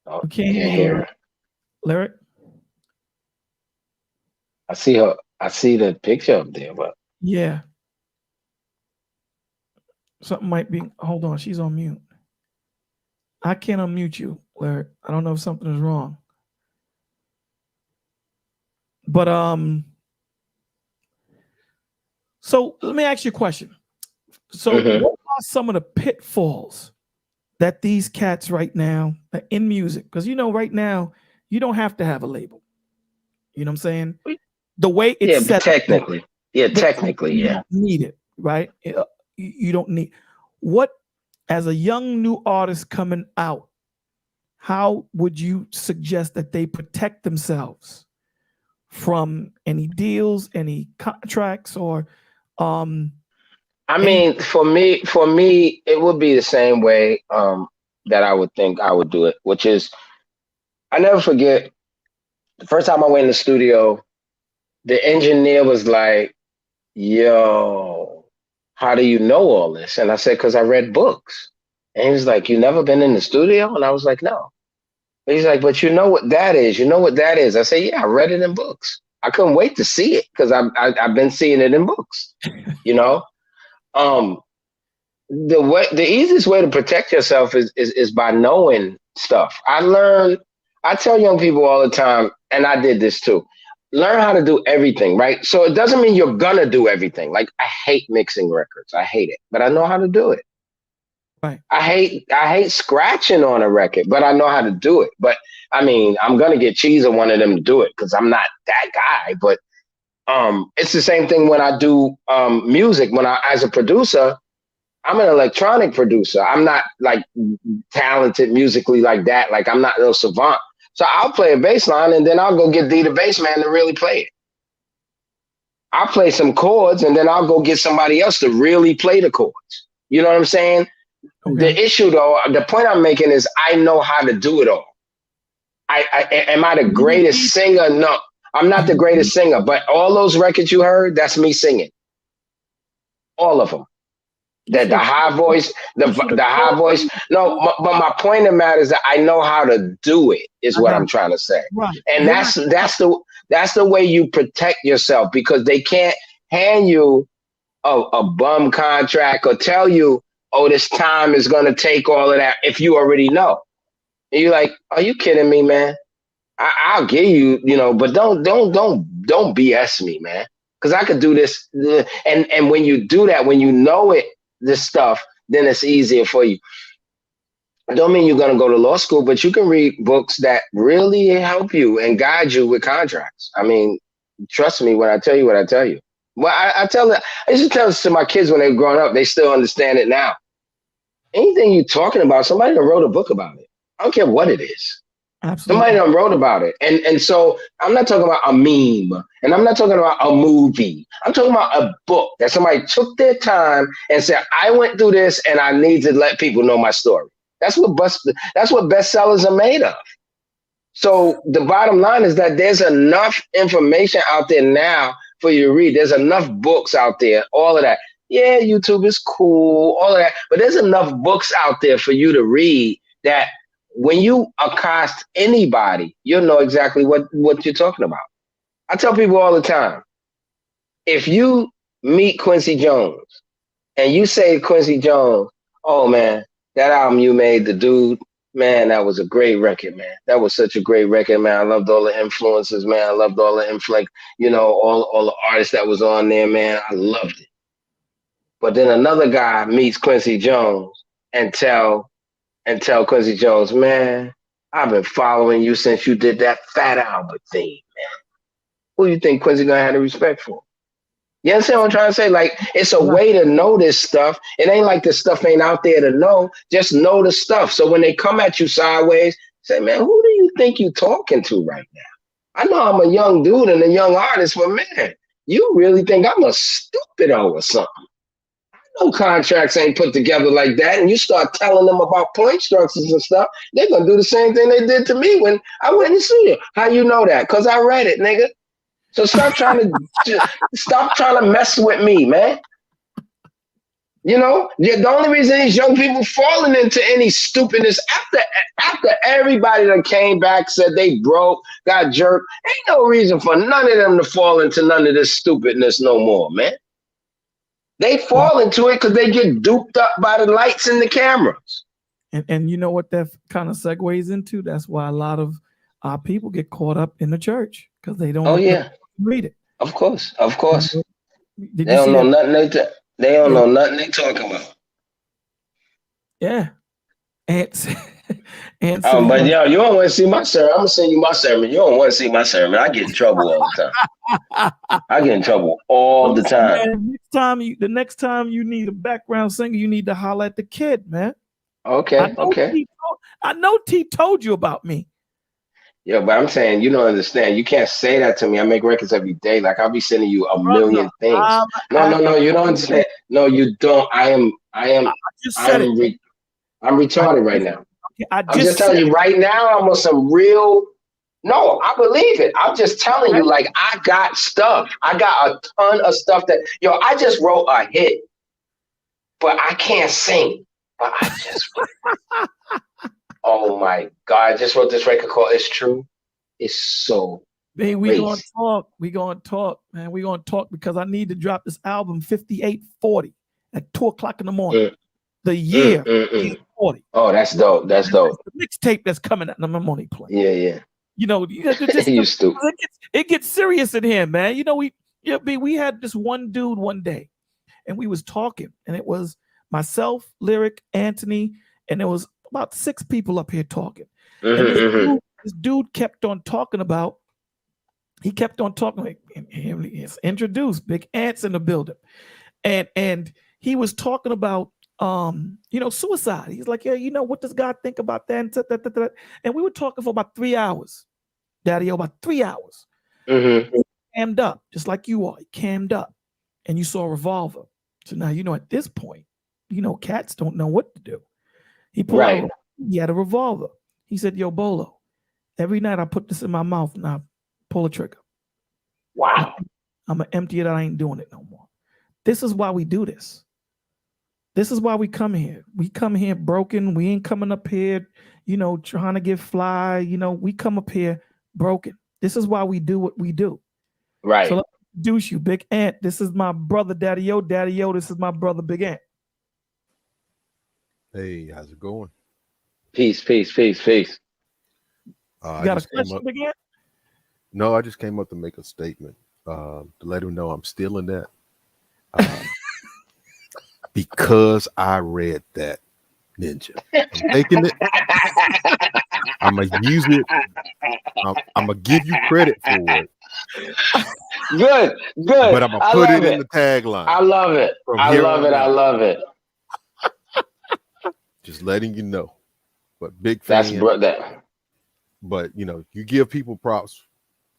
Speaker 3: I can't hear her. Lyric?
Speaker 8: I see her. I see the picture up there, but
Speaker 3: yeah. Something might be. Hold on, she's on mute. I can't unmute you, Lyric. I don't know if something is wrong. But so let me ask you a question. So what are some of the pitfalls that these cats right now that in music? Because right now you don't have to have a label. You know what I'm saying? The way it's set
Speaker 8: technically.
Speaker 3: Up,
Speaker 8: technically,
Speaker 3: you don't need it, right? You don't need what, as a young new artist coming out, how would you suggest that they protect themselves from any deals, any contracts, or
Speaker 8: I mean, for me, it would be the same way that I would think I would do it, which is, I never forget the first time I went in the studio, the engineer was like, yo, how do you know all this? And I said, because I read books. And he was like, you never been in the studio? And I was like, no. He's like, but you know what that is? You know what that is? I said, yeah, I read it in books. I couldn't wait to see it because I've been seeing it in books, The easiest way to protect yourself is by knowing stuff. I tell young people all the time, and I did this too, learn how to do everything, right? So it doesn't mean you're gonna do everything. Like, I hate mixing records. I hate it, but I know how to do it.
Speaker 3: Right.
Speaker 8: I hate scratching on a record, but I know how to do it. But I mean, I'm gonna get Cheese or one of them to do it because I'm not that guy. But it's the same thing when I do music. As a producer, I'm an electronic producer. I'm not like talented musically like that. Like, I'm not no savant, So I'll play a bass line and then I'll go get D the bass man to really play it. I'll play some chords and then I'll go get somebody else to really play the chords. You know what I'm saying?
Speaker 3: Okay.
Speaker 8: The issue though, the point I'm making is I know how to do it all. Am I the greatest singer? No, I'm not the greatest singer, but all those records you heard, that's me singing. All of them. The high voice, the high voice. No, but my point of the matter is that I know how to do it, is what I'm trying to say.
Speaker 3: Right.
Speaker 8: And that's the way you protect yourself, because they can't hand you a bum contract or tell you, oh, this time is going to take all of that if you already know. And you're like, are you kidding me, man? I'll give you, but don't BS me, man. Because I could do this. And when you do that, when you know it, this stuff, then it's easier for you. I don't mean you're going to go to law school, but you can read books that really help you and guide you with contracts. I mean, trust me when I tell you what I tell you. Well, I used to tell this to my kids when they were growing up. They still understand it now. Anything you're talking about, somebody done wrote a book about it. I don't care what it is.
Speaker 3: Absolutely.
Speaker 8: Somebody done wrote about it. And so I'm not talking about a meme, and I'm not talking about a movie. I'm talking about a book that somebody took their time and said, I went through this and I need to let people know my story. That's what bestsellers are made of. So the bottom line is that there's enough information out there now for you to read. There's enough books out there, all of that. Yeah, YouTube is cool, all of that. But there's enough books out there for you to read that when you accost anybody, you'll know exactly what you're talking about. I tell people all the time, if you meet Quincy Jones and you say to Quincy Jones, oh man, that album you made, The Dude, man, that was a great record, man. That was such a great record, man. I loved all the influences, man. I loved all the influx, all the artists that was on there, man. I loved it. But then another guy meets Quincy Jones and tell Quincy Jones, man, I've been following you since you did that Fat Albert theme, man. Who you think Quincy gonna have the respect for? You understand what I'm trying to say? Like, it's a way to know this stuff. It ain't like this stuff ain't out there to know. Just know the stuff. So when they come at you sideways, say, man, who do you think you talking to right now? I know I'm a young dude and a young artist, but man, you really think I'm a stupido or something? No contracts ain't put together like that, and you start telling them about point structures and stuff, they're gonna do the same thing they did to me when I went in the studio. How you know that? Because I read it, nigga. So stop trying to mess with me, man. The only reason these young people falling into any stupidness after everybody that came back said they broke, got jerked, ain't no reason for none of them to fall into none of this stupidness no more, man. They fall into it because they get duped up by the lights and the cameras.
Speaker 3: And you know what that kind of segues into? That's why a lot of our people get caught up in the church because they don't read it.
Speaker 8: Of course. They don't know nothing. They don't know nothing they talking about.
Speaker 3: Yeah.
Speaker 8: But yo, you don't want to see my sermon. I'm gonna send you my sermon. You don't want to see my sermon. I get in trouble all the time. I get in trouble all the time.
Speaker 3: Man, the next time you need a background singer, you need to holler at the kid, man.
Speaker 8: Okay.
Speaker 3: I know T told you about me.
Speaker 8: Yeah, but I'm saying you don't understand. You can't say that to me. I make records every day. Like I'll be sending you a million things. No, you don't understand. No, you don't. I'm retarded right now. I'm just telling you right now, I'm on some real. No, I believe it. I'm just telling you, like, I got stuff. I got a ton of stuff that, I just wrote a hit, but I can't sing. But I just wrote. Oh my God, I just wrote this record called It's True. It's so
Speaker 3: man, we gonna talk, man. We gonna talk because I need to drop this album 5840 at 2:00 in the morning. The year 40.
Speaker 8: Oh, that's dope. That's dope.
Speaker 3: The mixtape that's coming out in the morning play.
Speaker 8: Yeah.
Speaker 3: You stupid. It gets serious in here, man. We had this one dude one day, and we was talking, and it was myself, Lyric, Anthony, and there was about 6 people up here talking. And this dude kept on talking about. He kept on talking. He's introduced Big Ants in the building, and he was talking about suicide. He's like, yeah, what does God think about that? And we were talking for about 3 hours, Daddy, about 3 hours.
Speaker 8: Mm-hmm.
Speaker 3: Cammed up, just like you are. He cammed up, and you saw a revolver. So now at this point, cats don't know what to do. He pulled out. He had a revolver. He said, "Yo, Bolo, every night I put this in my mouth and I pull the trigger.
Speaker 8: Wow.
Speaker 3: I'm gonna empty it. I ain't doing it no more. This is why we do this. This is why we come here. We come here broken. We ain't coming up here, trying to get fly. We come up here broken. This is why we do what we do.
Speaker 8: Right.
Speaker 3: So let me introduce you, Big Ant. This is my brother, Daddy O. Daddy O, this is my brother, Big Ant.
Speaker 12: Hey, how's it going?
Speaker 8: Peace.
Speaker 3: You got a question, Big Ant?
Speaker 12: No, I just came up to make a statement to let him know I'm still in that. Because I read that, Ninja. I'm taking it. I'm going to use it. I'm going to give you credit for it.
Speaker 8: Good.
Speaker 12: But I'm going to put it in the tagline.
Speaker 8: I love it. I love it.
Speaker 12: Just letting you know. But big fan.
Speaker 8: That's brother.
Speaker 12: But, you give people props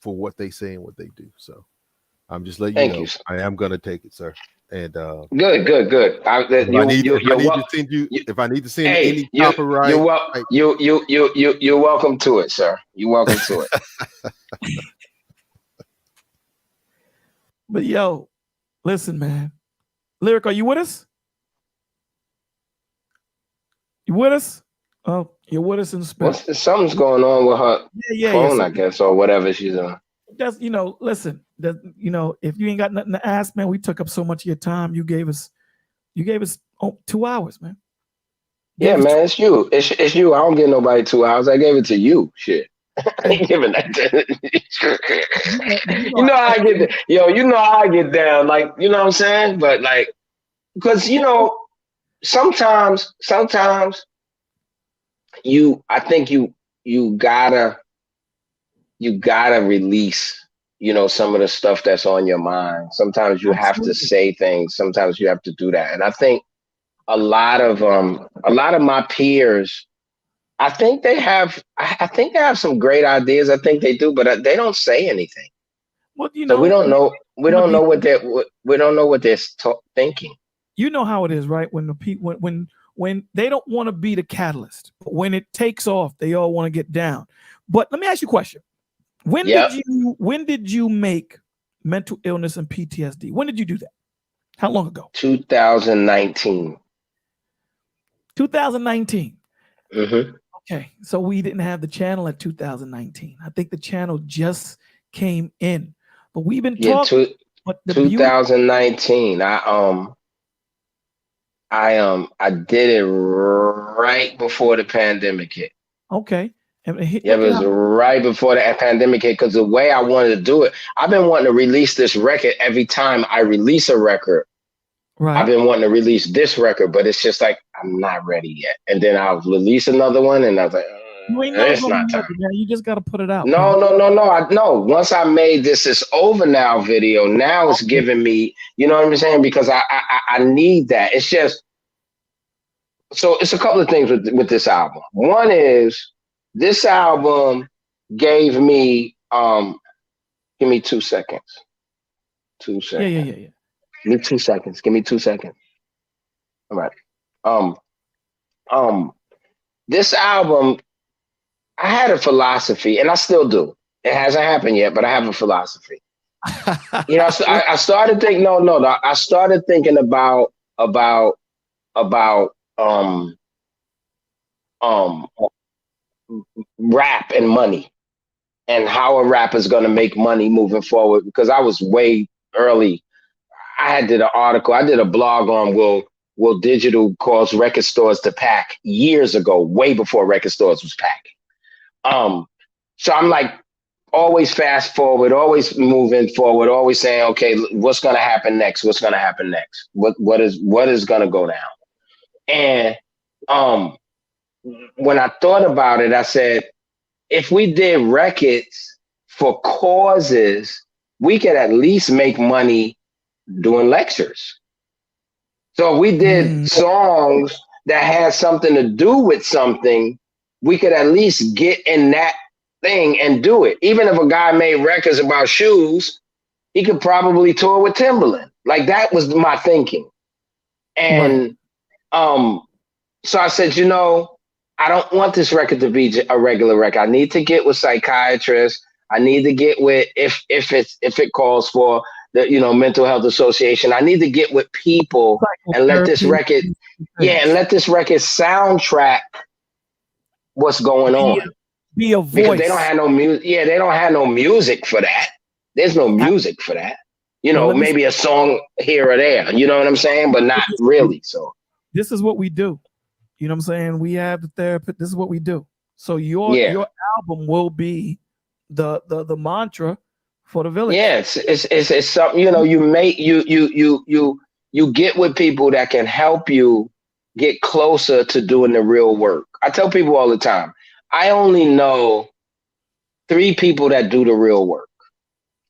Speaker 12: for what they say and what they do. So I'm just letting you know. I am going to take it, sir. And
Speaker 8: good.
Speaker 12: If I need to send any copyright,
Speaker 8: you're welcome to it, sir. You're welcome to it.
Speaker 3: But yo, listen, man. Lyric, are you with us? You with us? Oh, you're with us in space.
Speaker 8: Something's going on with her phone, I guess, or whatever she's on.
Speaker 3: That's listen. That if you ain't got nothing to ask, man, we took up so much of your time. You gave us 2 hours, man.
Speaker 8: Man, it's you. It's you. I don't give nobody 2 hours. I gave it to you. Shit. I ain't giving that to you know how I get you know how I get down. Like, you know what I'm saying? But like, because sometimes I think you gotta release some of the stuff that's on your mind. Sometimes you have to say things. Sometimes you have to do that. And I think a lot of my peers, I think they have some great ideas. I think they do, but they don't say anything.
Speaker 3: Well,
Speaker 8: so we don't know what they're thinking.
Speaker 3: You know how it is, right? When the people when they don't want to be the catalyst, but when it takes off, they all want to get down. But let me ask you a question. When did you make mental illness and PTSD? When did you do that? How long ago?
Speaker 8: 2019.
Speaker 3: 2019.
Speaker 8: Mm-hmm.
Speaker 3: Okay, so we didn't have the channel at 2019. I think the channel just came in, but we've been talking.
Speaker 8: 2019. I did it right before the pandemic hit.
Speaker 3: Okay.
Speaker 8: It was right before the pandemic hit, because the way I wanted to do it, I've been wanting to release this record every time I release a record.
Speaker 3: Right.
Speaker 8: I've been wanting to release this record, but it's just like, I'm not ready yet. And then I'll release another one, and I was like, it's not time.
Speaker 3: Man. You just got to put it out.
Speaker 8: No. Once I made this "It's Over Now" video, now it's giving me, you know what I'm saying? Because I need that. It's just, so it's a couple of things with this album. One is, this album gave me, give me 2 seconds. 2 seconds.
Speaker 3: Yeah.
Speaker 8: Give me 2 seconds. All right. This album, I had a philosophy, and I still do. It hasn't happened yet, but I have a philosophy. I started thinking. I started thinking about rap and money, and how a rapper is going to make money moving forward. Because I was way early. I did an article. I did a blog on will digital cause record stores to pack years ago, way before record stores was packing. So I'm like, always fast forward, always moving forward, always saying, okay, what's going to happen next? What's going to happen next? What is going to go down? And when I thought about it, I said, if we did records for causes, we could at least make money doing lectures. So if we did songs that had something to do with something, we could at least get in that thing and do it. Even if a guy made records about shoes, he could probably tour with Timberland. Like that was my thinking. And so I said, I don't want this record to be a regular record. I need to get with psychiatrists. I need to get with if it calls for the mental health association. I need to get with people and let this record, and let this record soundtrack what's going on.
Speaker 3: Be a voice.
Speaker 8: Because they don't have no music. Yeah, they don't have no music for that. There's no music for that. Maybe a song here or there. You know what I'm saying? But not really. So
Speaker 3: this is what we do. You know what I'm saying? We have the therapist. This is what we do. So your album will be the mantra for the village.
Speaker 8: Yeah, it's something, you get with people that can help you get closer to doing the real work. I tell people all the time, I only know 3 people that do the real work.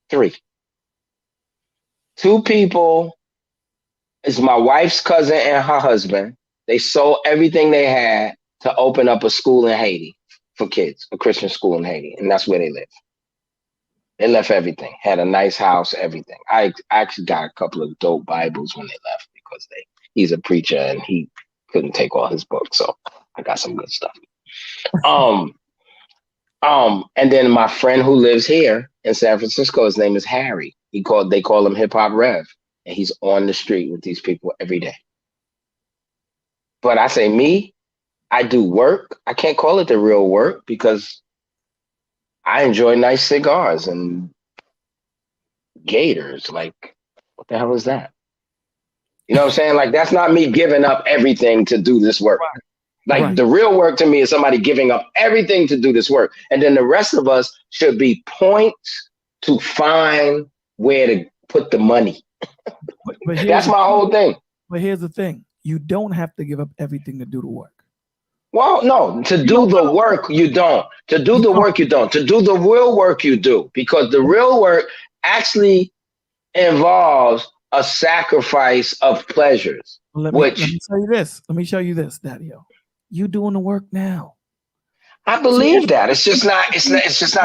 Speaker 8: 3. 2 people is my wife's cousin and her husband. They sold everything they had to open up a school in Haiti for kids, a Christian school in Haiti, and that's where they live. They left everything, had a nice house, everything. I actually got a couple of dope Bibles when they left because he's a preacher and he couldn't take all his books, so I got some good stuff. And then my friend who lives here in San Francisco, his name is Harry. They call him Hip Hop Rev, and he's on the street with these people every day. But I say I do work. I can't call it the real work because I enjoy nice cigars and gators. Like, what the hell is that? You know what I'm saying? Like, that's not me giving up everything to do this work. The real work to me is somebody giving up everything to do this work. And then the rest of us should be points to find where to put the money.
Speaker 3: But
Speaker 8: that's my whole thing.
Speaker 3: But here's the thing. You don't have to give up everything to do the work.
Speaker 8: Well, no, to do the work, you don't. To do the work, you don't. To do the real work, you do. Because the real work actually involves a sacrifice of pleasures.
Speaker 3: Let me tell you this. Let me show you this, Daddy-O. You doing the work now.
Speaker 8: I believe that. It's just not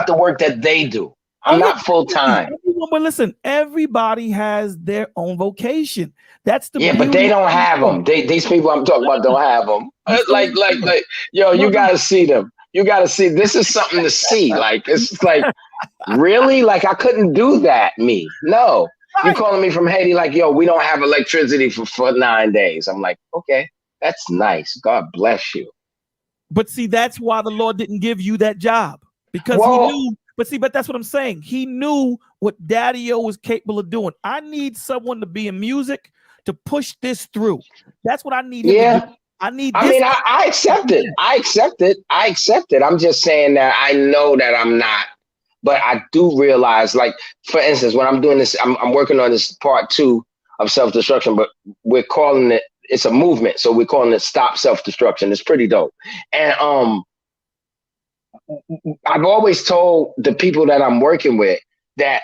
Speaker 8: the work that they do. I'm not full time.
Speaker 3: But listen, everybody has their own vocation. That's the
Speaker 8: but they don't have them. These people I'm talking about don't have them. Like, you gotta see them. You gotta see. This is something to see. Like, it's like, really? Like, I couldn't do that. No. You're calling me from Haiti. Like, we don't have electricity for 9 days. I'm like, okay, that's nice. God bless you.
Speaker 3: But see, that's why the Lord didn't give you that job because he knew. But that's what I'm saying. He knew what Daddy-O was capable of doing. I need someone to be in music to push this through. That's what I need him to do. I
Speaker 8: accept it. I accept it. I'm just saying that I know that I'm not. But I do realize, like, for instance, when I'm doing this, I'm working on this part 2 of self-destruction, but we're calling it's a movement. So we're calling it Stop Self-Destruction. It's pretty dope. And I've always told the people that I'm working with that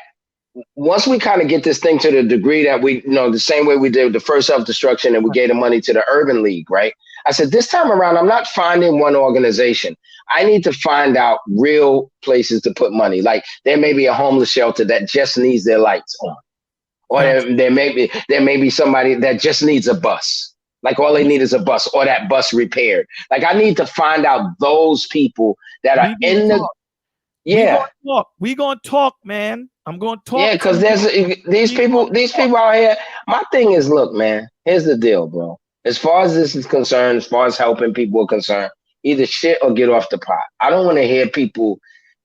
Speaker 8: once we kind of get this thing to the degree that we, the same way we did the first self-destruction and we gave the money to the Urban League, right? I said, this time around, I'm not finding one organization. I need to find out real places to put money. Like there may be a homeless shelter that just needs their lights on. Or there may be somebody that just needs a bus. Like all they need is a bus or that bus repaired. Like I need to find out those people that are in the,
Speaker 3: We gonna talk, man. I'm gonna talk.
Speaker 8: Yeah, because there's these people out here. My thing is, look, man, here's the deal, bro. As far as this is concerned, as far as helping people are concerned, either shit or get off the pot. I don't want to hear people,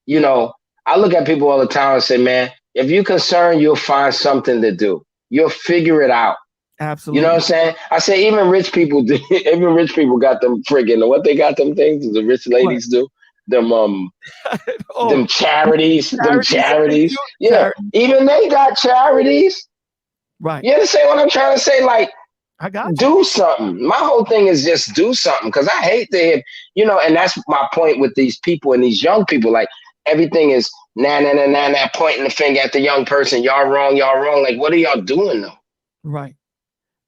Speaker 8: I look at people all the time and say, man, if you're concerned, you'll find something to do. You'll figure it out.
Speaker 3: Absolutely.
Speaker 8: You know what I'm saying? I say even rich people got them friggin' what they got them things the rich ladies do. Them them charities. Yeah. Even they got charities.
Speaker 3: Right.
Speaker 8: You understand what I'm trying to say? Like
Speaker 3: I got
Speaker 8: do something. My whole thing is just do something because I hate to hear, and that's my point with these people and these young people. Like everything is nah, pointing the finger at the young person. Y'all wrong. Like, what are y'all doing though?
Speaker 3: Right.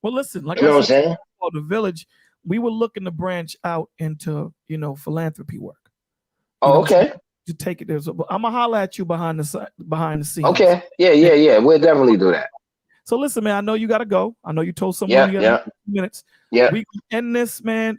Speaker 3: Well, listen, like
Speaker 8: You know
Speaker 3: I
Speaker 8: what I'm
Speaker 3: said,
Speaker 8: saying?
Speaker 3: the village, we were looking to branch out into, philanthropy work.
Speaker 8: Oh, okay.
Speaker 3: To take it there. So I'm gonna holler at you behind the scenes.
Speaker 8: Okay. Yeah. We'll definitely do that.
Speaker 3: So listen, man, I know you gotta go. I know you told someone
Speaker 8: Yeah,
Speaker 3: you got
Speaker 8: yeah.
Speaker 3: 2 minutes.
Speaker 8: Yeah.
Speaker 3: We end this, man.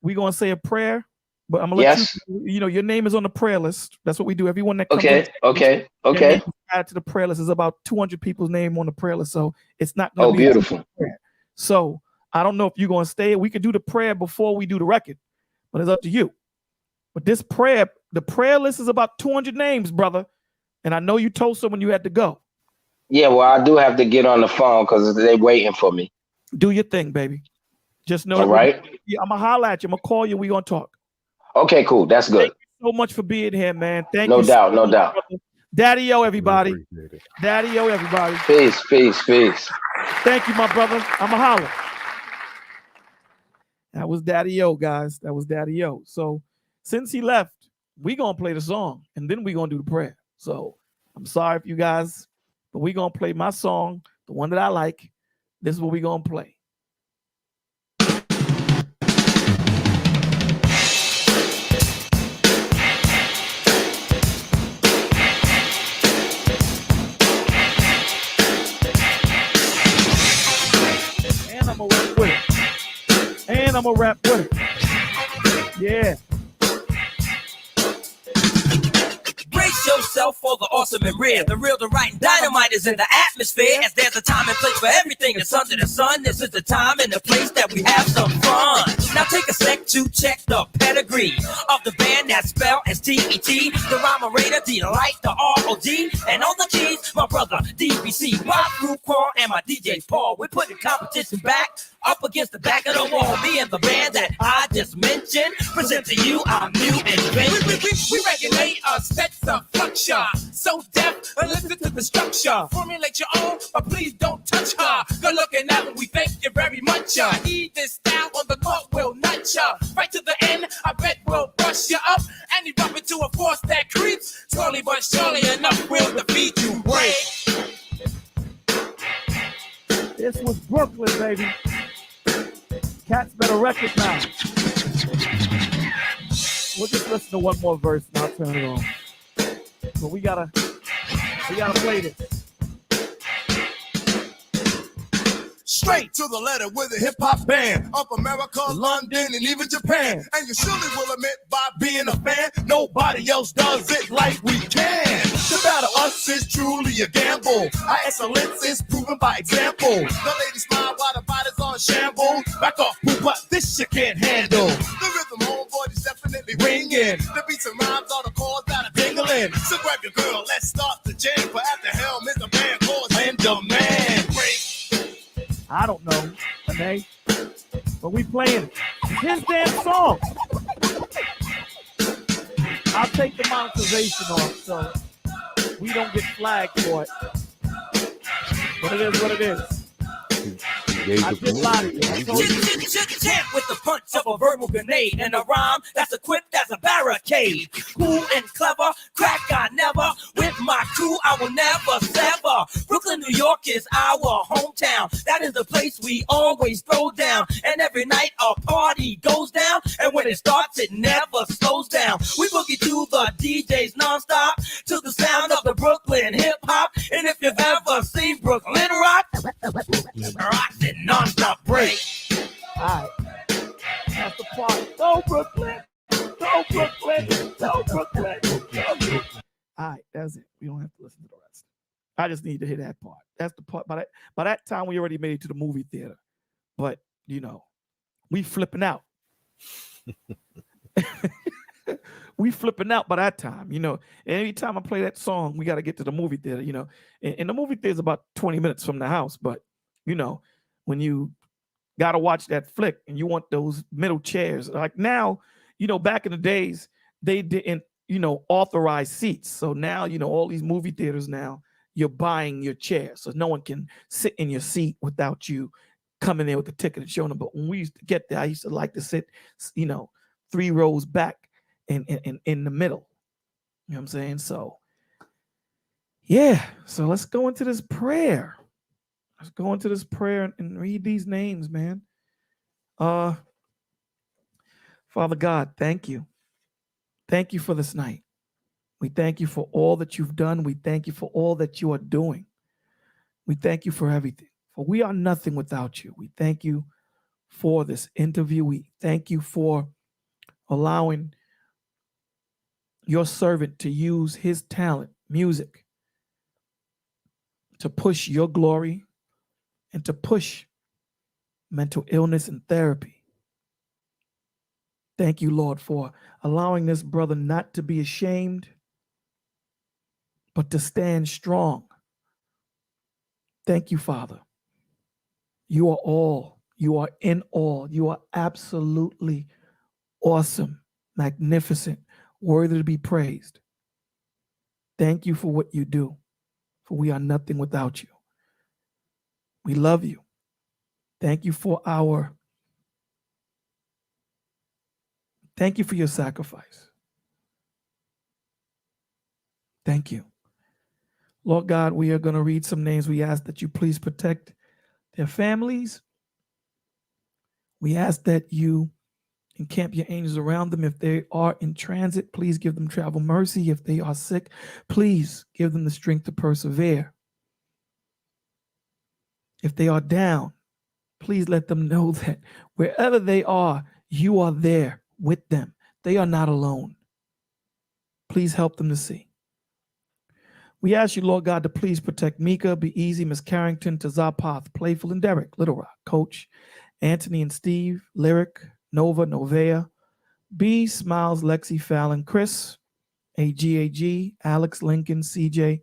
Speaker 3: We gonna say a prayer, but I'm gonna let
Speaker 8: Yes.
Speaker 3: you. Your name is on the prayer list. That's what we do. Everyone that comes
Speaker 8: Okay.
Speaker 3: on,
Speaker 8: Okay.
Speaker 3: their name
Speaker 8: Okay.
Speaker 3: is added to the prayer list. There's about 200 people's name on the prayer list, so it's not gonna
Speaker 8: Oh,
Speaker 3: be
Speaker 8: beautiful.
Speaker 3: prayer. So I don't know if you're gonna stay. We could do the prayer before we do the record, but it's up to you. But this prayer, the prayer list is about 200 names, brother. And I know you told someone you had to go.
Speaker 8: Yeah, well, I do have to get on the phone because they're waiting for me.
Speaker 3: Do your thing, baby. Just know
Speaker 8: All
Speaker 3: that
Speaker 8: right.
Speaker 3: I'm gonna holler at you. I'm gonna call you. We're gonna talk.
Speaker 8: Okay, cool. That's good.
Speaker 3: Thank you so much for being here, man. Thank
Speaker 8: No
Speaker 3: you.
Speaker 8: doubt,
Speaker 3: so
Speaker 8: no
Speaker 3: much,
Speaker 8: doubt.
Speaker 3: brother. Daddy-o, everybody. Daddy-o, everybody.
Speaker 8: Peace, peace, peace.
Speaker 3: Thank you, my brother. I'm a holler. That was Daddy-o, guys. That was Daddy-o. So since he left, we gonna play the song and then we gonna do the prayer. So I'm sorry if you guys, but we gonna play my song, the one that I like. This is what we gonna play. And I'm gonna rap with it. And I'm gonna rap with it. Yeah.
Speaker 4: Brace yourself for the awesome and rare. The real, the right, and dynamite is in the atmosphere. As there's a time and place for everything that's under the sun. This is the time and the place that we have some fun. Now take a sec to check the pedigree of the band that's spelled as T-E-T. The rhymer-rater, delight, the R-O-D. And on the keys, my brother, DBC. Rock, Group, Quan, and my DJ Paul. We're putting competition back up against the back of the wall. Me and the band that I just mentioned present to you our new invention.
Speaker 13: We regulate a sets of fluxure. So deaf, listen to the structure. Formulate your own, but please don't touch her. Good looking at it, we thank you very much. Eat this style on the court will nut ya. Right to the end, I bet we'll brush you up. And you bump into a force that creeps. Slowly but surely enough, we'll defeat you. Break.
Speaker 3: This was Brooklyn, baby. Cats better recognize. We'll just listen to one more verse and I'll turn it on. But we gotta play this.
Speaker 2: Straight to the letter with a hip-hop band of America, London, and even Japan. And you surely will admit by being a fan, nobody else does it like we can. To battle us is truly a gamble. Our excellence is proven by example. The ladies smile while the body's on shambles. Back off, but this you can't handle. The rhythm homeboy is definitely ringing. The beats and rhymes are the chords that are dingling. So grab your girl, let's start the jam. But at the helm is the band called and demand. Break.
Speaker 3: I don't know, Renee, but we playing it. It's his damn song. I'll take the monetization off so we don't get flagged for it. But it is what it is. I just lied to you. I told you.
Speaker 4: Chant with the punch of a verbal grenade and a rhyme that's equipped as a barricade. Cool and clever, crack I never. With my crew, I will never sever. Brooklyn, New York is our hometown. That is the place we always throw down. And every night a party goes down. And when it starts, it never slows down. We boogie to the DJs nonstop, to the sound of the Brooklyn hip hop. And if you've ever seen Brooklyn rock, rocks it non-stop break.
Speaker 3: All right. That's the part. Go Brooklyn. Go Brooklyn. Go Brooklyn. Go Brooklyn. All right, that's it. We don't have to listen to the rest. I just need to hear that part. That's the part. By that time, we already made it to the movie theater. But, we flipping out. We flipping out by that time, And every time I play that song, we got to get to the movie theater, And the movie theater is about 20 minutes from the house. But, when you got to watch that flick and you want those middle chairs, like now, back in the days, they didn't, authorize seats. So now, all these movie theaters now, you're buying your chair. So no one can sit in your seat without you coming there with the ticket and showing them. But when we used to get there, I used to like to sit, 3 rows back in the middle. You know what I'm saying? So, yeah. So let's go into this prayer. Let's go into this prayer and read these names, man. Father God, thank you. Thank you for this night. We thank you for all that you've done. We thank you for all that you are doing. We thank you for everything. For we are nothing without you. We thank you for this interview. We thank you for allowing your servant to use his talent, music, to push your glory and to push mental illness and therapy. Thank you, Lord, for allowing this brother not to be ashamed, but to stand strong. Thank you, Father. You are all. You are in all. You are absolutely awesome, magnificent, worthy to be praised. Thank you for what you do, for we are nothing without you. We love you. Thank you for your sacrifice. Thank you. Lord God, we are going to read some names. We ask that you please protect their families. We ask that you encamp your angels around them. If they are in transit, please give them travel mercy. If they are sick, please give them the strength to persevere. If they are down, please let them know that wherever they are, you are there with them. They are not alone. Please help them to see. We ask you, Lord God, to please protect Mika, Be Easy, Miss Carrington, Tazapath, Playful, and Derek, Little Rock, Coach, Anthony and Steve, Lyric, Nova, Novea, B, Smiles, Lexi, Fallon, Chris, AGAG, Alex, Lincoln, CJ,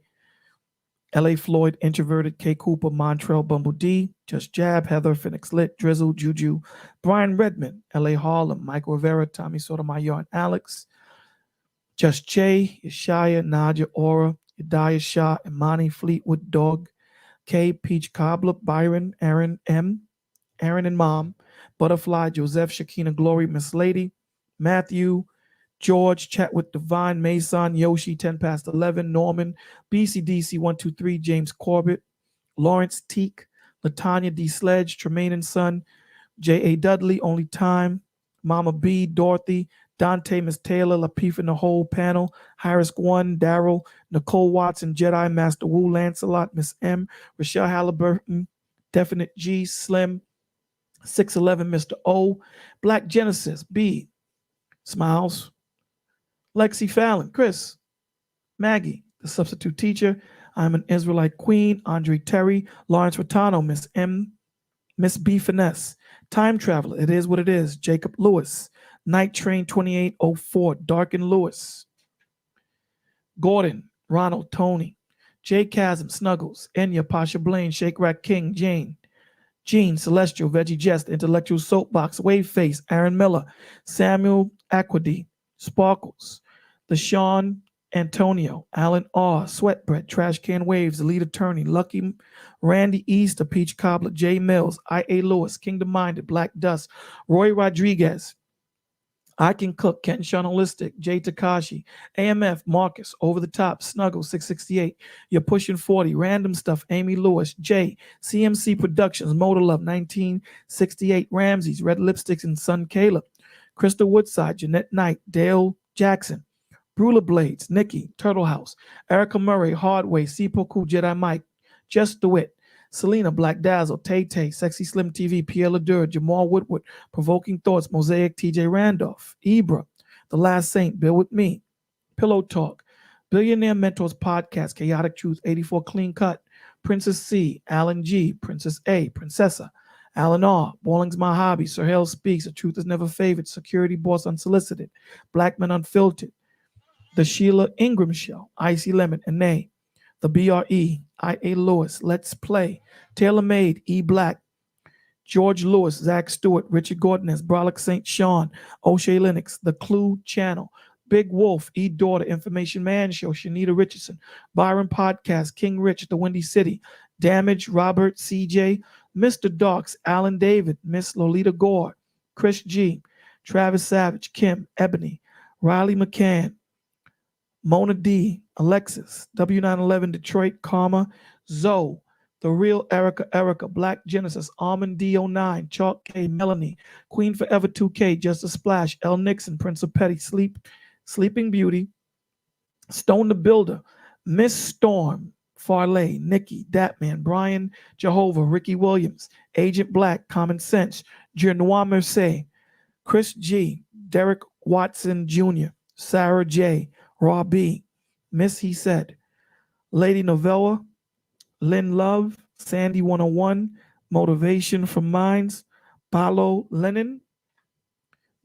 Speaker 3: LA Floyd, Introverted, K Cooper, Montrell, Bumble D, Just Jab, Heather, Phoenix Lit, Drizzle, Juju, Brian Redmond, LA Harlem, Mike Rivera, Tommy Sotomayor, and Alex, Just Jay, Yeshaya, Nadia, Aura, Yediah Shah, Imani, Fleetwood, Dog, K, Peach Cobbler, Byron, Aaron M, Aaron and Mom, Butterfly, Joseph, Shakina, Glory, Miss Lady, Matthew, George, Chat with Divine, Mason, Yoshi, 10 past 11, Norman, BCDC 123, James Corbett, Lawrence Teak, Latanya D. Sledge, Tremaine and Son, J.A. Dudley, Only Time, Mama B, Dorothy, Dante, Miss Taylor, Lapeef and the whole panel, Harris One, Daryl, Nicole Watson, Jedi, Master Wu, Lancelot, Miss M, Rochelle Halliburton, Definite G, Slim, 611, Mr. O, Black Genesis, B, Smiles, Lexi Fallon, Chris, Maggie, the substitute teacher, I'm an Israelite Queen, Andre Terry, Lawrence Rotano, Miss M, Miss B Finesse, Time Traveler, It Is What It Is, Jacob Lewis, Night Train 2804, Darken Lewis, Gordon, Ronald, Tony, Jay Chasm, Snuggles, Enya, Pasha Blaine, Shake Rack King, Jane, Gene, Celestial, Veggie Jest, Intellectual Soapbox, Wave Face, Aaron Miller, Samuel Aquidi, Sparkles, LaShawn Antonio, Alan R, Sweatbread, Trash Can Waves, the Lead Attorney, Lucky, Randy Easter, Peach Cobbler, Jay Mills, I.A. Lewis, Kingdom Minded, Black Dust, Roy Rodriguez, I Can Cook, Ken Holistic, Jay Takashi, AMF, Marcus, Over the Top, Snuggle, 668, You're Pushing 40, Random Stuff, Amy Lewis, Jay, CMC Productions, Motor Love, 1968, Ramses, Red Lipsticks and Son Caleb, Crystal Woodside, Jeanette Knight, Dale Jackson, Brula Blades, Nikki, Turtle House, Erica Murray, Hardway, Sipoku, Jedi Mike, Just DeWitt, Selena, Black Dazzle, Tay Tay, Sexy Slim TV, Pierre Ledure, Jamal Woodward, Provoking Thoughts, Mosaic, TJ Randolph, Ibra, The Last Saint, Bill With Me, Pillow Talk, Billionaire Mentors Podcast, Chaotic Truth, 84 Clean Cut, Princess C, Alan G, Princess A, Princessa, Alan R, Balling's My Hobby, Sir Hale Speaks, The Truth Is Never Favored, Security Boss Unsolicited, Black Men Unfiltered, The Sheila Ingram Show, Icy Lemon, and Nay, The BRE, I.A. Lewis, Let's Play, Taylor Made, E. Black, George Lewis, Zach Stewart, Richard Gordonez, Brolic St. Sean, O'Shea Lennox, The Clue Channel, Big Wolf, E. Daughter, Information Man Show, Shanita Richardson, Byron Podcast, King Rich, The Windy City, Damage, Robert, CJ, Mr. Darks, Alan David, Miss Lolita Gore, Chris G, Travis Savage, Kim, Ebony, Riley McCann, Mona D, Alexis, W911 Detroit, Karma, Zoe, The Real Erica, Black Genesis, Almond D09, Chalk K, Melanie, Queen Forever 2K, Just a Splash, L Nixon, Prince of Petty, Sleeping Beauty, Stone the Builder, Miss Storm, Farley, Nikki, Datman, Brian Jehovah, Ricky Williams, Agent Black, Common Sense, Jernois Merced, Chris G, Derek Watson Jr., Sarah J, Raw B, Miss He Said, Lady Novella, Lynn Love, Sandy 101, Motivation from Minds, Paulo Lennon,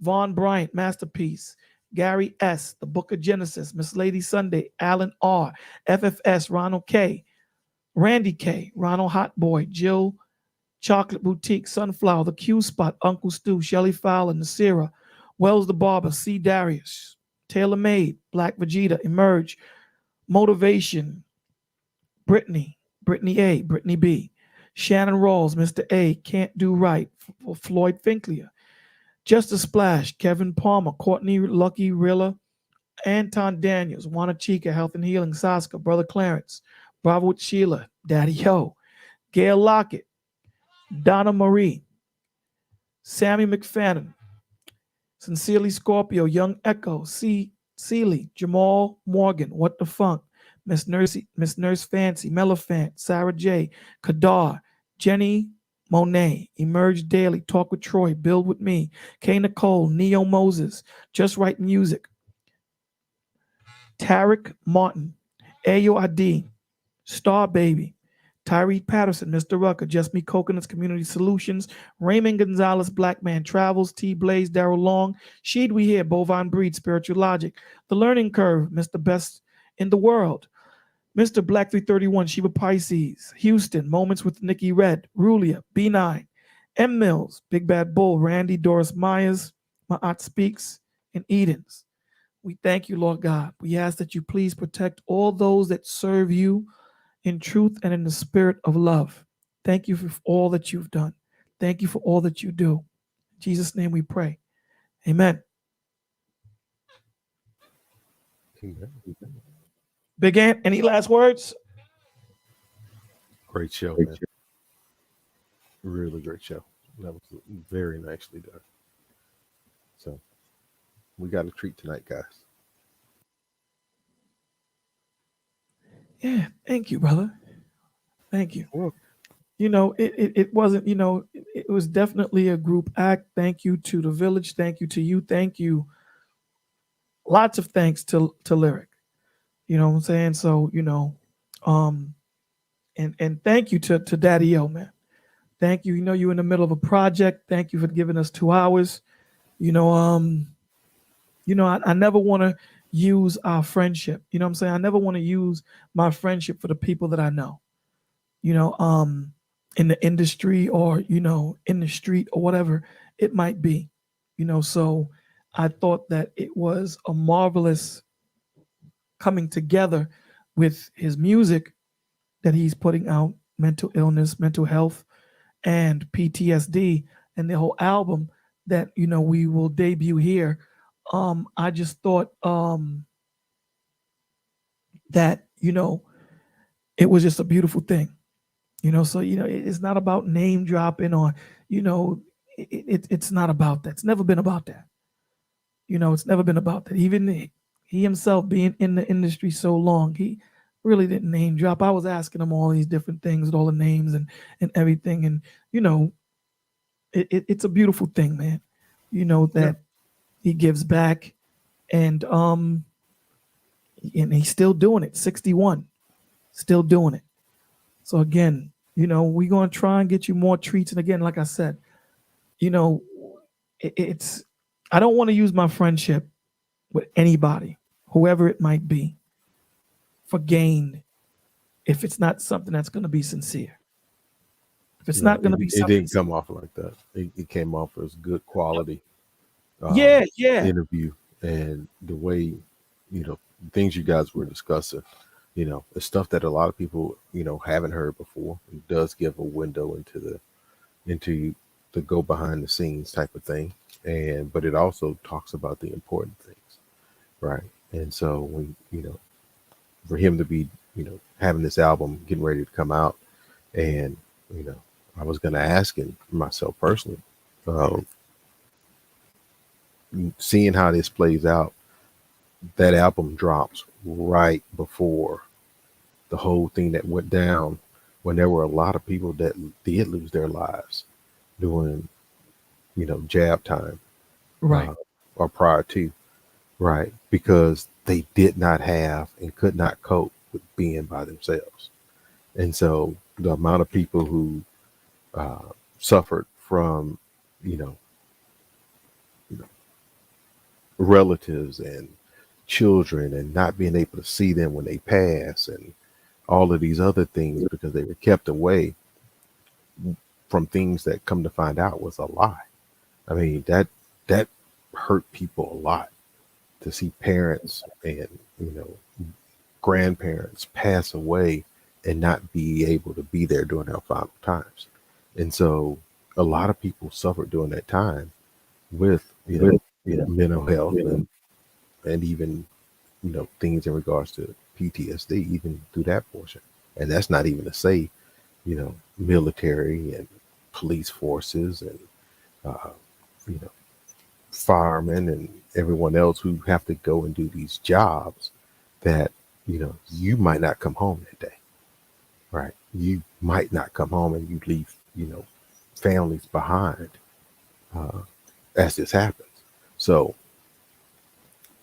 Speaker 3: Vaughn Bryant, Masterpiece, Gary S., The Book of Genesis, Miss Lady Sunday, Alan R., FFS, Ronald K., Randy K., Ronald Hotboy, Jill, Chocolate Boutique, Sunflower, The Q Spot, Uncle Stu, Shelly Fowler, Nasira, Wells the Barber, C. Darius, Taylor Made, Black Vegeta, Emerge, Motivation, Brittany A, Brittany B, Shannon Rawls, Mr. A, Can't Do Right, Floyd Finkler, Just a Splash, Kevin Palmer, Courtney Lucky Rilla, Anton Daniels, Juana Chica, Health and Healing, Saska, Brother Clarence, Bravo with Sheila, Daddy Ho, Gail Lockett, Donna Marie, Sammy McFadden, Sincerely Scorpio, Young Echo, C. Seeley, Jamal Morgan, What the Funk, Miss Nurse Fancy, Mellifant, Sarah J, Kadar, Jenny Monet, Emerge Daily, Talk with Troy, Build with Me, K. Nicole, Neo Moses, Just Right Music, Tarek Martin, Ayo Adi, Star Baby, Tyree Patterson, Mr. Rucker, Just Me Coconuts Community Solutions, Raymond Gonzalez, Black Man Travels, T. Blaze, Daryl Long, Sheed We Hear, Bovine Breed, Spiritual Logic, The Learning Curve, Mr. Best in the World, Mr. Black 331, Sheba Pisces, Houston, Moments with Nikki Red, Rulia, B9, M. Mills, Big Bad Bull, Randy, Doris Myers, Ma'at Speaks, and Edens. We thank you, Lord God. We ask that you please protect all those that serve you in truth and in the spirit of love. Thank you for all that you've done. Thank you for all that you do. In Jesus' name we pray. Amen.
Speaker 12: Amen.
Speaker 3: Big Ant, any last words?
Speaker 12: Great show, man. Really great show. That was very nicely done. So we got a treat tonight, guys.
Speaker 3: Yeah, thank you, brother. Thank you.
Speaker 12: Well,
Speaker 3: You know, it wasn't, you know, it was definitely a group act. Thank you to the village. Thank you to you. Thank you. Lots of thanks to Lyric. You know what I'm saying? So, you know, and thank you to Daddy O, man. Thank you. You know, you're in the middle of a project. Thank you for giving us 2 hours. You know, I never want to use our friendship. You know what I'm saying? I never want to use my friendship for the people that I know. You know, in the industry or, you know, in the street or whatever it might be. You know, so I thought that it was a marvelous coming together with his music that he's putting out, mental illness, mental health, and PTSD, and the whole album that, you know, we will debut here. I just thought that, you know, it was just a beautiful thing. You know, so, you know, it's not about name dropping or, you know, it's not about that. It's never been about that. You know, it's never been about that. Even he himself being in the industry so long, he really didn't name drop. I was asking him all these different things, all the names and everything. And, you know, it's a beautiful thing, man. You know, that he gives back and he's still doing it. 61, still doing it. So again, you know, we're going to try and get you more treats. And again, like I said, you know, it's, I don't want to use my friendship with anybody, whoever it might be, for gain if it's not something that's going to be sincere. If it's not going to be something.
Speaker 12: It didn't come off like that. It came off as good quality interview. And the way, you know, things you guys were discussing, you know, the stuff that a lot of people, you know, haven't heard before. It does give a window into the go behind the scenes type of thing. But it also talks about the important things, right? And so when, you know, for him to be, you know, having this album getting ready to come out, And, I was going to ask him myself personally, seeing how this plays out, that album drops right before the whole thing that went down, when there were a lot of people that did lose their lives during, jab time,
Speaker 3: Right.
Speaker 12: or prior to, right? Because they did not have and could not cope with being by themselves. And so the amount of people who suffered from, you know, relatives and children and not being able to see them when they pass and all of these other things because they were kept away from things that come to find out was a lie. I mean, that hurt people a lot to see parents and, grandparents pass away and not be able to be there during their final times. And so a lot of people suffered during that time with, mental health and even, things in regards to PTSD, even through that portion. And that's not even to say, military and police forces and, firemen and everyone else who have to go and do these jobs that, you might not come home that day, right? You might not come home and you leave, families behind as this happens. So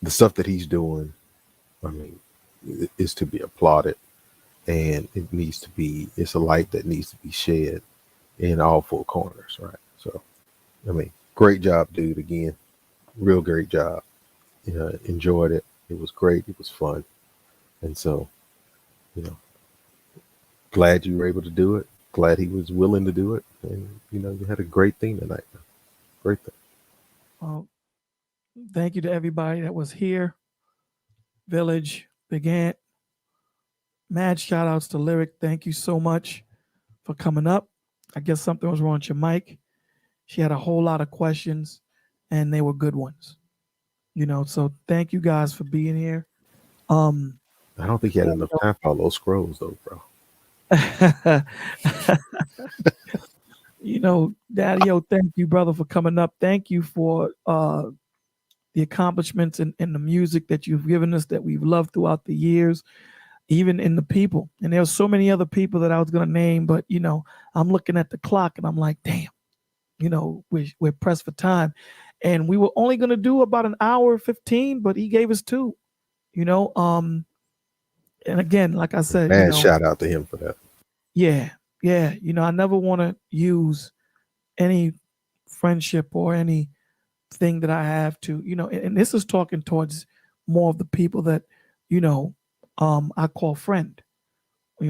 Speaker 12: the stuff that he's doing, I mean, is to be applauded, and it's a light that needs to be shed in all four corners, right? So, I mean, great job, dude. Again, real great job. Enjoyed it. It was great. It was fun. And so, glad you were able to do it. Glad he was willing to do it. And, you had a great thing tonight. Great thing.
Speaker 3: Well, thank you to everybody that was here. Village, Big Ant, mad shout outs to Lyric. Thank you so much for coming up. I guess something was wrong with your mic. She had a whole lot of questions and they were good ones. So thank you guys for being here.
Speaker 12: I don't think he had enough time for all those scrolls though, bro.
Speaker 3: Daddy-O, thank you, brother, for coming up. Thank you for the accomplishments and the music that you've given us that we've loved throughout the years, even in the people. And there's so many other people that I was going to name, but, I'm looking at the clock and I'm like, damn, we're pressed for time. And we were only going to do about an hour 15, but he gave us 2, and again, like I said,
Speaker 12: Man, shout out to him for that.
Speaker 3: Yeah. I never want to use any friendship or any thing that I have to, and this is talking towards more of the people that, I call friend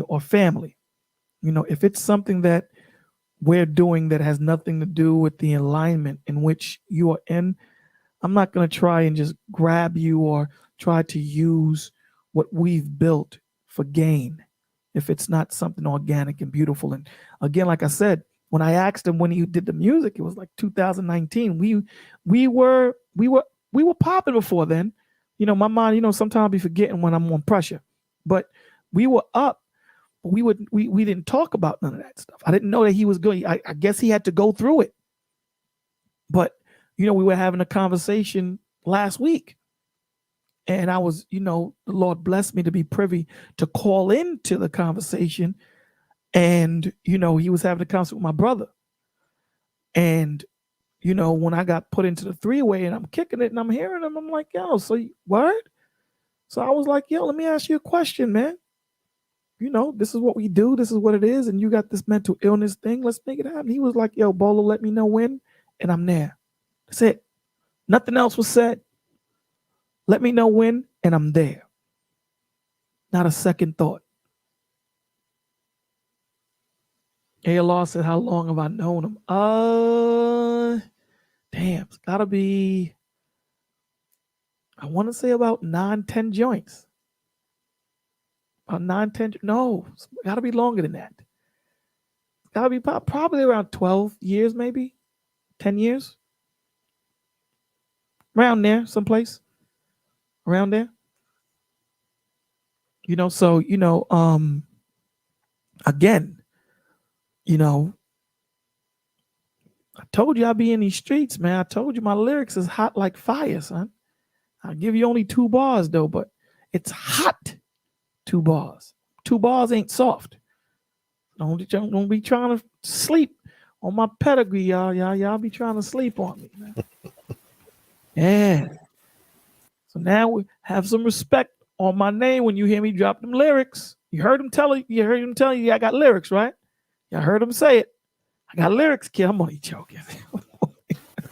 Speaker 3: or family. If it's something that we're doing that has nothing to do with the alignment in which you are in, I'm not going to try and just grab you or try to use what we've built for gain if it's not something organic and beautiful. And again, like I said, when I asked him when he did the music, it was like 2019. We were popping before then. My mind, sometimes I'll be forgetting when I'm on pressure. But we were up, but we didn't talk about none of that stuff. I didn't know that he was going. I guess he had to go through it. But we were having a conversation last week. And I was, the Lord blessed me to be privy to call into the conversation. And, he was having a conversation with my brother. And, when I got put into the 3-way and I'm kicking it and I'm hearing him, I'm like, yo, so word? So I was like, yo, let me ask you a question, man. This is what we do. This is what it is. And you got this mental illness thing. Let's make it happen. He was like, yo, Bolo, let me know when. And I'm there. That's it. Nothing else was said. Let me know when, and I'm there. Not a second thought. ALR said, how long have I known him? Damn, it's gotta be, I want to say about 9-10 joints. About 9-10, no, it's gotta be longer than that. It's gotta be probably around 12 years, maybe 10 years. Around there, someplace. Around there. So, again, you know, I told you I'd be in these streets, man. I told you my lyrics is hot like fire, son. I'll give you only 2 bars though, but it's hot 2 bars. 2 bars ain't soft. Don't be trying to sleep on my pedigree, y'all. Y'all be trying to sleep on me, man. Yeah. So now we have some respect on my name when you hear me drop them lyrics. You heard him tell you I got lyrics, right? Y'all heard him say it. I got lyrics, kid. I'm only joking.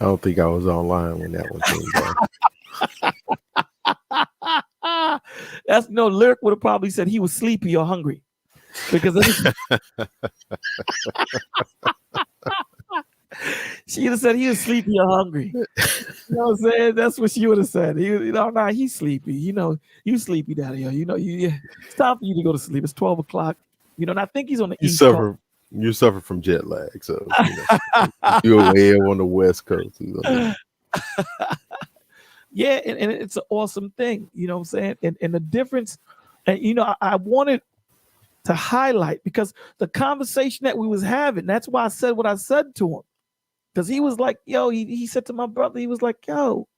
Speaker 12: I don't think I was online when that one came down.
Speaker 3: That's no lyric would have probably said he was sleepy or hungry. Because she would have said he was sleepy or hungry. You know what I'm saying? That's what she would have said. He's sleepy. You sleepy, daddy. It's time for you to go to sleep. It's 12 o'clock. And I think he's on the East Coast.
Speaker 12: You suffer from jet lag, so you're way on the West Coast.
Speaker 3: Yeah, and it's an awesome thing. You know what I'm saying? And the difference, and I wanted to highlight, because the conversation that we was having, that's why I said what I said to him. Because he was like, yo, he said to my brother, he was like, yo,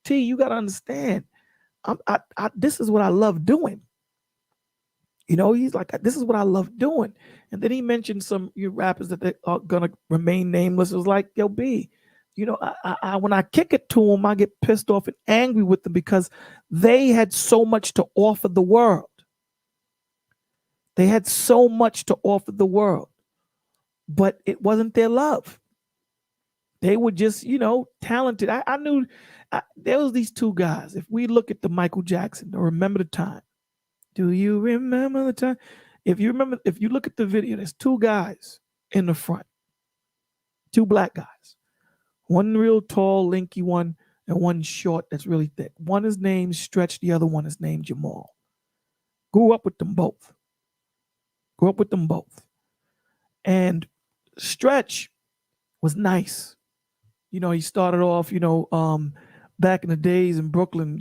Speaker 3: T, you got to understand, this is what I love doing. He's like, this is what I love doing. And then he mentioned some rappers that they are going to remain nameless. It was like, yo, B, I when I kick it to them, I get pissed off and angry with them because they had so much to offer the world. They had so much to offer the world, but it wasn't their love. They were just, talented. I knew there was these 2 guys. If we look at the Michael Jackson, or Remember the Time. Do you remember the time? If you look at the video, there's 2 guys in the front. 2 black guys. One real tall, lanky one, and one short that's really thick. One is named Stretch, the other one is named Jamal. Grew up with them both. And Stretch was nice. He started off, back in the days in Brooklyn,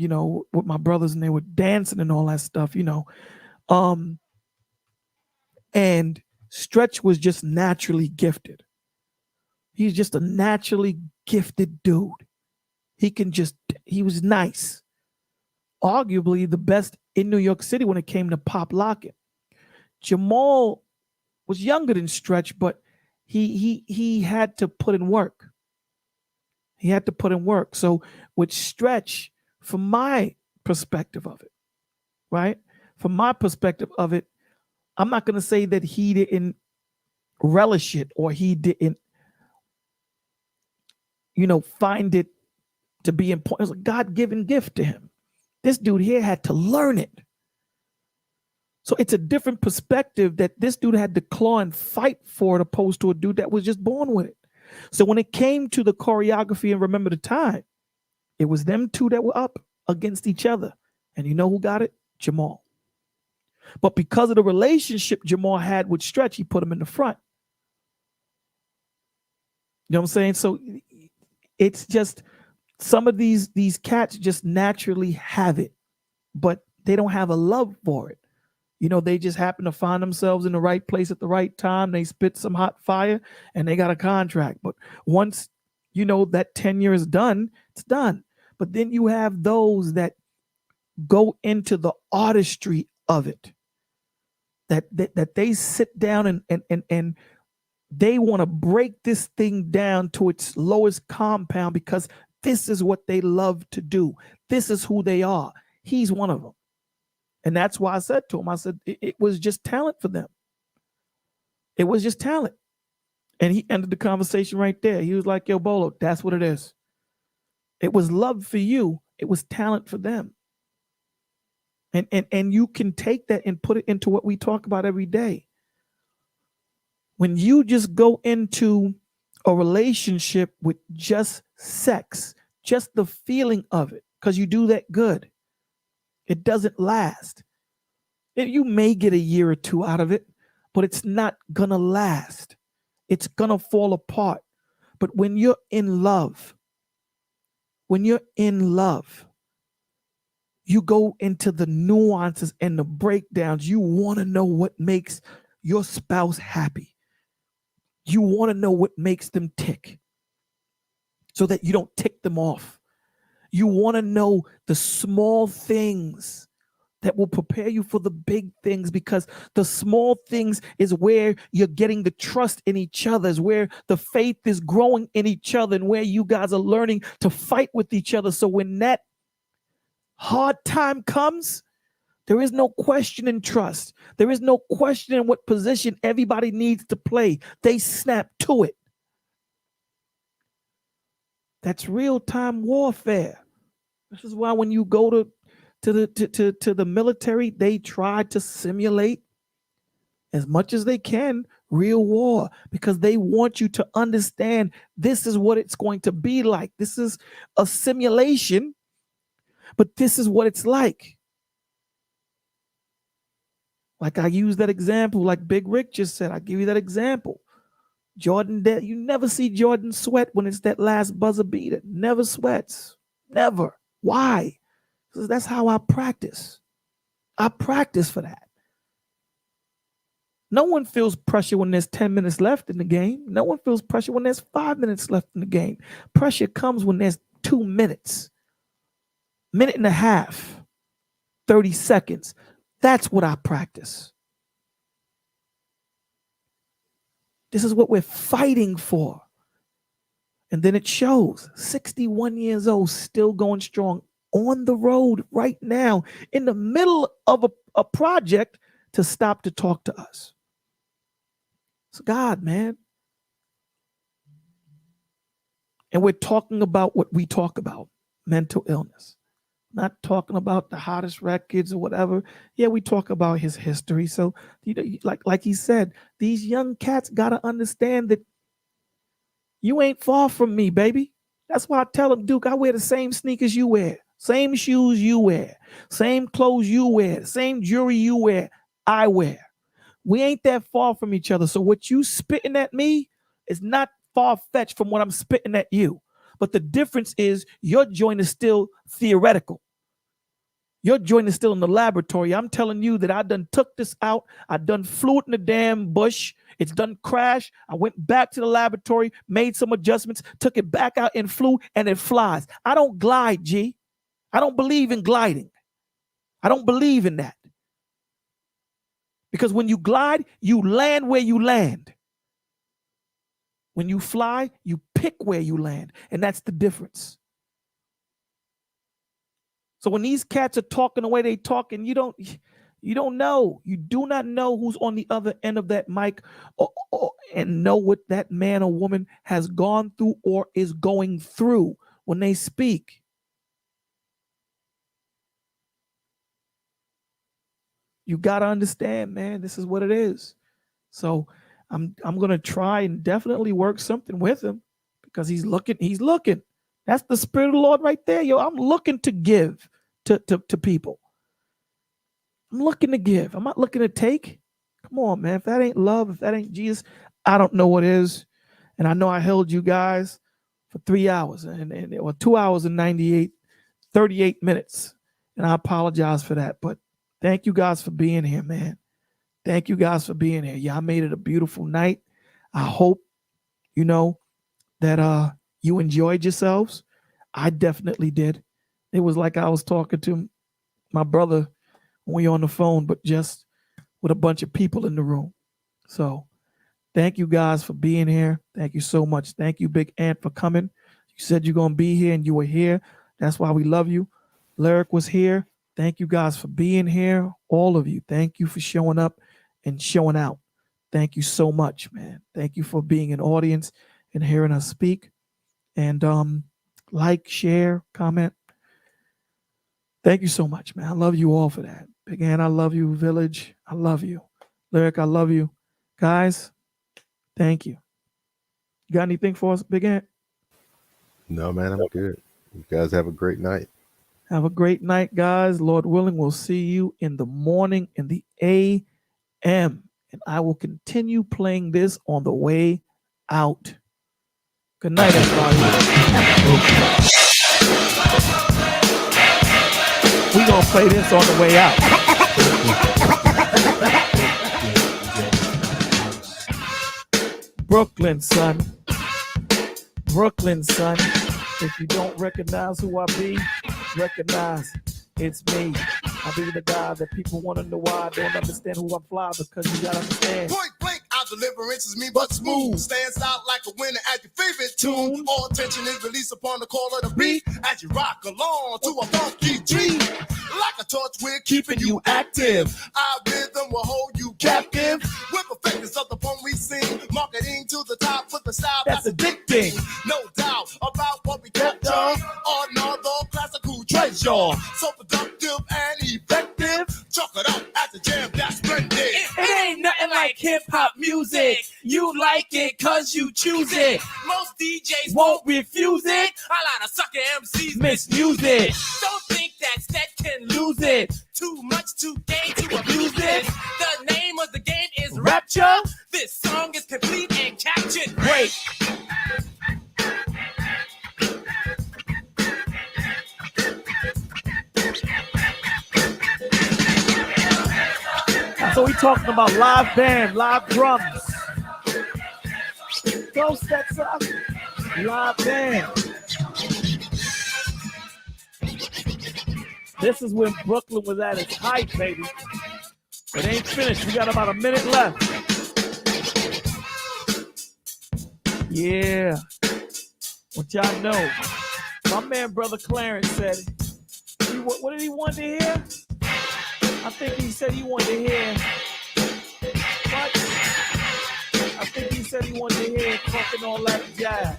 Speaker 3: with my brothers, and they were dancing and all that stuff, and Stretch was just naturally gifted. He's just a naturally gifted dude. He was nice. Arguably the best in New York City when it came to pop locking. Jamal was younger than Stretch, but he had to put in work. So with Stretch, from my perspective of it, right? From my perspective of it, I'm not going to say that he didn't relish it or he didn't, find it to be important. It was a God-given gift to him. This dude here had to learn it. So it's a different perspective that this dude had to claw and fight for it, opposed to a dude that was just born with it. So when it came to the choreography and Remember the Time, it was them 2 that were up against each other. And you know who got it? Jamal. But because of the relationship Jamal had with Stretch, he put him in the front. You know what I'm saying? So it's just some of these cats just naturally have it, but they don't have a love for it. They just happen to find themselves in the right place at the right time. They spit some hot fire and they got a contract. But once, that tenure is done, it's done. But then you have those that go into the artistry of it, that they sit down and they want to break this thing down to its lowest compound because this is what they love to do. This is who they are. He's one of them. And that's why I said to him, I said, it was just talent for them. It was just talent. And he ended the conversation right there. He was like, yo, Bolo, that's what it is. It was love for you. It was talent for them. And you can take that and put it into what we talk about every day. When you just go into a relationship with just sex, just the feeling of it, because you do that good, it doesn't last. You may get a year or 2 out of it, but it's not gonna last. It's gonna fall apart. But when you're in love, you go into the nuances and the breakdowns. You want to know what makes your spouse happy. You want to know what makes them tick so that you don't tick them off. You want to know the small things that will prepare you for the big things, because the small things is where you're getting the trust in each other, is where the faith is growing in each other, and where you guys are learning to fight with each other. So when that hard time comes, there is no question in trust. There is no question in what position everybody needs to play. They snap to it. That's real-time warfare. This is why when you go to the military, they try to simulate as much as they can real war, because they want you to understand this is what it's going to be like. This is a simulation, but this is what it's like. Like I use that example, like Big Rick just said, I give you that example. Jordan, you never see Jordan sweat when it's that last buzzer beater. Never sweats. Never. Why? Because that's how I practice. I practice for that. No one feels pressure when there's 10 minutes left in the game. No one feels pressure when there's 5 minutes left in the game. Pressure comes when there's 2 minutes, minute and a half, 30 seconds. That's what I practice. This is what we're fighting for. And then it shows. 61 years old, still going strong, on the road right now, in the middle of a project, to stop to talk to us. It's God, man. And we're talking about what we talk about, mental illness. Not talking about the hottest records or whatever. Yeah, we talk about his history. So, you know, like he said, these young cats got to understand that you ain't far from me, baby. That's why I tell them, Duke, I wear the same sneakers you wear, same shoes you wear, same clothes you wear, same jewelry you wear, I wear. We ain't that far from each other. So what you spitting at me is not far-fetched from what I'm spitting at you. But the difference is your joint is still theoretical. Your joint is still in the laboratory. I'm telling you that I done took this out. I done flew it in the damn bush. It's done crashed. I went back to the laboratory, made some adjustments, took it back out and flew, and it flies. I don't glide, G. I don't believe in gliding. I don't believe in that. Because when you glide, you land where you land. When you fly, you pick where you land. And that's the difference. So when these cats are talking the way they talking, you don't know. You do not know who's on the other end of that mic and know what that man or woman has gone through or is going through when they speak. You got to understand, man, this is what it is. So I'm going to try and definitely work something with him, because he's looking. That's the Spirit of the Lord right there. Yo, I'm looking to give to people. I'm looking to give. I'm not looking to take. Come on, man. If that ain't love, if that ain't Jesus, I don't know what is. And I know I held you guys for 3 hours or 2 hours and 38 minutes. And I apologize for that. But thank you guys for being here, man. Thank you guys for being here. Y'all made it a beautiful night. I hope, that you enjoyed yourselves. I definitely did. It was like I was talking to my brother when we were on the phone, but just with a bunch of people in the room. So thank you guys for being here. Thank you so much. Thank you, Big Ant, for coming. You said you're going to be here, and you were here. That's why we love you. Lyric was here. Thank you guys for being here. All of you. Thank you for showing up and showing out. Thank you so much, man. Thank you for being an audience and hearing us speak. And like, share, comment. Thank you so much, man. I love you all for that. Big Ant, I love you. Village, I love you. Lyric, I love you. Guys, thank you. You got anything for us, Big Ant?
Speaker 12: No, man, I'm good. You guys have a great night.
Speaker 3: Have a great night, guys. Lord willing, we'll see you in the morning in the a.m. And I will continue playing this on the way out. Good night, everybody. We're going to play this on the way out. Brooklyn, son. Brooklyn, son. If you don't recognize who I be, recognize it's me. I be the guy that people want to know why I don't understand who I fly, because you gotta understand.
Speaker 2: Point blank, our deliverance is me but smooth. Stands out like a winner at your favorite tune. All attention is released upon the call of the beat as you rock along to a funky beat. Like a torch, we're keeping you active. Our rhythm will hold you captive. With the fitness of the poem we sing, marketing to the top with the style that's addicting. No doubt about what we capture. Another classical treasure. So productive and effective. Chalk it up as a jam that's splendid.
Speaker 13: It ain't nothing like hip-hop music. You like it cause you choose it. Most DJs won't refuse it. A lot of sucker MCs misuse it. Don't think that Stead can lose it. Too much to gain to abuse it. The name of the game is Rapture. This song is complete and captured. Great.
Speaker 3: So we talking about live band, live drums. Go sets up. Live band. This is when Brooklyn was at its height, baby. It ain't finished. We got about a minute left. Yeah. What y'all know? My man, Brother Clarence said, what did he want to hear? I think he said he wanted to hear. What? I think he said he wanted to hear fucking all that jazz.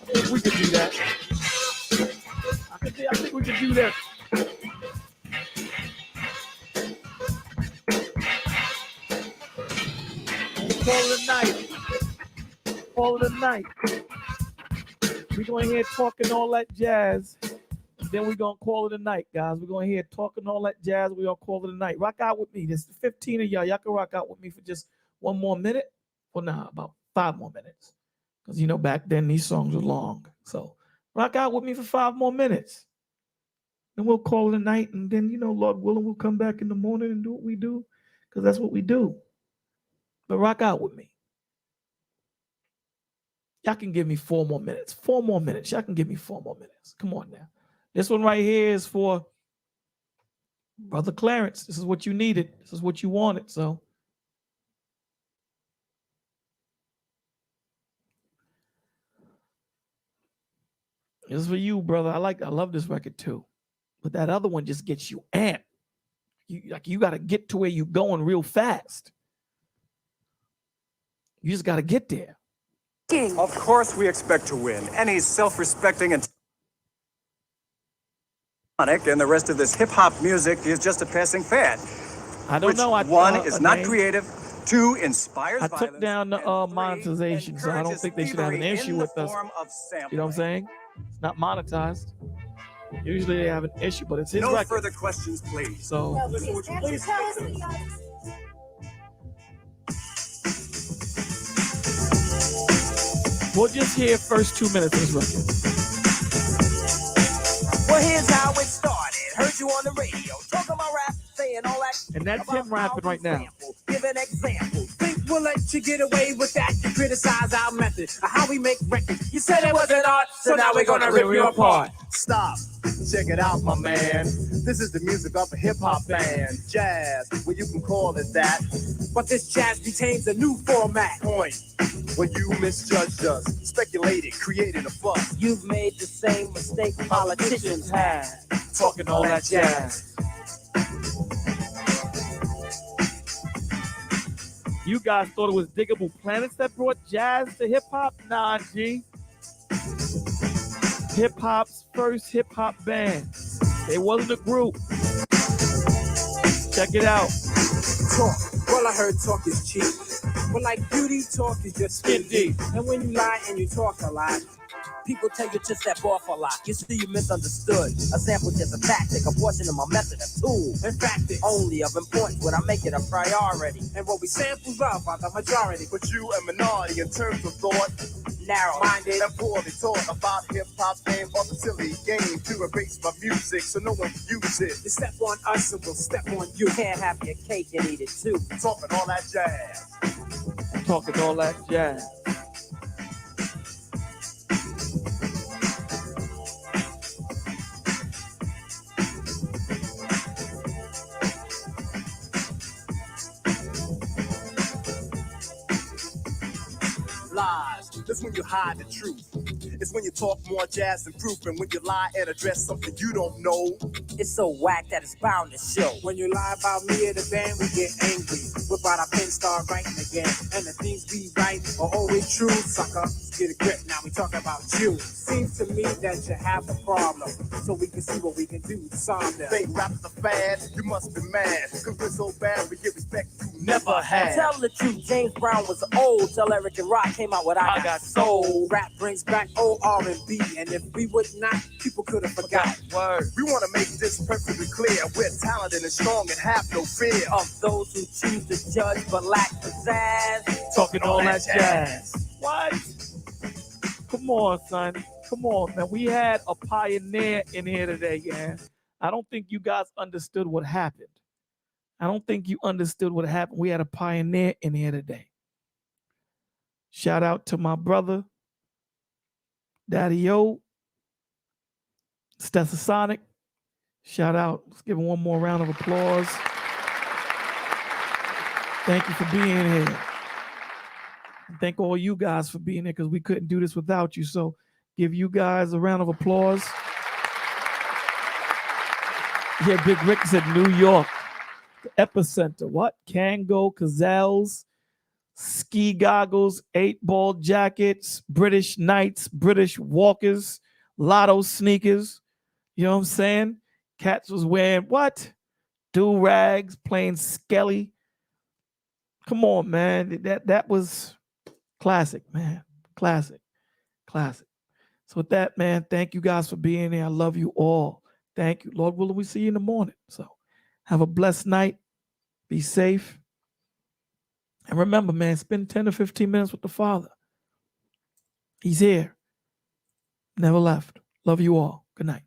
Speaker 3: I think we could do that. I think we could do that. Call it a night. Call it a night. We're going to hear talking all that jazz. Then we're going to call it a night, guys. We're going to hear talking all that jazz. We're going to call it a night. Rock out with me. There's 15 of y'all. Y'all can rock out with me for just one more minute. Well, nah, about 5 more minutes. Because, you know, back then these songs were long. So rock out with me for 5 more minutes. And we'll call it a night. And then, you know, Lord willing, we'll come back in the morning and do what we do. Because that's what we do. But rock out with me. Y'all can give me 4 more minutes. 4 more minutes. Y'all can give me 4 more minutes. Come on now. This one right here is for Brother Clarence. This is what you needed. This is what you wanted. So this is for you, brother. I love this record too. But that other one just gets you amped. You got to get to where you're going real fast. You just got to get there.
Speaker 6: Of course we expect to win. Any self-respecting and the rest of this hip-hop music is just a passing fad.
Speaker 3: I don't know.
Speaker 6: One is not creative. 2 inspires
Speaker 3: violence. I took down the monetization, so I don't think they should have an issue with us. You know what I'm saying? It's not monetized. Usually they have an issue, but it's his record.
Speaker 6: No further questions, please.
Speaker 3: So we'll just hear first 2 minutes of this record.
Speaker 4: Well, here's how it started. Heard you on the radio, talking about rap, saying all that.
Speaker 3: And that's him rapping right now.
Speaker 4: Give an example. Think we'll let you get away with that? You criticize our method, how we make records. You said it wasn't art, so now we're gonna rip you apart.
Speaker 14: Stop. Check it out, my man. This is the music of a hip-hop band. Jazz, well, you can call it that.
Speaker 4: But this jazz retains a new format.
Speaker 14: Point. When you misjudged us, speculated, created a fuss.
Speaker 4: You've made the same mistake politicians had.
Speaker 14: Talking all that jazz.
Speaker 3: You guys thought it was Diggable Planets that brought jazz to hip-hop? Nah, G. Hip-hop's first hip-hop band. It wasn't a group. Check it out.
Speaker 4: Talk. Well, I heard talk is cheap. But like beauty, talk is just skin deep. And when you lie and you talk a lot, people tell you to step off a lot. You see, you misunderstood. A sample just a tactic, a portion of my method, a tool. In fact, it's only of importance when I make it a priority. And what we sample love are the majority.
Speaker 14: But you a minority in terms of thought. narrow-minded and poorly taught about hip-hop fame or the silly game to erase my music so no one can use it.
Speaker 4: You step on us and we'll step on you. Can't have your cake and eat it too.
Speaker 14: Talking all that jazz.
Speaker 3: Talking all that jazz.
Speaker 14: Lies, that's when you hide the truth. It's when you talk more jazz than proof, and when you lie and address something you don't know.
Speaker 4: It's so whack that it's bound to show. When you lie about me or the band, we get angry. Whip out our pen, start writing again. And the things we write are always true, sucker. Get a grip, now we talk about you. Seems to me that you have a problem, so we can see what we can do to solve them.
Speaker 14: Fake rap's a fad, you must be mad. Cause we're so bad, we get respect you never had.
Speaker 4: Tell the truth, James Brown was old. Tell Eric and Rock came out with I Got Soul. Rap brings back old R&B, and if we would not, people could have forgot.
Speaker 3: Word.
Speaker 14: We want to make this perfectly clear. We're talented and strong and have no fear
Speaker 4: of those who choose to judge but lack pizzazz.
Speaker 3: Talking all that jazz. What? Come on, son. Come on, man. We had a pioneer in here today, man. I don't think you guys understood what happened. I don't think you understood what happened. We had a pioneer in here today. Shout out to my brother, Daddy O, Stetsasonic. Shout out. Let's give him one more round of applause. Thank you for being here. Thank all you guys for being here because we couldn't do this without you. So give you guys a round of applause. Yeah, Big Rick said New York, the epicenter. What? Kango, Gazelles, ski goggles, 8-ball jackets, British Knights, British Walkers, Lotto sneakers. You know what I'm saying? Cats was wearing what? Do-rags, playing Skelly. Come on, man. That was classic, man. Classic. So with that, man, thank you guys for being here. I love you all. Thank you. Lord willing, we see you in the morning. So have a blessed night. Be safe. And remember, man, spend 10 to 15 minutes with the Father. He's here. Never left. Love you all. Good night.